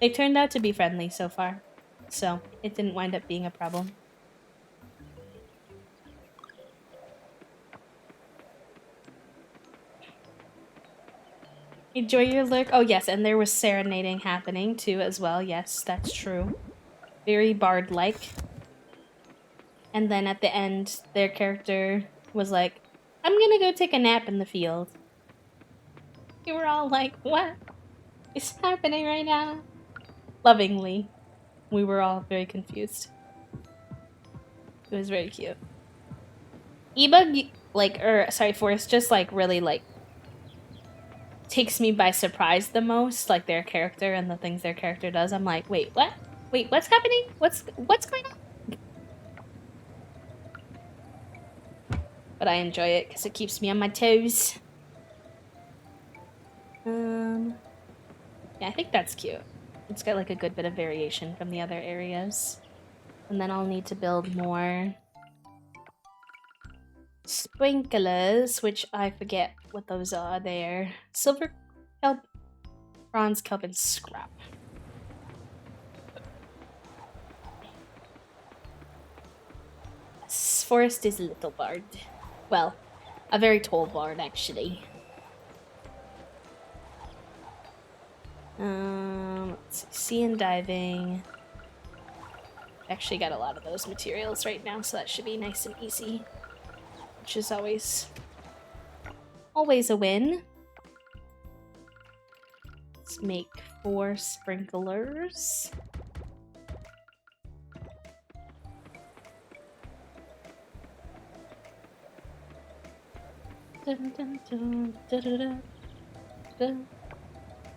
They turned out to be friendly so far, so it didn't wind up being a problem. Enjoy your lurk. Oh yes, and there was serenading happening too as well. Yes, that's true. Very bard-like. And then at the end, their character was like, I'm gonna go take a nap in the field. We were all like, what is happening right now? Lovingly. We were all very confused. It was very cute. Ebug, like, Forrest just, like, really, like, takes me by surprise the most, like, their character and the things their character does. I'm like, wait, what? Wait, what's happening? What's going on? But I enjoy it because it keeps me on my toes. Yeah, I think that's cute. It's got like a good bit of variation from the other areas. And then I'll need to build more sprinklers, which I forget what those are there. Silver kelp, bronze kelp, and scrap. Yes, Forest is a little bard. Well, a very tall bard, actually. Let's see. Sea and diving. Actually got a lot of those materials right now, so that should be nice and easy. Which is always a win. Let's make 4 sprinklers. Dun, dun, dun, da, da, da, da.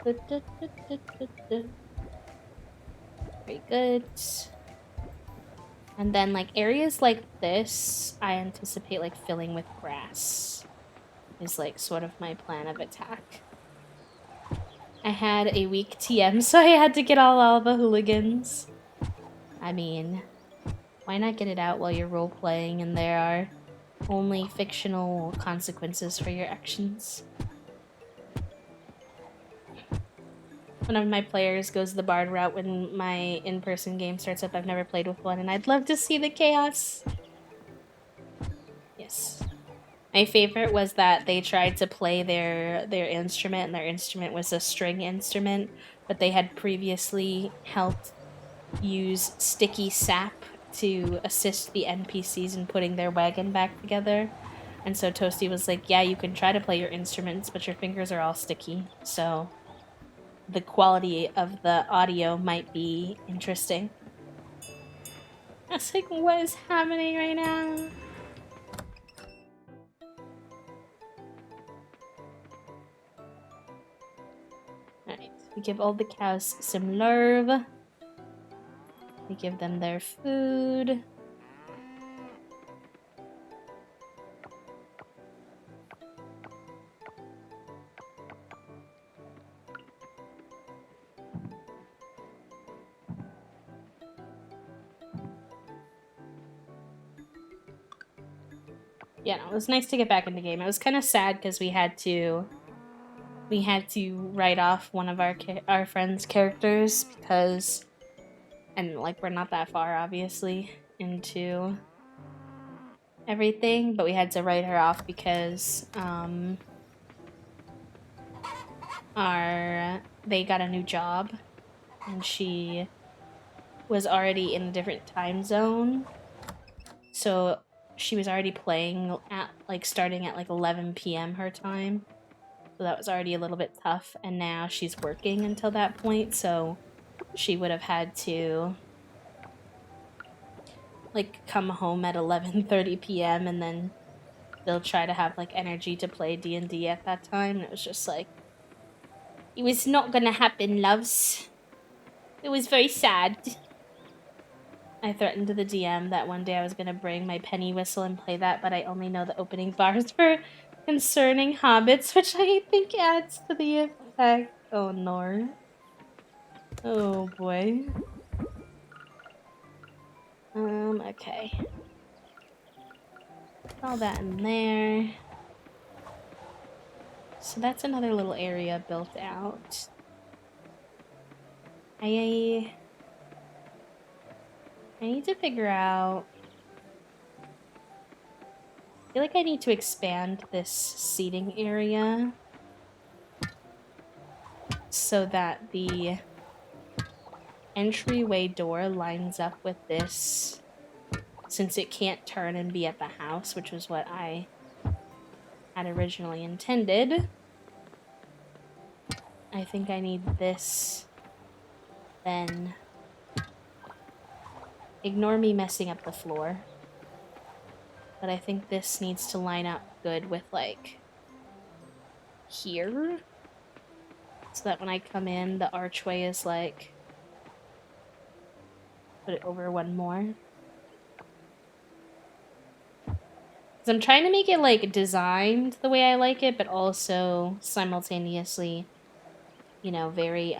Da, da, da, da, da, da. Very good. And then like areas like this, I anticipate like filling with grass is like sort of my plan of attack. I had a weak TM, so I had to get all the hooligans. I mean, why not get it out while you're role-playing and there are only fictional consequences for your actions? One of my players goes the bard route when my in-person game starts up. I've never played with one, and I'd love to see the chaos. Yes. My favorite was that they tried to play their instrument, and their instrument was a string instrument, but they had previously helped use sticky sap to assist the NPCs in putting their wagon back together. And so Toasty was like, yeah, you can try to play your instruments, but your fingers are all sticky, so the quality of the audio might be interesting. I was like, what is happening right now? Alright, we give all the cows some larvae. We give them their food. Yeah, no, it was nice to get back in the game. It was kind of sad because we had to write off one of our friends' characters because, and like we're not that far obviously into everything, but we had to write her off because they got a new job and she was already in a different time zone, so she was already playing at like starting at like 11 p.m. her time, so that was already a little bit tough, and now she's working until that point, so she would have had to like come home at 11:30 p.m. and then they'll try to have like energy to play D&D at that time, and it was just like, it was not gonna happen, loves. It was very sad. I threatened to the DM that one day I was gonna bring my penny whistle and play that, but I only know the opening bars for Concerning Hobbits, which I think adds to the effect. Oh no. Oh boy. Okay. Put all that in there. So that's another little area built out. I need to figure out... I feel like I need to expand this seating area so that the entryway door lines up with this, since it can't turn and be at the house, which was what I had originally intended. I think I need this, then ignore me messing up the floor. But I think this needs to line up good with, like, here. So that when I come in, the archway is, like... Put it over one more. Because I'm trying to make it like designed the way I like it, but also simultaneously, you know, very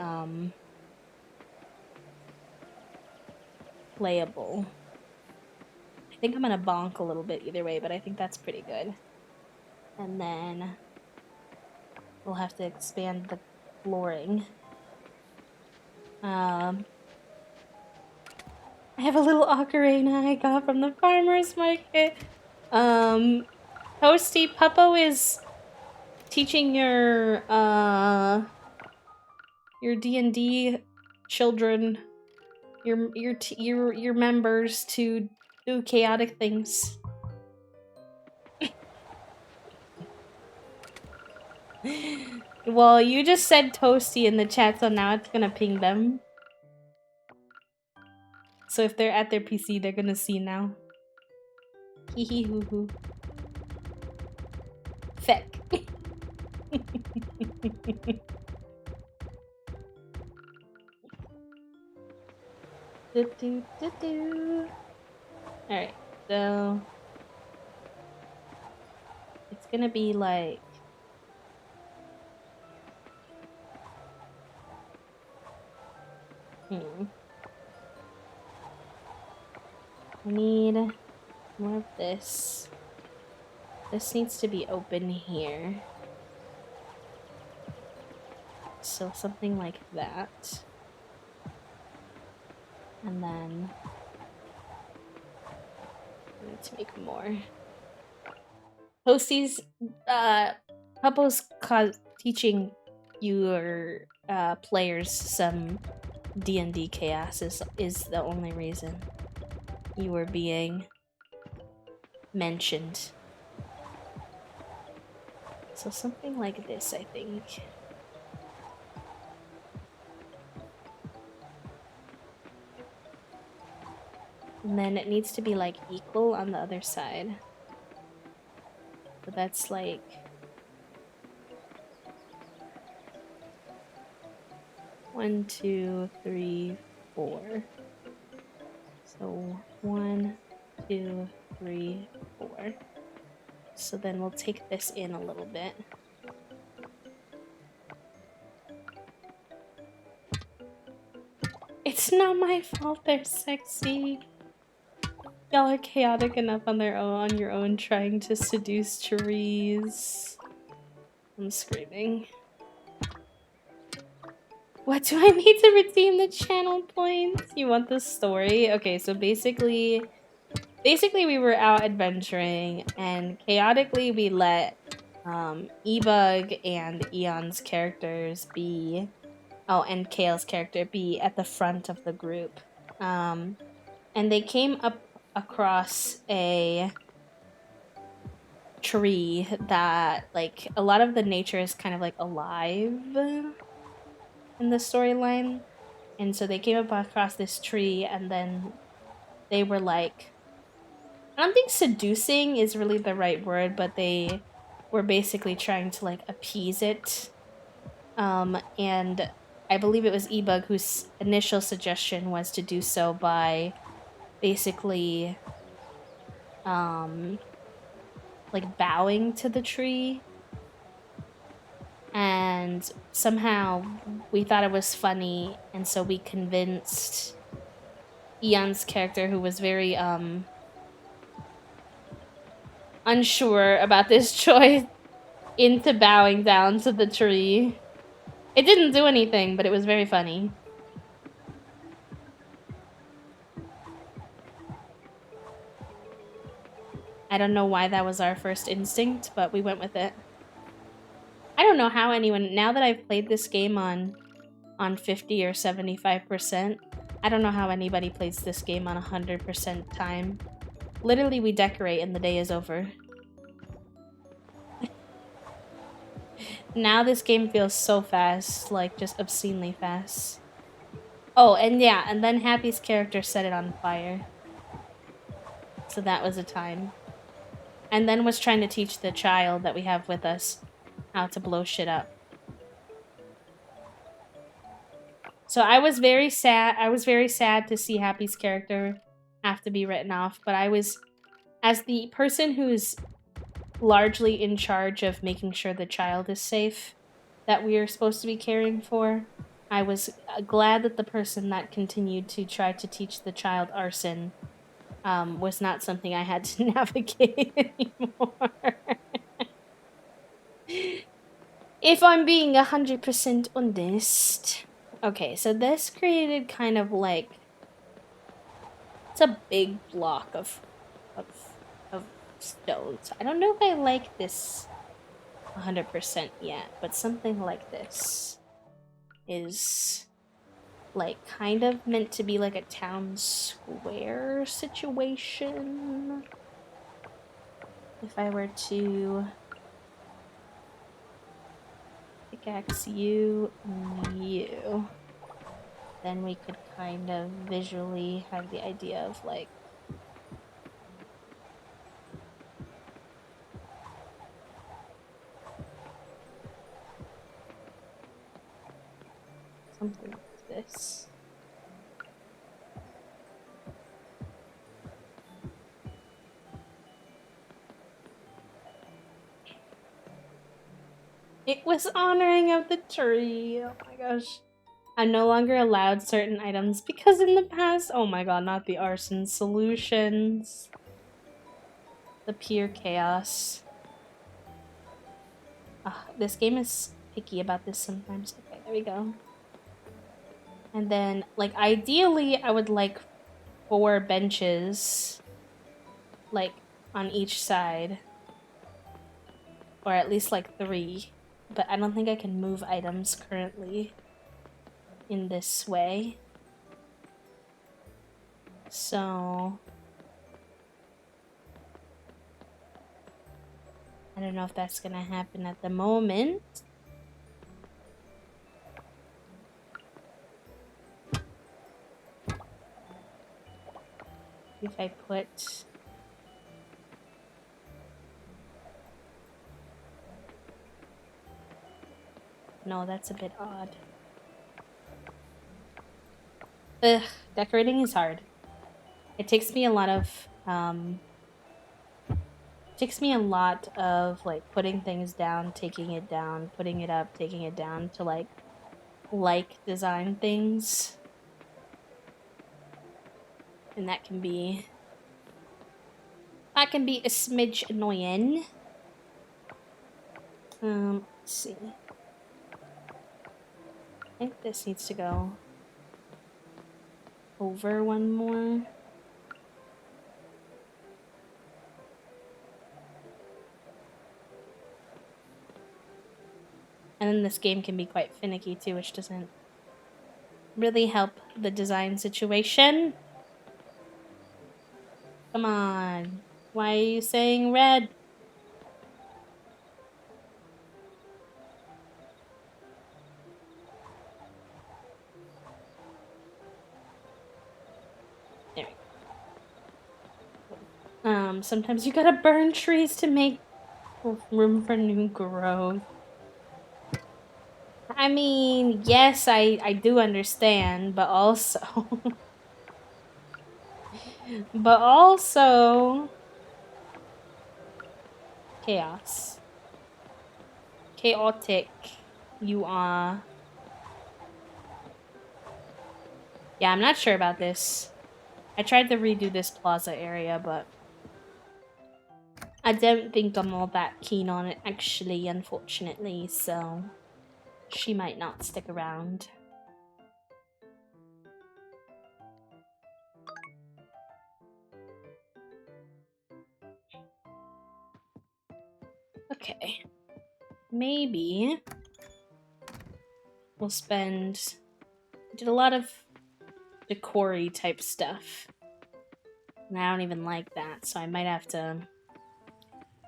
playable. I think I'm gonna bonk a little bit either way, but I think that's pretty good. And then we'll have to expand the flooring. I have a little ocarina I got from the farmer's market. Toasty, Puppo is teaching your D&D children, your members to do chaotic things. Well, you just said Toasty in the chat, so now it's gonna ping them. So if they're at their PC, they're gonna see now. Hee hee hoo hoo. Feck. Alright, so it's gonna be like I need more of this. This needs to be open here. So something like that. And then I need to make more. Toasty's Puppo's teaching your players some D&D chaos is the only reason you were being mentioned. So something like this, I think. And then it needs to be like equal on the other side. So that's like one, two, three, four. So 1, 2, 3, 4. So then we'll take this in a little bit. It's not my fault they're sexy. Y'all are chaotic enough on your own trying to seduce trees. I'm screaming. What do I need to redeem the channel points? You want the story? Okay, so basically we were out adventuring and chaotically we let E-Bug and Eon's characters be and Kale's character be at the front of the group. And they came up across a tree that like a lot of the nature is kind of like alive in the storyline. And so they came up across this tree and then they were like, I don't think seducing is really the right word, but they were basically trying to like appease it. And I believe it was E-Bug whose initial suggestion was to do so by basically like bowing to the tree. And somehow we thought it was funny, and so we convinced Eon's character, who was very unsure about this choice, into bowing down to the tree. It didn't do anything, but it was very funny. I don't know why that was our first instinct, but we went with it. I don't know how anyone, now that I've played this game on 50 or 75%, I don't know how anybody plays this game on 100% time. Literally, we decorate and the day is over. Now this game feels so fast, like just obscenely fast. Oh, and yeah, and then Happy's character set it on fire. So that was a time. And then was trying to teach the child that we have with us how to blow shit up. So I was very sad. I was very sad to see Happy's character have to be written off, but I was, as the person who's largely in charge of making sure the child is safe that we are supposed to be caring for. I was glad that the person that continued to try to teach the child arson was not something I had to navigate anymore. If I'm being 100% honest. Okay, so this created kind of like, it's a big block of stones. I don't know if I like this 100% yet, but something like this is like kind of meant to be like a town square situation. If I were to pickaxe you and you, then we could kind of visually have the idea of like something like this. It was honoring of the tree. Oh my gosh. I'm no longer allowed certain items because in the past, oh my god, not the arson solutions. The pure chaos. This game is picky about this sometimes. Okay, there we go. And then, like, ideally, I would like 4 benches, like, on each side. Or at least, like, 3. But I don't think I can move items currently in this way. So I don't know if that's gonna happen at the moment. If I put... No, that's a bit odd. Ugh, decorating is hard. It takes me a lot of, like, putting things down, taking it down, putting it up, taking it down to, like design things. And that can be a smidge annoying. Let's see. I think this needs to go over one more. And then this game can be quite finicky too, which doesn't really help the design situation. Come on. Why are you saying red? There we go. Sometimes you gotta burn trees to make room for new growth. I mean, yes, I do understand, but also... but also... chaos. Chaotic. You are... Yeah, I'm not sure about this. I tried to redo this plaza area, but... I don't think I'm all that keen on it, actually, unfortunately, so... she might not stick around. Okay. Maybe we'll spend... we did a lot of decor-y type stuff. And I don't even like that, so I might have to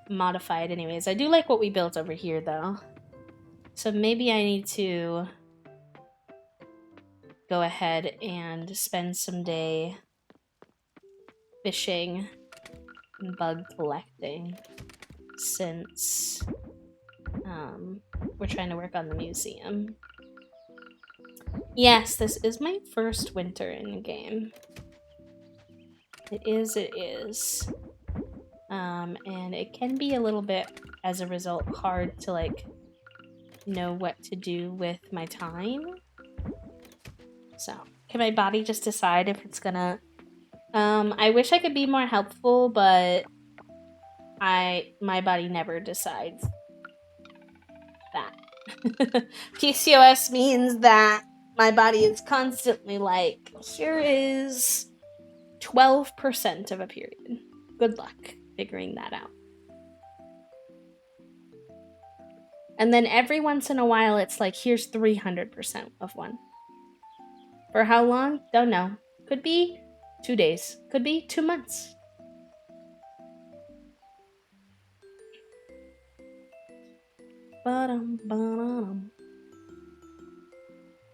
modify it anyways. I do like what we built over here, though. So maybe I need to go ahead and spend some day fishing and bug collecting, since we're trying to work on the museum. Yes, this is my first winter in the game. It is. And it can be a little bit, as a result, hard to like know what to do with my time. So, can my body just decide if it's gonna... I wish I could be more helpful, but my body never decides that. PCOS means that my body is constantly like, here is 12% of a period. Good luck figuring that out. And then every once in a while, it's like, here's 300% of one. For how long? Don't know. Could be 2 days. Could be 2 months. Ba-dum.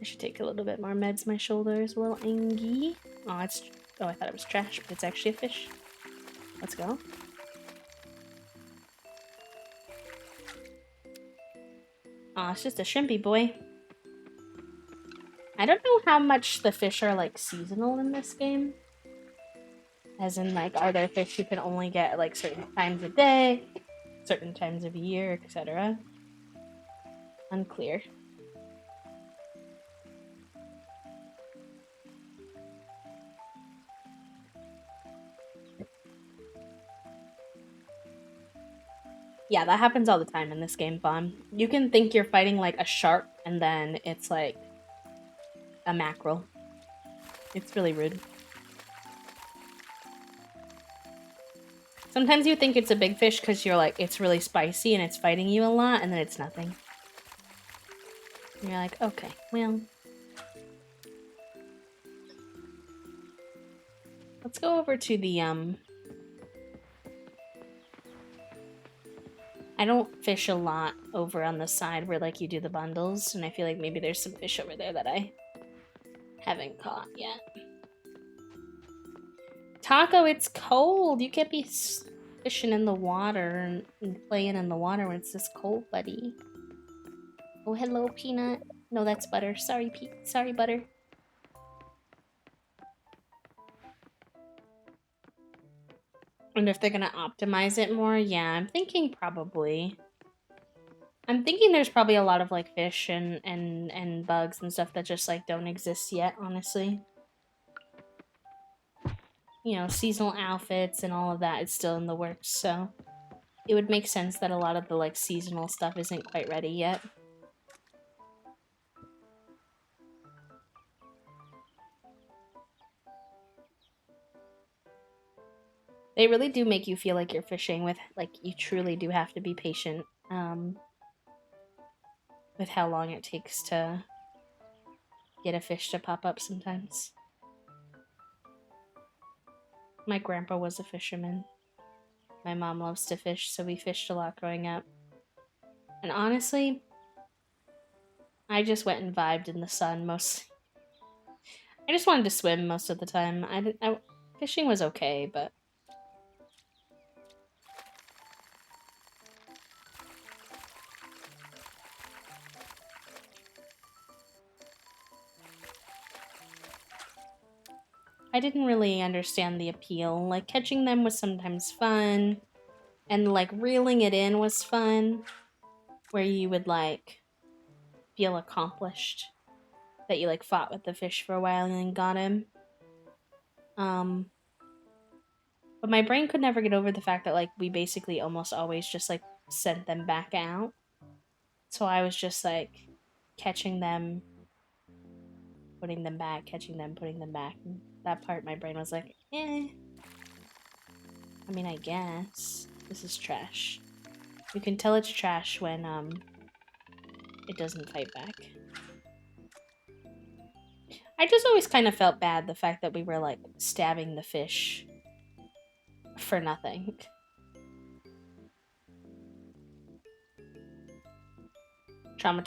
I should take a little bit more meds. My shoulder is a little angy. Oh, I thought it was trash, but it's actually a fish. Let's go. Oh, it's just a shrimpy boy. I don't know how much the fish are, like, seasonal in this game. As in, like, are there fish you can only get, like, certain times of day, certain times of year, etc.? Unclear. Yeah, that happens all the time in this game, Fawn. You can think you're fighting, like, a shark, and then it's, like, a mackerel. It's really rude. Sometimes you think it's a big fish because you're like, it's really spicy and it's fighting you a lot, and then it's nothing. And you're like, okay, well. Let's go over to the, I don't fish a lot over on the side where, like, you do the bundles, and I feel like maybe there's some fish over there that I haven't caught yet. Taco, it's cold! You can't be fishing in the water and playing in the water when it's this cold, buddy. Oh, hello, Peanut. No, that's Butter. Sorry, Sorry, Butter. And if they're gonna optimize it more, yeah, I'm thinking probably. I'm thinking there's probably a lot of, like, fish and bugs and stuff that just, like, don't exist yet, honestly. You know, seasonal outfits and all of that is still in the works, so it would make sense that a lot of the, like, seasonal stuff isn't quite ready yet. They really do make you feel like you're fishing with, like, you truly do have to be patient, with how long it takes to get a fish to pop up sometimes. My grandpa was a fisherman. My mom loves to fish, so we fished a lot growing up. And honestly, I just went and vibed in the sun mostly. I just wanted to swim most of the time. Fishing was okay, but... I didn't really understand the appeal. Like, catching them was sometimes fun, and, like, reeling it in was fun, where you would, like, feel accomplished that you, like, fought with the fish for a while and then got him. But my brain could never get over the fact that, like, we basically almost always just, like, sent them back out. So I was just, like, catching them, putting them back, catching them, putting them back. And that part, my brain was like, eh. I mean, I guess. This is trash. You can tell it's trash when, it doesn't fight back. I just always kind of felt bad, the fact that we were, like, stabbing the fish for nothing.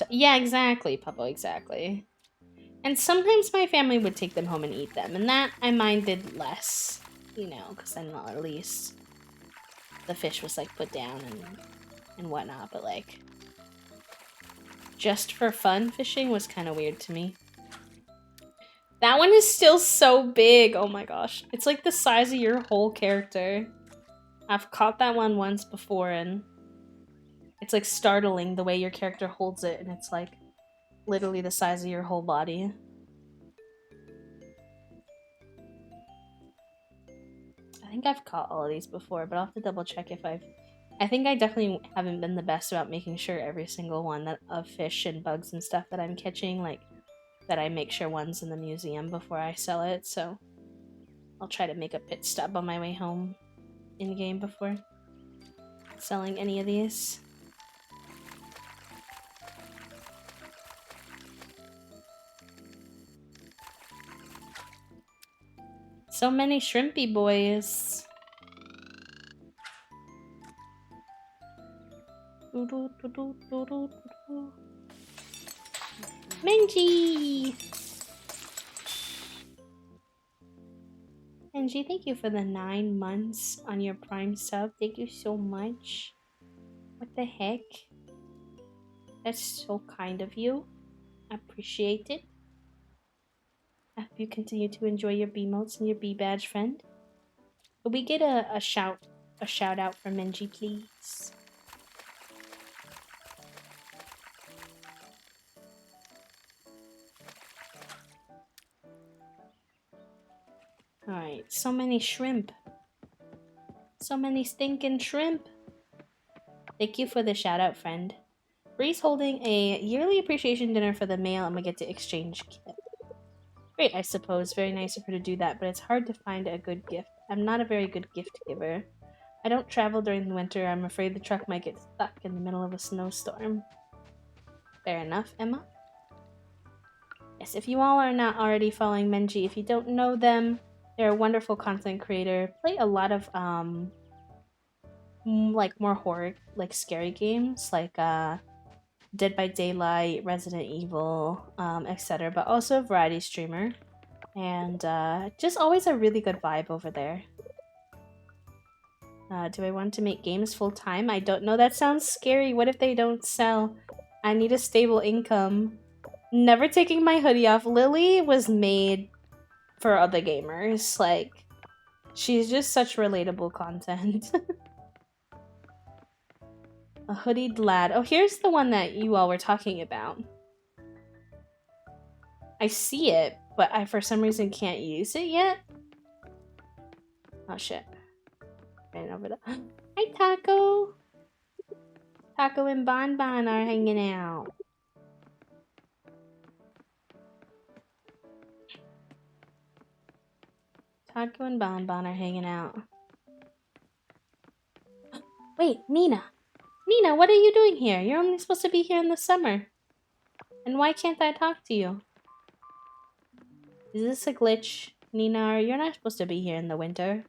Yeah, exactly, Puppo, exactly. And sometimes my family would take them home and eat them, and that I minded less, you know, because then at least the fish was, like, put down and whatnot, but, like, just for fun fishing was kind of weird to me. That one is still so big, oh my gosh. It's like the size of your whole character. I've caught that one once before, and it's like startling the way your character holds it, and it's like literally the size of your whole body. I think I've caught all of these before, but I'll have to double check if I've... I think I definitely haven't been the best about making sure every single one that of fish and bugs and stuff that I'm catching, like, that I make sure one's in the museum before I sell it, so I'll try to make a pit stop on my way home in-game before selling any of these. So many shrimpy boys. Minji! Minji, thank you for the 9 months on your Prime sub. Thank you so much. What the heck? That's so kind of you. I appreciate it. I hope you continue to enjoy your B-motes and your B-badge, friend. Could we get a shout out from Minji, please? Alright, so many shrimp. So many stinking shrimp. Thank you for the shout out, friend. Bree's holding a yearly appreciation dinner for the mail and we get to exchange gifts. Great, I suppose. Very nice of her to do that, but it's hard to find a good gift. I'm not a very good gift giver. I don't travel during the winter. I'm afraid the truck might get stuck in the middle of a snowstorm. Fair enough, Emma. Yes, if you all are not already following Menji, if you don't know them, they're a wonderful content creator. Play a lot of like more horror, like scary games, like Dead by Daylight, Resident Evil, etc. But also a variety streamer, and just always a really good vibe over there. Do I want to make games full time? I don't know. That sounds scary. What if they don't sell? I need a stable income. Never taking my hoodie off. Lily was made for other gamers. Like, she's just such relatable content. A hoodied lad. Oh, here's the one that you all were talking about. I see it, but I for some reason can't use it yet. Oh shit. Ran over the... Hi, Taco! Taco and Bon Bon are hanging out. Taco and Bon Bon are hanging out. Wait, Nina! Nina, what are you doing here? You're only supposed to be here in the summer. And why can't I talk to you? Is this a glitch? Nina, you're not supposed to be here in the winter.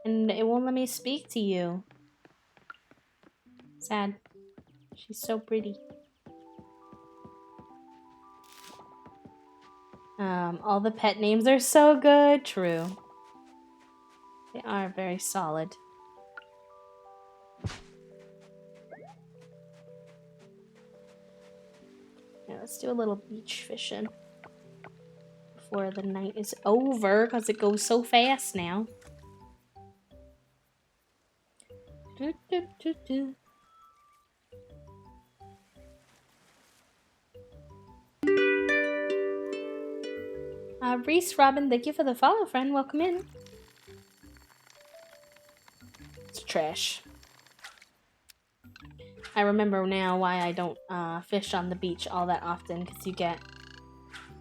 And it won't let me speak to you. Sad. She's so pretty. All the pet names are so good. True. They are very solid. Yeah, let's do a little beach fishing before the night is over, because it goes so fast now. Do, do, do, do. Reese Robin, thank you for the follow, friend. Welcome in. It's trash. I remember now why I don't fish on the beach all that often, because you get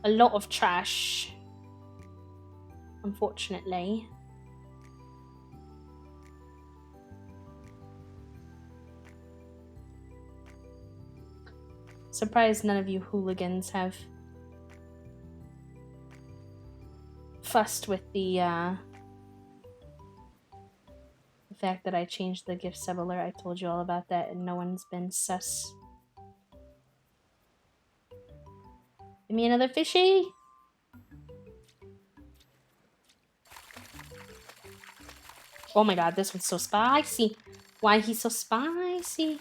a lot of trash, unfortunately. Surprised none of you hooligans have fussed with the fact that I changed the gift sub alert. I told you all about that and no one's been sus. Give me another fishy. Oh my god, this one's so spicy. Why he's so spicy?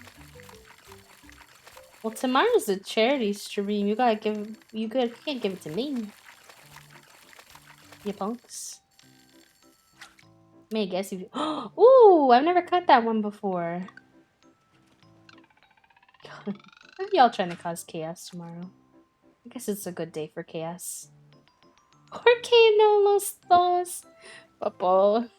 Well, tomorrow's a charity stream. You can't give it to me. You punks. May guess you. Ooh, I've never cut that one before. Maybe y'all trying to cause chaos tomorrow. I guess it's a good day for chaos. ¿Por qué no los dos? Papo.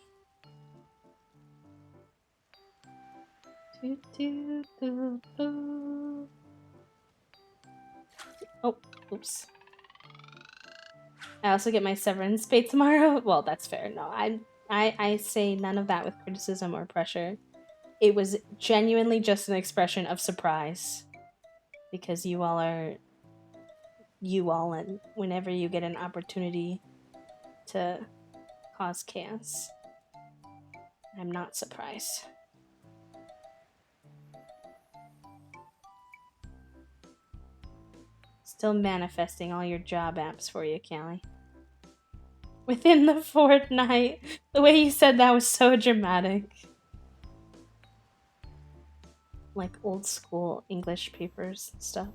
Oh, oops. I also get my severance paid tomorrow. Well, that's fair. No, I say none of that with criticism or pressure. It was genuinely just an expression of surprise. Because you all are you all, and whenever you get an opportunity to cause chaos, I'm not surprised. Still manifesting all your job apps for you, Callie. Within the fortnight. The way you said that was so dramatic. Like old school English papers and stuff.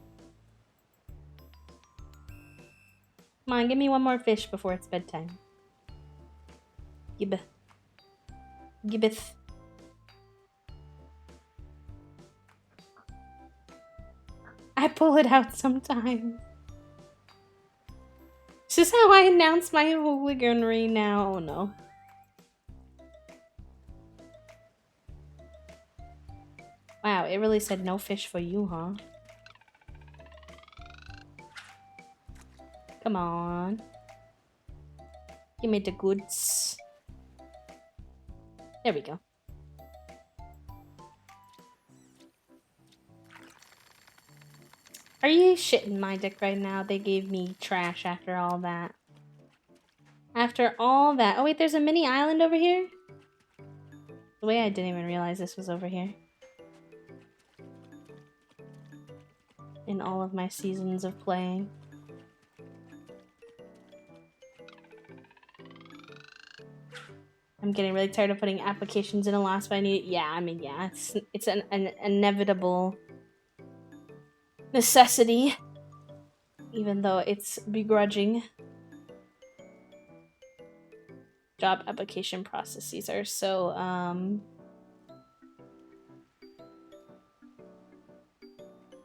Come on, give me one more fish before it's bedtime. Gibbeth. Gibbeth. I pull it out sometimes. This is how I announce my hooliganry now. Oh no. Wow, it really said no fish for you, huh? Come on. Give me the goods. There we go. Are you shitting my dick right now? They gave me trash after all that. After all that. Oh wait, there's a mini island over here? The way I didn't even realize this was over here. In all of my seasons of playing. I'm getting really tired of putting applications in a loss, but I need. Yeah, I mean, yeah, it's an inevitable necessity, even though it's begrudging. Job application processes are so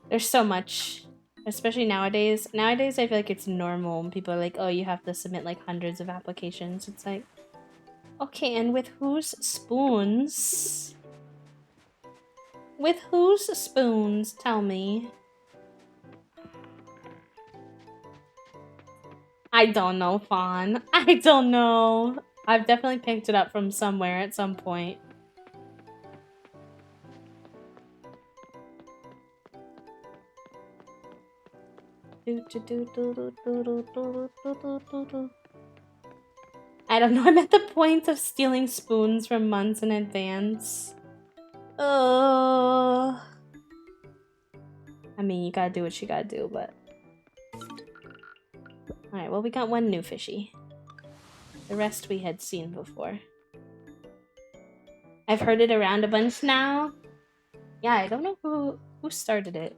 there's so much, especially nowadays. Nowadays, I feel like it's normal. People are like, "Oh, you have to submit like hundreds of applications." It's like, okay, and with whose spoons? With whose spoons? Tell me. I don't know, Fawn. I don't know. I've definitely picked it up from somewhere at some point. I don't know, I'm at the point of stealing spoons from months in advance. I mean, you gotta do what you gotta do, but... Alright, well, we got one new fishy. The rest we had seen before. I've heard it around a bunch now. Yeah, I don't know who started it.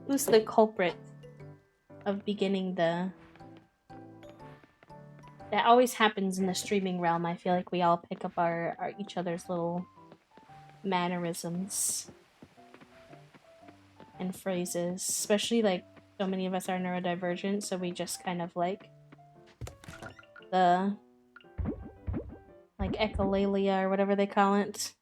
Who's the culprit of beginning the... That always happens in the streaming realm. I feel like we all pick up our each other's little mannerisms and phrases. Especially, like, so many of us are neurodivergent, so we just kind of like the... like echolalia or whatever they call it.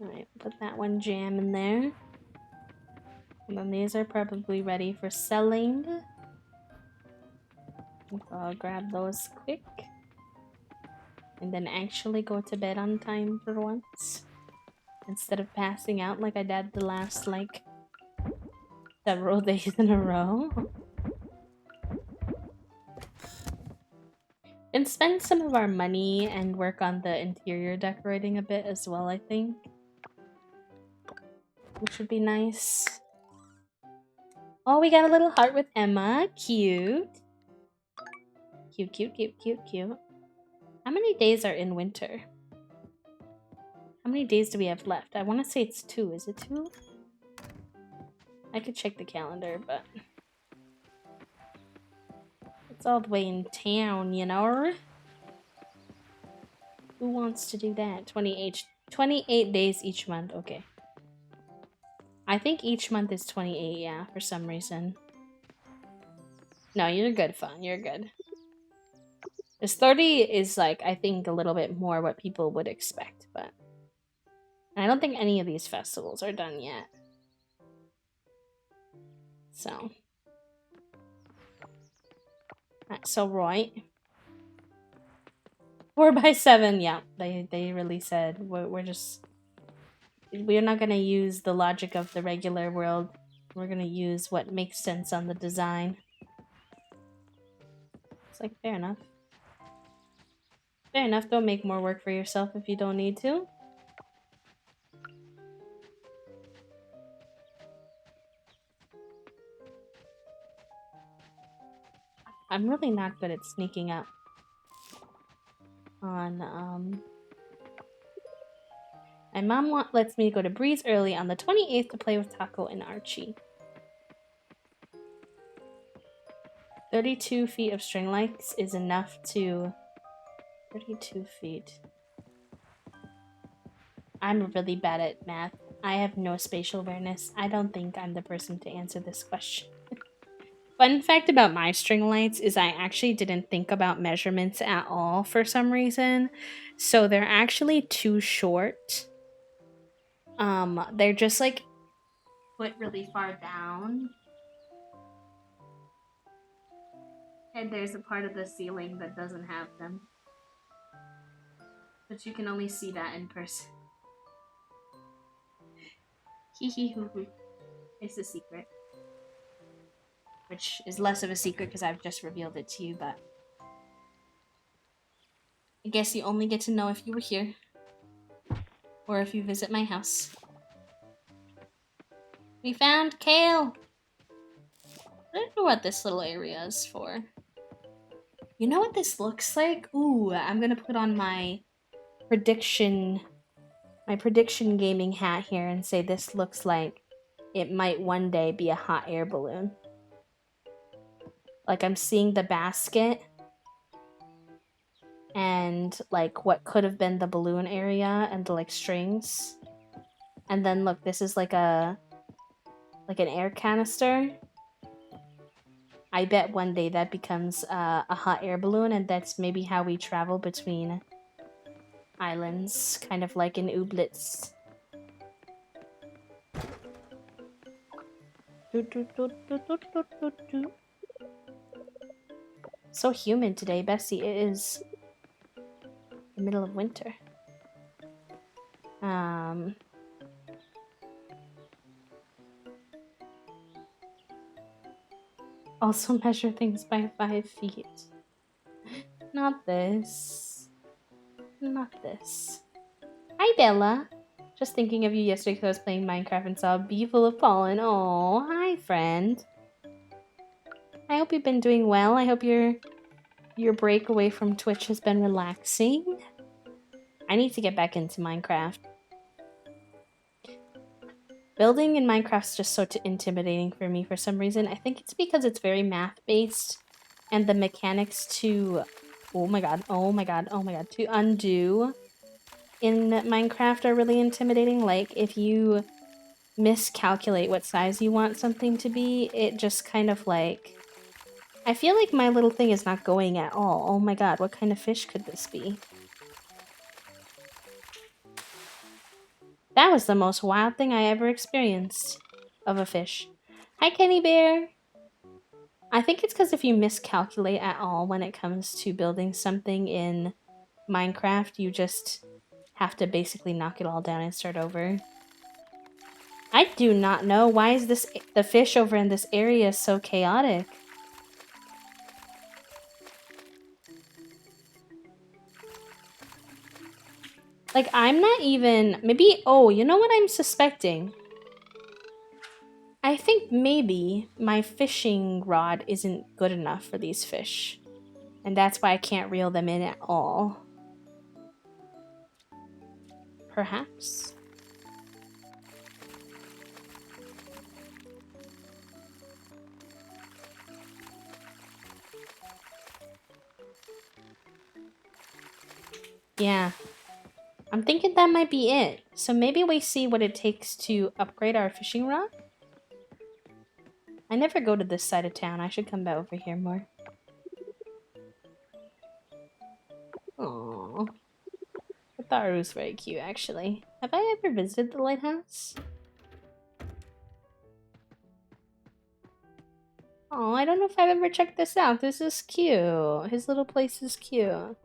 Alright, put that one jam in there. And then these are probably ready for selling. So I'll grab those quick. And then actually go to bed on time for once. Instead of passing out like I did the last, like, several days in a row. And spend some of our money and work on the interior decorating a bit as well, I think. Which would be nice. Oh, we got a little heart with Emma. Cute. Cute, cute, cute, cute, cute. How many days are in winter? How many days do we have left? I want to say it's 2. Is it 2? I could check the calendar, but it's all the way in town, you know? Who wants to do that? 28 days each month. Okay. I think each month is 28, yeah, for some reason. No, you're good, Fun. You're good. This 30 is, like, I think a little bit more what people would expect, but I don't think any of these festivals are done yet. So. That's so right. 4x7, yeah. They really said we're not gonna use the logic of the regular world. We're gonna use what makes sense on the design. It's like, fair enough. Fair enough, don't make more work for yourself if you don't need to. I'm really not good at sneaking up on, My mom lets me go to Breeze early on the 28th to play with Taco and Archie. 32 feet of string lights is enough to... 32 feet. I'm really bad at math. I have no spatial awareness. I don't think I'm the person to answer this question. Fun fact about my string lights is I actually didn't think about measurements at all for some reason. So they're actually too short. They're just like put really far down. And there's a part of the ceiling that doesn't have them. But you can only see that in person. Hee hee hoo hoo. It's a secret. Which is less of a secret because I've just revealed it to you, but I guess you only get to know if you were here. Or if you visit my house. We found kale! I don't know what this little area is for. You know what this looks like? Ooh, I'm gonna put on my prediction gaming hat here and say this looks like it might one day be a hot air balloon. Like, I'm seeing the basket and like what could have been the balloon area and the like strings. And then look, this is like an air canister. I bet one day that becomes a hot air balloon, and that's maybe how we travel between islands, kind of like in Ooblets. So humid today, Bessie. It is the middle of winter. Also measure things by 5 feet. Not this. Not this. Hi, Bella. Just thinking of you yesterday because I was playing Minecraft and saw a bee full of pollen. Oh, hi, friend. I hope you've been doing well. I hope your break away from Twitch has been relaxing. I need to get back into Minecraft. Building in Minecraft's just so intimidating for me for some reason. I think it's because it's very math-based, and the mechanics to... Oh my god, to undo in Minecraft are really intimidating. Like, if you miscalculate what size you want something to be, it just kind of like... I feel like my little thing is not going at all. Oh my god, what kind of fish could this be? That was the most wild thing I ever experienced of a fish. Hi, Kenny Bear! I think it's because if you miscalculate at all when it comes to building something in Minecraft, you just have to basically knock it all down and start over. I do not know. Why is the fish over in this area so chaotic? Like, I'm not even... Maybe... Oh, you know what I'm suspecting? I think maybe my fishing rod isn't good enough for these fish. And that's why I can't reel them in at all. perhaps? Yeah. I'm thinking that might be it. So maybe we see what it takes to upgrade our fishing rod? I never go to this side of town. I should come back over here more. Aww. I thought it was very cute, actually. Have I ever visited the lighthouse? Oh, I don't know if I've ever checked this out. This is cute. His little place is cute.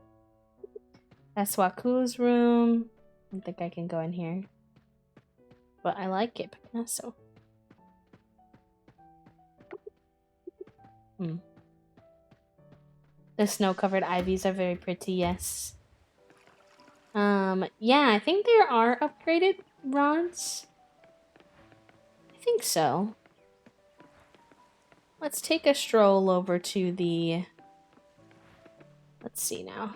That's Waku's room. I don't think I can go in here. But I like it, so. The snow-covered ivies are very pretty, yes. Yeah, I think there are upgraded rods. I think so. Let's take a stroll over to the... Let's see now.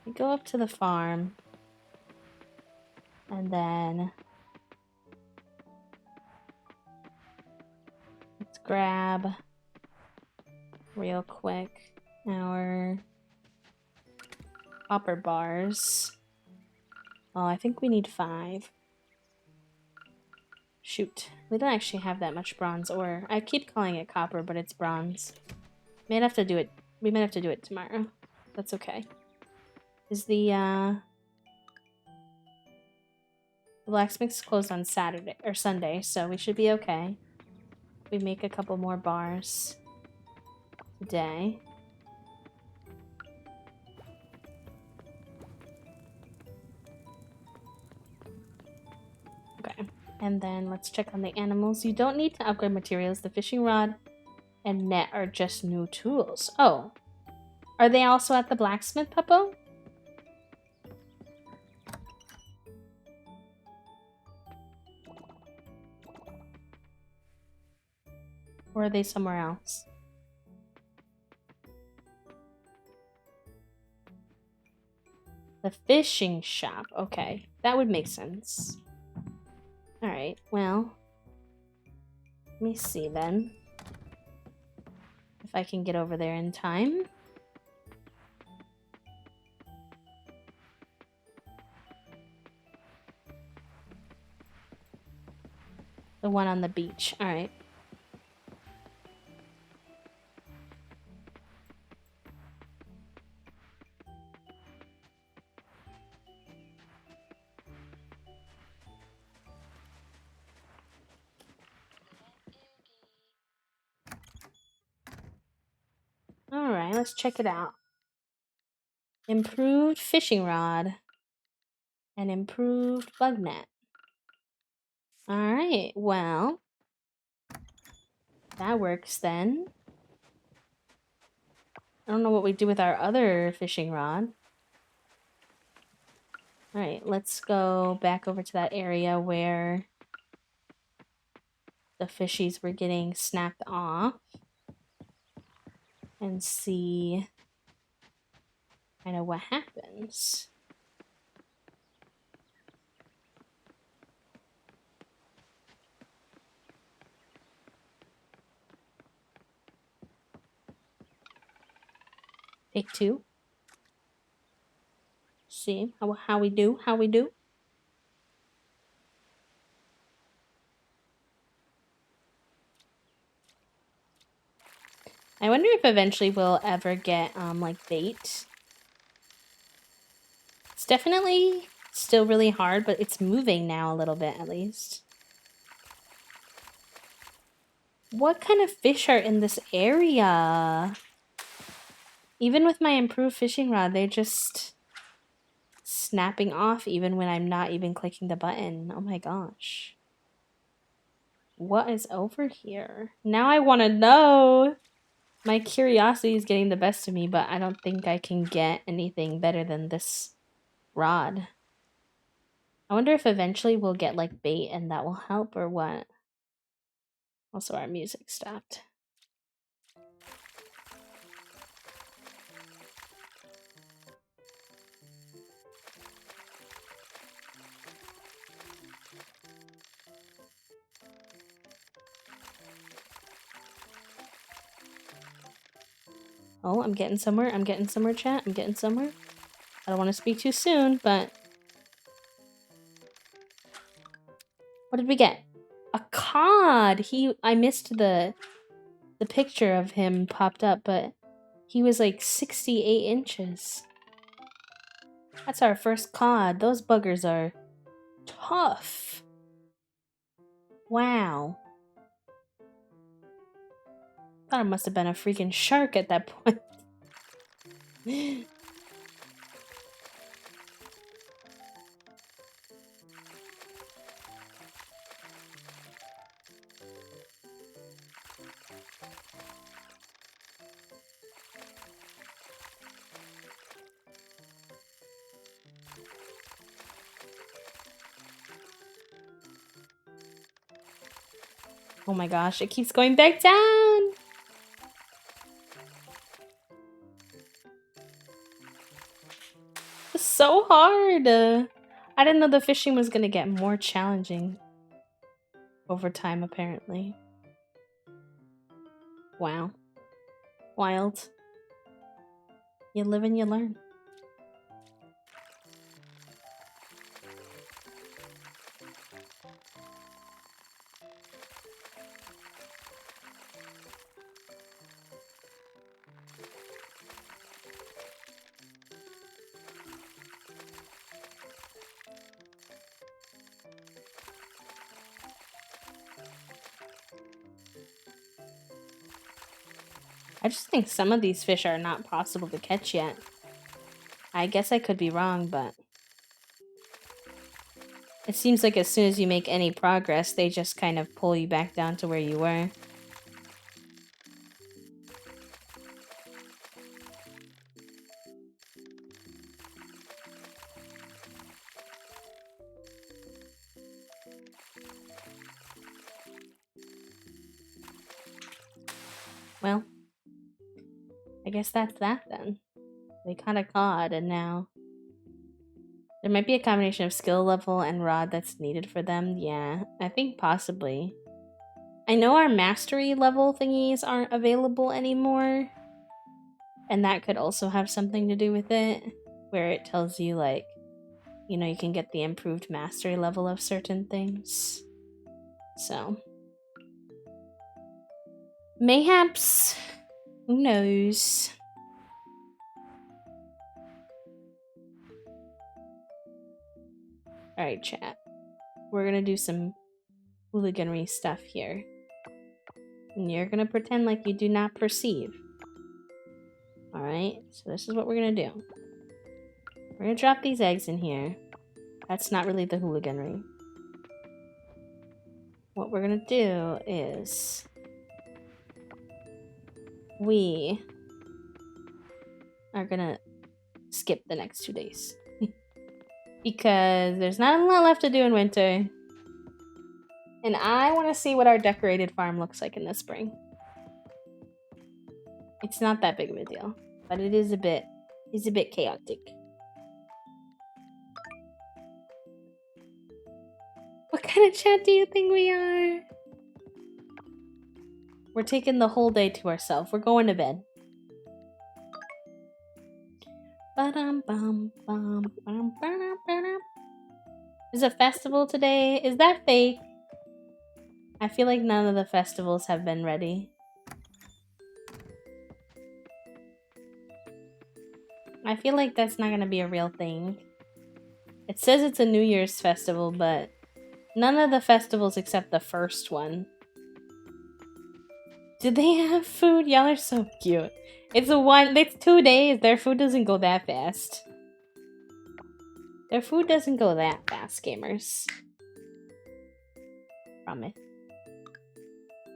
We go up to the farm. And then... let's grab... real quick our... copper bars. Oh, I think we need 5. Shoot. We don't actually have that much bronze ore. I keep calling it copper, but it's bronze. We might have to do it tomorrow. That's okay. Is the blacksmith's closed on Saturday or Sunday, so we should be okay. We make a couple more bars today. Okay. And then let's check on the animals. You don't need to upgrade materials. The fishing rod and net are just new tools. Oh. Are they also at the blacksmith, Puppo? Or are they somewhere else? The fishing shop. Okay. That would make sense. Alright, well. Let me see then. If I can get over there in time. The one on the beach. Alright. Alright, let's check it out. Improved fishing rod. And improved bug net. Alright, well. That works then. I don't know what we do with our other fishing rod. Alright, let's go back over to that area where the fishies were getting snapped off. And see kind of what happens. Take 2. See how we do, I wonder if eventually we'll ever get like bait. It's definitely still really hard, but it's moving now a little bit at least. What kind of fish are in this area? Even with my improved fishing rod, they're just snapping off even when I'm not even clicking the button. Oh my gosh. What is over here? Now I want to know. My curiosity is getting the best of me, but I don't think I can get anything better than this rod. I wonder if eventually we'll get like bait and that will help or what. Also, our music stopped. Oh, I'm getting somewhere. I'm getting somewhere, chat. I'm getting somewhere. I don't want to speak too soon, but... What did we get? A cod! I missed the picture of him popped up, but he was like 68 inches. That's our first cod. Those buggers are tough. Wow. Thought it must have been a freaking shark at that point. Oh my gosh, it keeps going back down! It's so hard! I didn't know the fishing was gonna get more challenging over time, apparently. Wow. Wild. You live and you learn. I just think some of these fish are not possible to catch yet. I guess I could be wrong, but... It seems like as soon as you make any progress, they just kind of pull you back down to where you were. Well, I guess that's that then. They caught a cod, and now... There might be a combination of skill level and rod that's needed for them. Yeah, I think possibly. I know our mastery level thingies aren't available anymore. And that could also have something to do with it. Where it tells you, like, you know, you can get the improved mastery level of certain things. So... Mayhaps... Who knows? Alright, chat. We're gonna do some hooliganry stuff here. And you're gonna pretend like you do not perceive. Alright, so this is what we're gonna do. We're gonna drop these eggs in here. That's not really the hooliganry. What we're gonna do is... We are gonna skip the next 2 days. Because there's not a lot left to do in winter. And I want to see what our decorated farm looks like in the spring. It's not that big of a deal, but it is a bit chaotic. What kind of chat do you think we are? We're taking the whole day to ourselves. We're going to bed. There's a festival today. Is that fake? I feel like none of the festivals have been ready. I feel like that's not gonna be a real thing. It says it's a New Year's festival, but none of the festivals except the first one. Did they have food? Y'all are so cute. It's 2 days. Their food doesn't go that fast. Their food doesn't go that fast, gamers. Promise.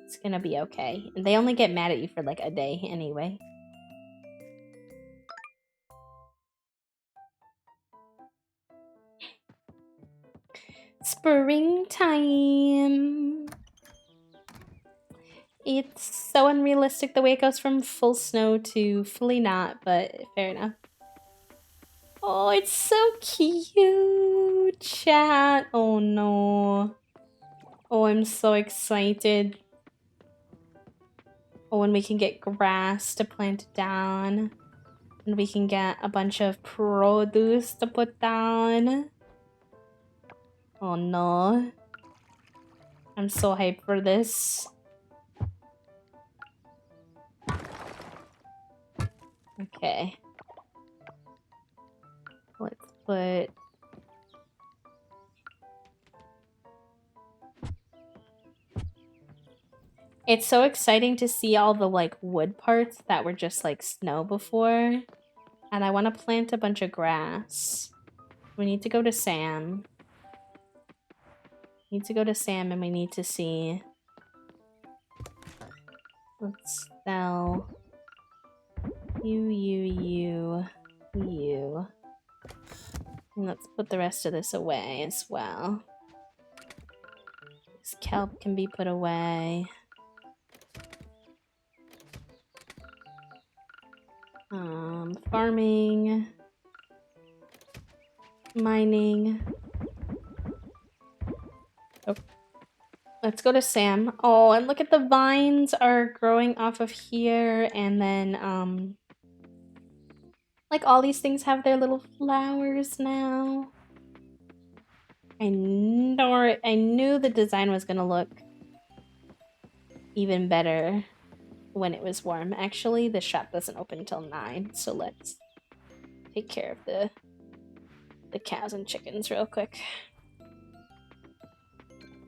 It's gonna be okay. And they only get mad at you for like a day anyway. Springtime. It's so unrealistic the way it goes from full snow to fully not, but fair enough. Oh, it's so cute, chat. Oh no. Oh, I'm so excited. Oh, and we can get grass to plant down. And we can get a bunch of produce to put down. Oh no. I'm so hyped for this. Okay. Let's put... It's so exciting to see all the, like, wood parts that were just, like, snow before. And I want to plant a bunch of grass. We need to go to Sam. We need to go to Sam and we need to see... Let's sell... You. And let's put the rest of this away as well. This kelp can be put away. Farming. Mining. Oh. Let's go to Sam. Oh, and look at the vines are growing off of here, and then, like all these things have their little flowers now. I knew the design was gonna look even better when it was warm. Actually, the shop doesn't open until 9, so let's take care of the cows and chickens real quick.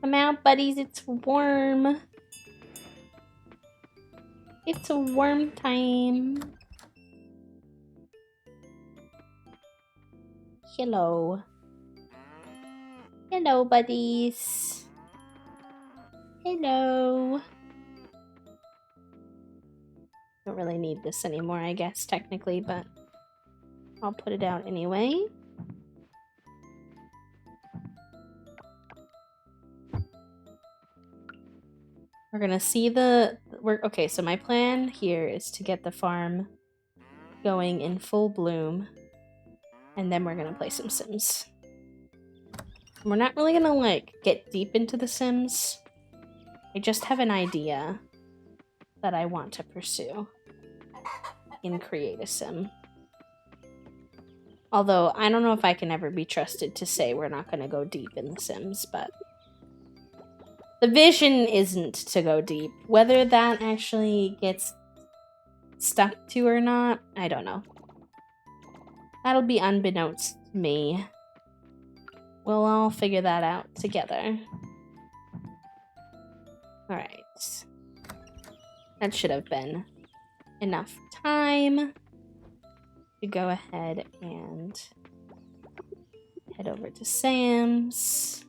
Come out, buddies, it's warm. It's a warm time. Hello. Hello, buddies. Hello. Don't really need this anymore, I guess, technically, but I'll put it out anyway. We're gonna see okay, so my plan here is to get the farm going in full bloom, and then we're gonna play some Sims. We're not really gonna, like, get deep into the Sims. I just have an idea that I want to pursue in Create a Sim. Although, I don't know if I can ever be trusted to say we're not gonna go deep in the Sims, but the vision isn't to go deep. Whether that actually gets stuck to or not, I don't know. That'll be unbeknownst to me. We'll all figure that out together. Alright. That should have been enough time to go ahead and head over to Sam's.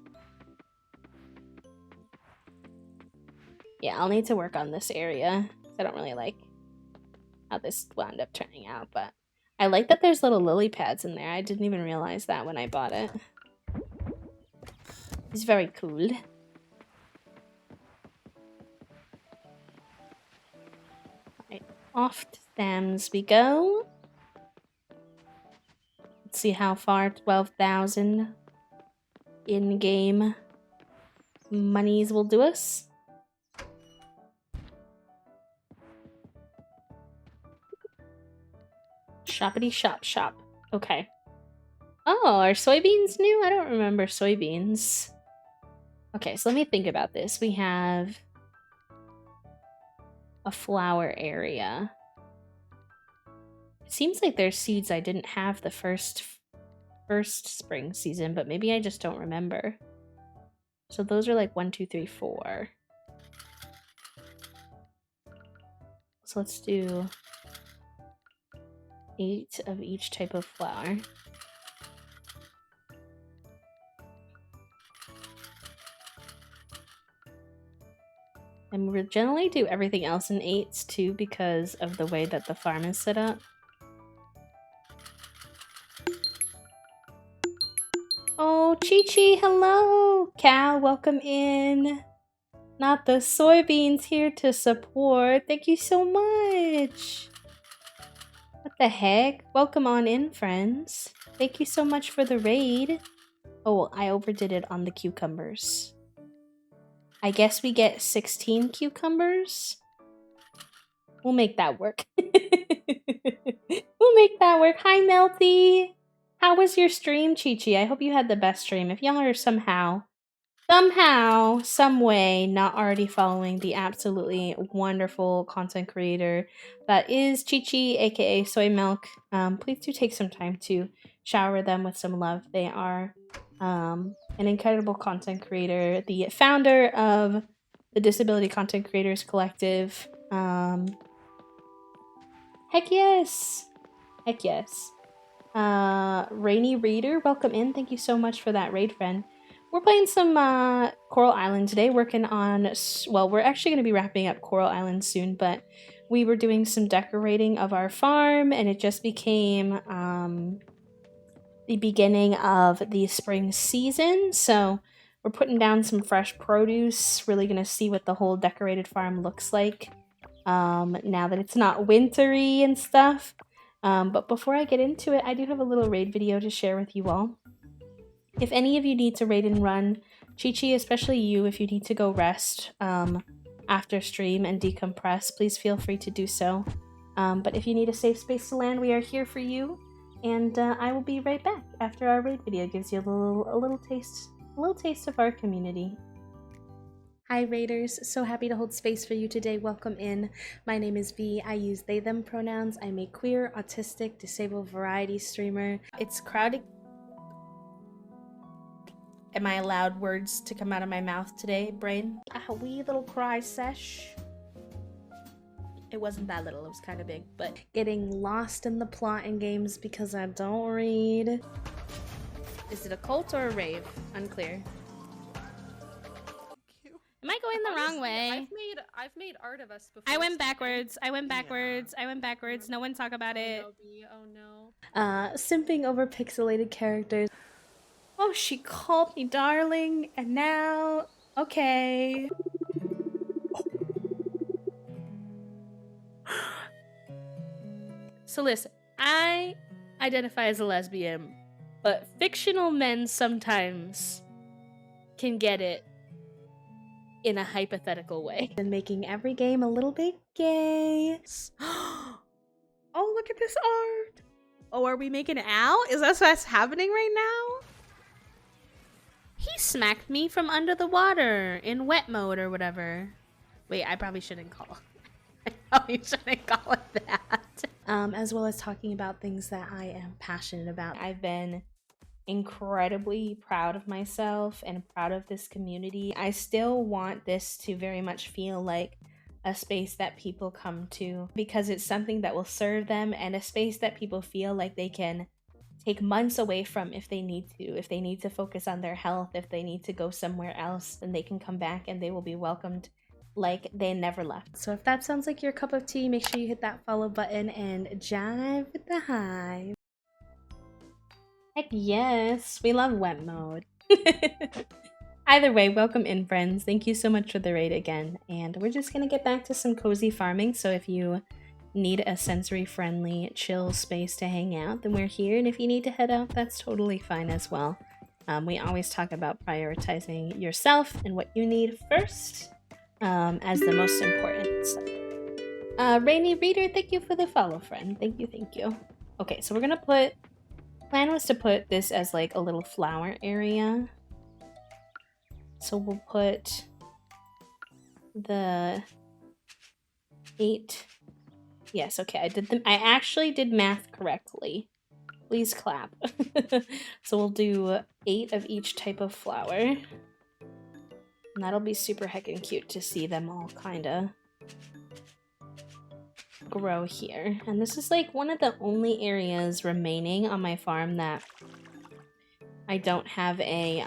Yeah, I'll need to work on this area. I don't really like how this wound up turning out, but I like that there's little lily pads in there. I didn't even realize that when I bought it. It's very cool. Alright, off to Sam's we go. Let's see how far 12,000 in-game monies will do us. Shoppity shop shop. Okay. Oh, are soybeans new? I don't remember soybeans. Okay, so let me think about this. We have a flower area. It seems like there's seeds I didn't have the first spring season, but maybe I just don't remember. So those are like 1, 2, 3, 4. So let's do 8 of each type of flower. And we generally do everything else in 8s too because of the way that the farm is set up. Oh, Chi-Chi, hello! Cal, welcome in. Not the soybeans here to support. Thank you so much. What the heck? Welcome on in, friends. Thank you so much for the raid. Oh, I overdid it on the cucumbers. I guess we get 16 cucumbers? We'll make that work. We'll make that work. Hi, Melty. How was your stream, Chi-Chi? I hope you had the best stream. If y'all are somehow, some way not already following the absolutely wonderful content creator that is Chi-Chi, aka Soy Milk, please do take some time to shower them with some love. They are an incredible content creator, the founder of the Disability Content Creators Collective. Heck yes! Heck yes. Rainy Reader, welcome in. Thank you so much for that raid, friend. We're playing some Coral Island today, working on, well, we're actually going to be wrapping up Coral Island soon, but we were doing some decorating of our farm, and it just became the beginning of the spring season, so we're putting down some fresh produce, really going to see what the whole decorated farm looks like now that it's not wintry and stuff. But before I get into it, I do have a little raid video to share with you all. If any of you need to raid and run, Chi-Chi, especially you, if you need to go rest after stream and decompress, please feel free to do so. But if you need a safe space to land, we are here for you. And I will be right back after our raid video gives you a little taste of our community. Hi Raiders, so happy to hold space for you today. Welcome in. My name is V. I use they them pronouns. I'm a queer, autistic, disabled variety streamer. It's crowded. Am I allowed words to come out of my mouth today, brain? A wee little cry sesh. It wasn't that little, it was kind of big, but getting lost in the plot in games because I don't read. Is it a cult or a rave? Unclear. Am I going the wrong way? I've made art of us before. I went backwards. No one talk about it. Oh no. Simping over pixelated characters. Oh, she called me darling, and now, okay. So listen, I identify as a lesbian, but fictional men sometimes can get it in a hypothetical way. And making every game a little bit gay. Oh, look at this art. Oh, are we making out? Is that what's happening right now? He smacked me from under the water in wet mode or whatever. Wait, I probably shouldn't call. I probably shouldn't call it that. As well as talking about things that I am passionate about. I've been incredibly proud of myself and proud of this community. I still want this to very much feel like a space that people come to because it's something that will serve them, and a space that people feel like they can take months away from if they need to. If they need to focus on their health, if they need to go somewhere else, then they can come back and they will be welcomed like they never left. So if that sounds like your cup of tea, make sure you hit that follow button and jive with the hive. Heck yes, we love wet mode. Either way, welcome in, friends. Thank you so much for the raid again. And we're just gonna get back to some cozy farming. So if you need a sensory-friendly, chill space to hang out, then we're here. And if you need to head out, that's totally fine as well. We always talk about prioritizing yourself and what you need first as the most important stuff. Rainy Reader, thank you for the follow, friend. Thank you. Okay, so we're gonna put... Plan was to put this as like a little flower area. So we'll put the 8. Yes, okay, I actually did math correctly. Please clap. So we'll do 8 of each type of flower. And that'll be super heckin' cute to see them all kinda grow here. And this is like one of the only areas remaining on my farm that I don't have a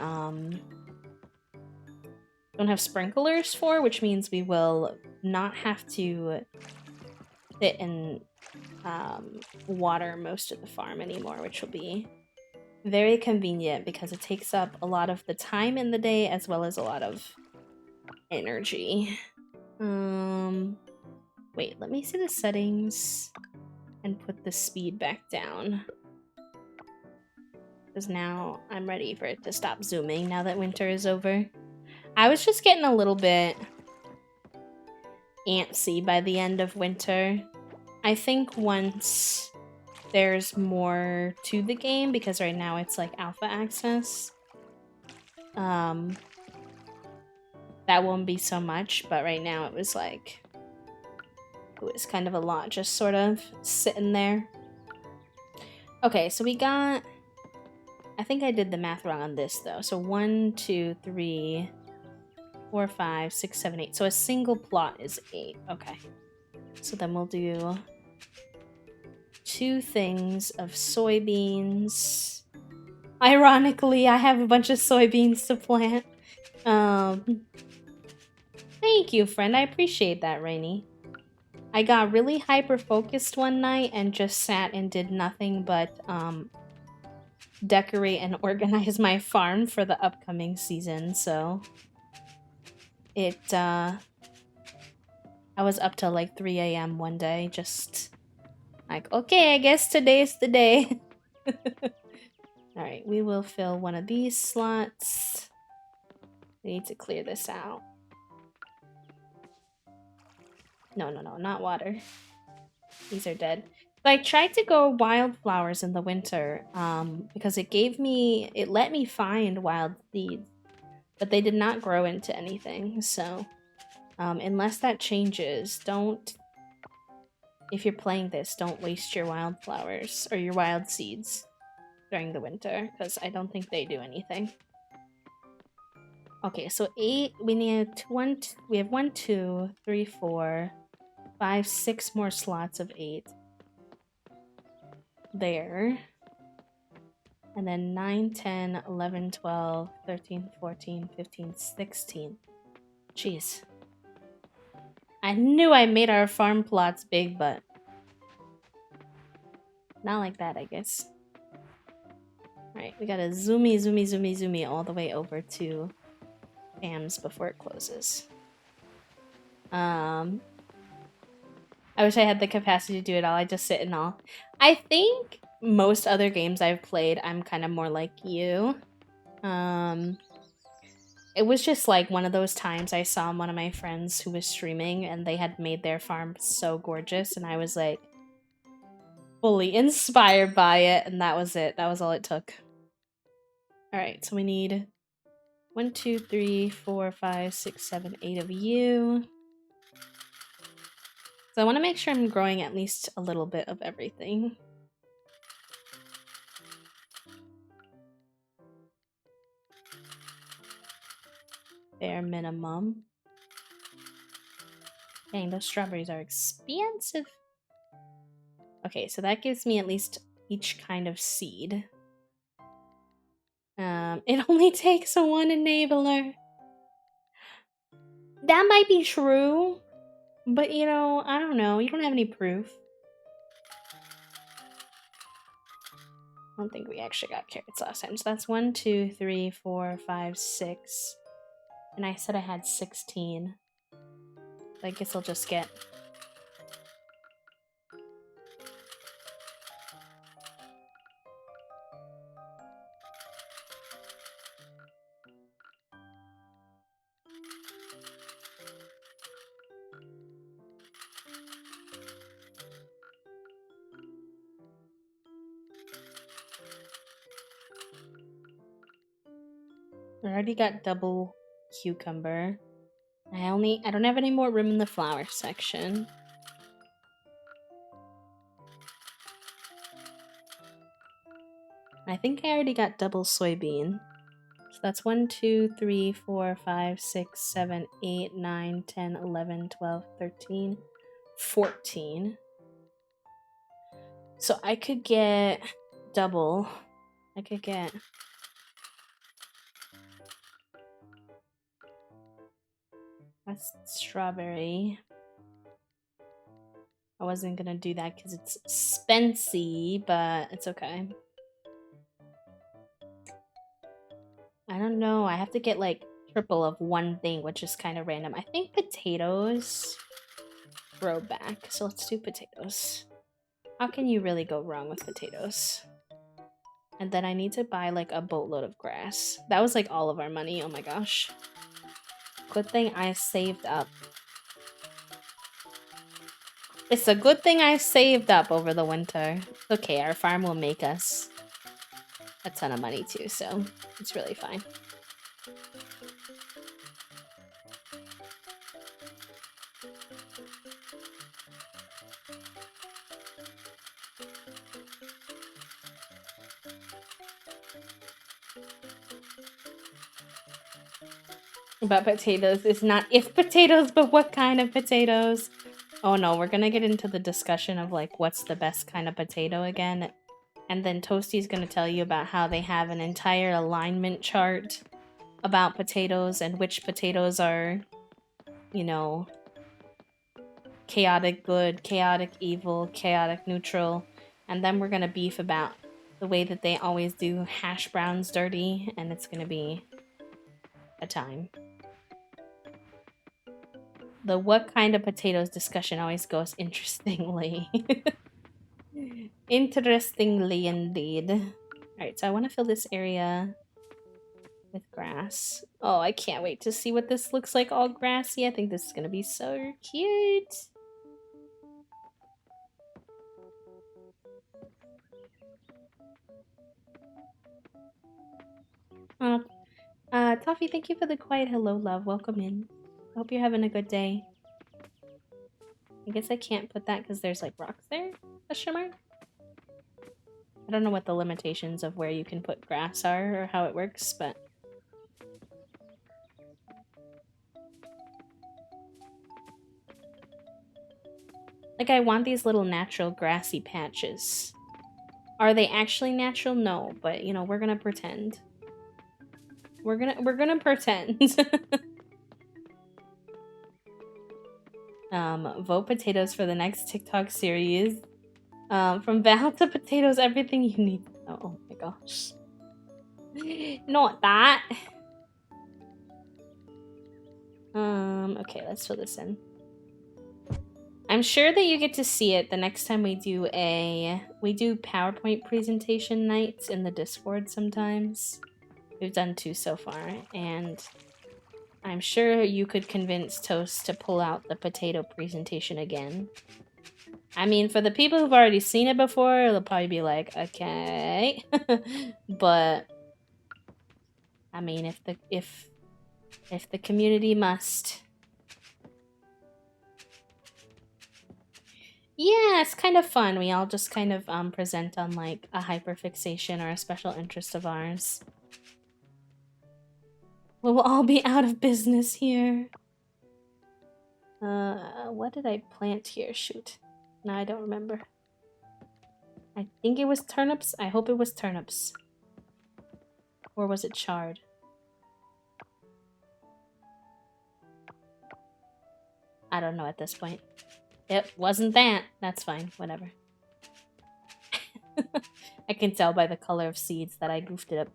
don't have sprinklers for, which means we will not have to sit and water most of the farm anymore, which will be very convenient because it takes up a lot of the time in the day as well as a lot of energy. Wait, let me see the settings and put the speed back down. Because now I'm ready for it to stop zooming now that winter is over. I was just getting a little bit antsy by the end of winter. I think once there's more to the game, because right now it's like alpha access, that won't be so much, but right now it was like, it was kind of a lot just sort of sitting there. Okay, so we got, I think I did the math wrong on this though. So 1, 2, 3, 4, 5, 6, 7, 8. So a single plot is 8. Okay. So then we'll do 2 things of soybeans. Ironically, I have a bunch of soybeans to plant. Thank you, friend. I appreciate that, Rainy. I got really hyper-focused one night and just sat and did nothing but decorate and organize my farm for the upcoming season, so it I was up till like 3 a.m. one day, just like, okay, I guess today's the day. Alright, we will fill one of these slots. We need to clear this out. No, not water. These are dead. So I tried to go wildflowers in the winter, because it let me find wild seeds, but they did not grow into anything. So, unless that changes, if you're playing this, don't waste your wildflowers or your wild seeds during the winter, because I don't think they do anything. Okay, so 8, we have 1, 2, 3, 4, 5, 6 more slots of 8. There. And then 9, 10, 11, 12, 13, 14, 15, 16. Jeez. I knew I made our farm plots big, but not like that, I guess. Alright, we gotta zoomy all the way over to Pam's before it closes. I wish I had the capacity to do it all. I just sit and all. I think most other games I've played, I'm kind of more like you. It was just like one of those times I saw one of my friends who was streaming and they had made their farm so gorgeous, and I was like fully inspired by it, and that was it. That was all it took. Alright, so we need 1, 2, 3, 4, 5, 6, 7, 8 of you. So I want to make sure I'm growing at least a little bit of everything. Bare minimum. Dang, those strawberries are expensive. Okay, so that gives me at least each kind of seed. It only takes 1 enabler. That might be true, but you know, I don't know. You don't have any proof. I don't think we actually got carrots last time. So that's 1, 2, 3, 4, 5, 6. And I said I had 16. I guess I'll just get... I already got double cucumber. I don't have any more room in the flower section. I think I already got double soybean. So that's 1, 2, 3, 4, 5, 6, 7, 8, 9, 10, 11, 12, 13, 14. So I could get double. I could get... That's strawberry. I wasn't gonna do that because it's expensive, but it's okay. I don't know. I have to get like triple of one thing, which is kind of random. I think potatoes grow back, so let's do potatoes. How can you really go wrong with potatoes? And then I need to buy like a boatload of grass. That was like all of our money. Oh my gosh. Good thing I saved up. It's a good thing I saved up over the winter. Okay, our farm will make us a ton of money too, so it's really fine. About potatoes is not if potatoes, but what kind of potatoes. Oh no, we're gonna get into the discussion of like what's the best kind of potato again. And then Toasty's gonna tell you about how they have an entire alignment chart about potatoes and which potatoes are, you know, chaotic good, chaotic evil, chaotic neutral. And then we're gonna beef about the way that they always do hash browns dirty, and it's gonna be a time. The what kind of potatoes discussion always goes interestingly. Interestingly indeed. Alright, so I want to fill this area with grass. Oh, I can't wait to see what this looks like all grassy. I think this is going to be so cute. Toffee, thank you for the quiet hello, love. Welcome in. I hope you're having a good day. I guess I can't put that because there's like rocks there? Question mark? I don't know what the limitations of where you can put grass are or how it works, but... like, I want these little natural grassy patches. Are they actually natural? No, but, you know, we're gonna pretend. We're gonna pretend. Vote potatoes for the next TikTok series. From Val to potatoes, everything you need. Oh my gosh. Not that. Okay, let's fill this in. I'm sure that you get to see it the next time we do PowerPoint presentation nights in the Discord sometimes. We've done 2 so far, and I'm sure you could convince Toast to pull out the potato presentation again. I mean, for the people who've already seen it before, they'll probably be like, okay. But I mean, if the community must. Yeah, it's kind of fun. We all just kind of present on like a hyperfixation or a special interest of ours. We'll all be out of business here. What did I plant here? Shoot. No, I don't remember. I think it was turnips. I hope it was turnips. Or was it chard? I don't know at this point. It wasn't that. That's fine. Whatever. I can tell by the color of seeds that I goofed it up.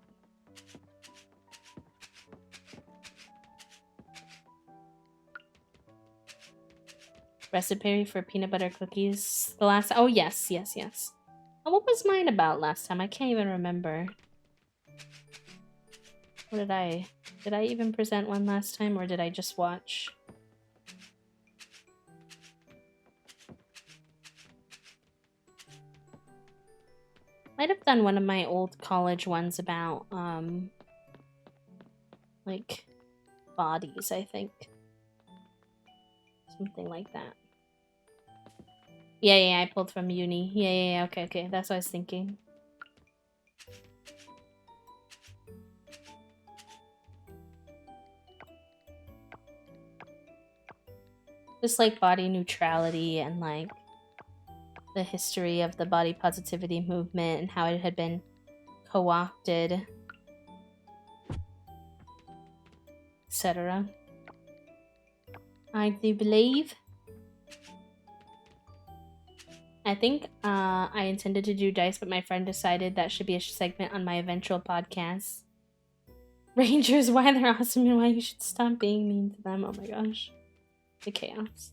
Recipe for peanut butter cookies. The last... oh, yes. Oh, what was mine about last time? I can't even remember. What did I... did I even present one last time, or did I just watch? Might have done one of my old college ones about, like, bodies, I think. Something like that. Yeah, I pulled from uni. Yeah, okay, that's what I was thinking. Just like body neutrality and like the history of the body positivity movement and how it had been co-opted, etc. I do believe. I think I intended to do dice, but my friend decided that should be a segment on my eventual podcast. Rangers, why they're awesome and why you should stop being mean to them. Oh my gosh. The chaos.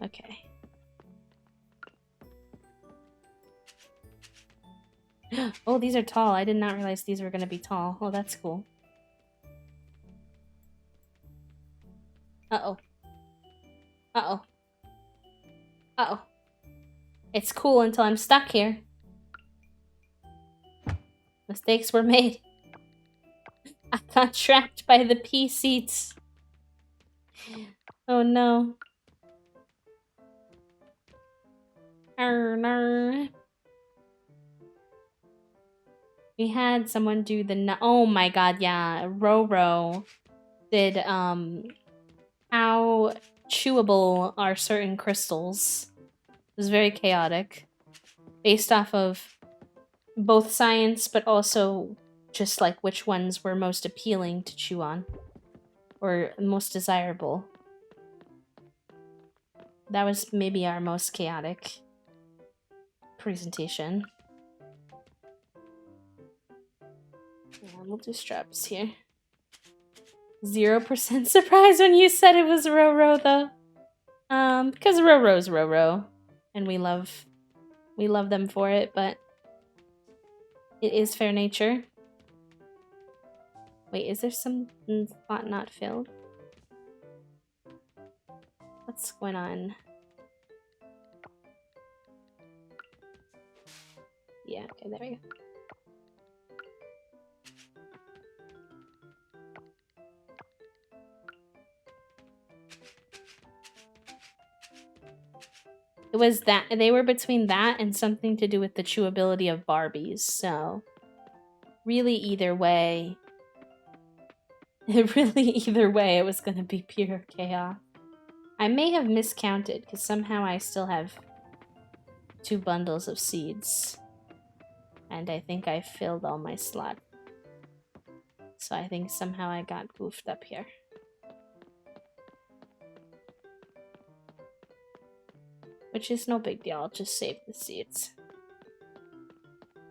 Okay. Oh, these are tall. I did not realize these were going to be tall. Oh, that's cool. Uh-oh. Uh-oh. Uh-oh. It's cool until I'm stuck here. Mistakes were made. I got trapped by the pea seeds. Oh no. No. We had someone do the oh my god, yeah. Roro did how chewable are certain crystals. It was very chaotic. Based off of both science but also just like which ones were most appealing to chew on. Or most desirable. That was maybe our most chaotic presentation. Yeah, we'll do straps here. 0% surprise when you said it was Roro though. Because Roro's Roro. And we love them for it, but it is fair nature. Wait, is there some spot not filled? What's going on? Yeah, okay, there we go. It was that they were between that and something to do with the chewability of Barbies, so really either way it was gonna be pure chaos. I may have miscounted because somehow I still have 2 bundles of seeds. And I think I filled all my slot. So I think somehow I got goofed up here. Which is no big deal, I'll just save the seeds.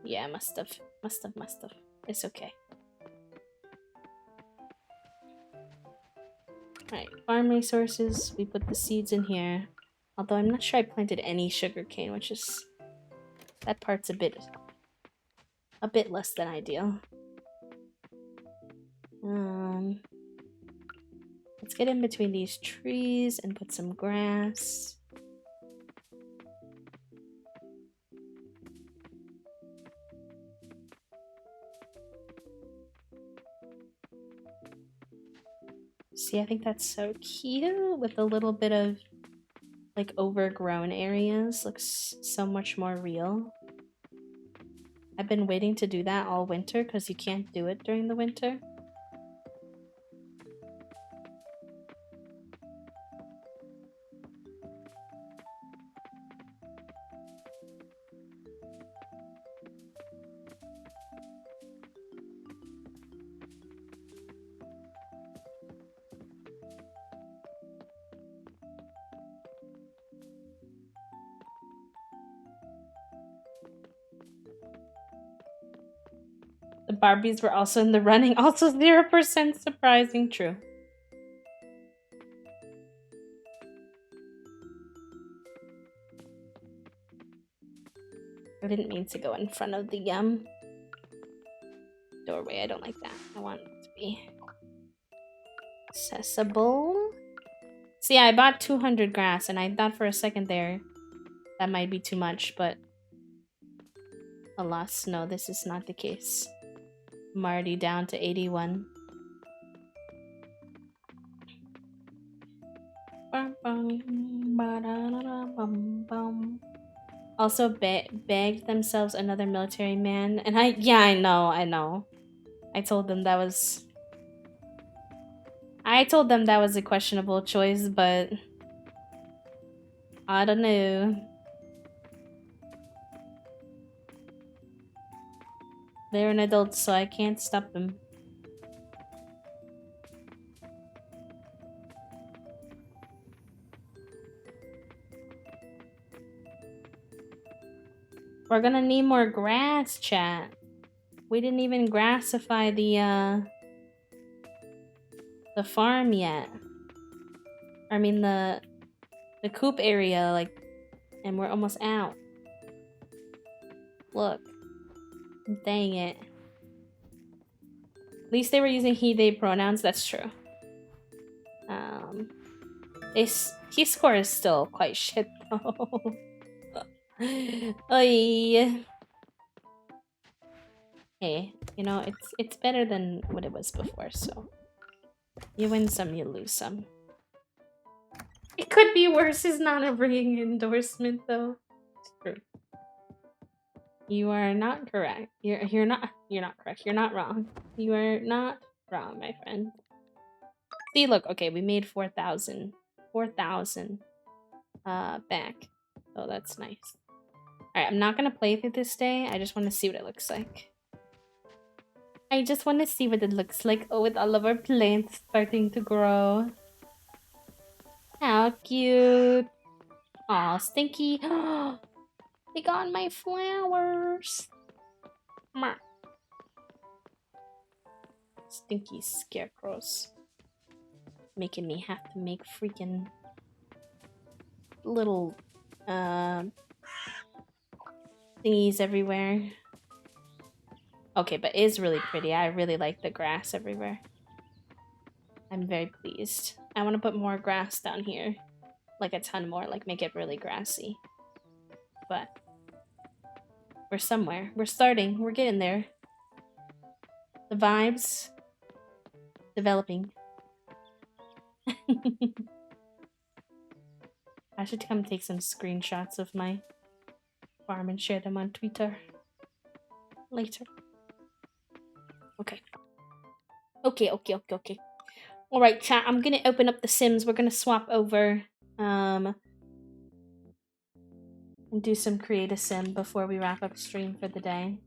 Yeah, must have. It's okay. Alright, farm resources, we put the seeds in here. Although I'm not sure I planted any sugarcane, which is... that part's a bit less than ideal. Let's get in between these trees and put some grass. See, I think that's so cute with a little bit of like overgrown areas. Looks so much more real. I've been waiting to do that all winter because you can't do it during the winter. The Barbies were also in the running, also 0% surprising, true. I didn't mean to go in front of the doorway. I don't like that. I want it to be accessible. See, I bought 200 grass, and I thought for a second there that might be too much, but alas, no, this is not the case. I'm already down to 81. Also begged themselves another military man, and I know. I told them that was a questionable choice, but I don't know. They're an adult, so I can't stop them. We're gonna need more grass, chat. We didn't even grassify the farm yet. I mean the coop area, like, and we're almost out. Look. Dang it. At least they were using he, they pronouns, that's true. He scores still quite shit though. Oy. Hey, you know, it's better than what it was before, so you win some, you lose some. It could be worse is not a ringing endorsement though. It's true. You are not correct. You're not correct. You're not wrong. You are not wrong, my friend. See, look, okay, we made 4,000. 4,000 back. Oh, that's nice. Alright, I'm not gonna play through this day. I just want to see what it looks like. I just want to see what it looks like. Oh, with all of our plants starting to grow. How cute. Aw, Stinky. They got my flowers. Mwah. Stinky scarecrows. Making me have to make freaking little thingies everywhere. Okay, but it is really pretty. I really like the grass everywhere. I'm very pleased. I want to put more grass down here. Like a ton more, like make it really grassy. But we're somewhere. We're starting. We're getting there. The vibes developing. I should come take some screenshots of my farm and share them on Twitter later. Okay. Okay. Alright, chat, I'm gonna open up the Sims. We're gonna swap over and do some create a sim before we wrap up stream for the day.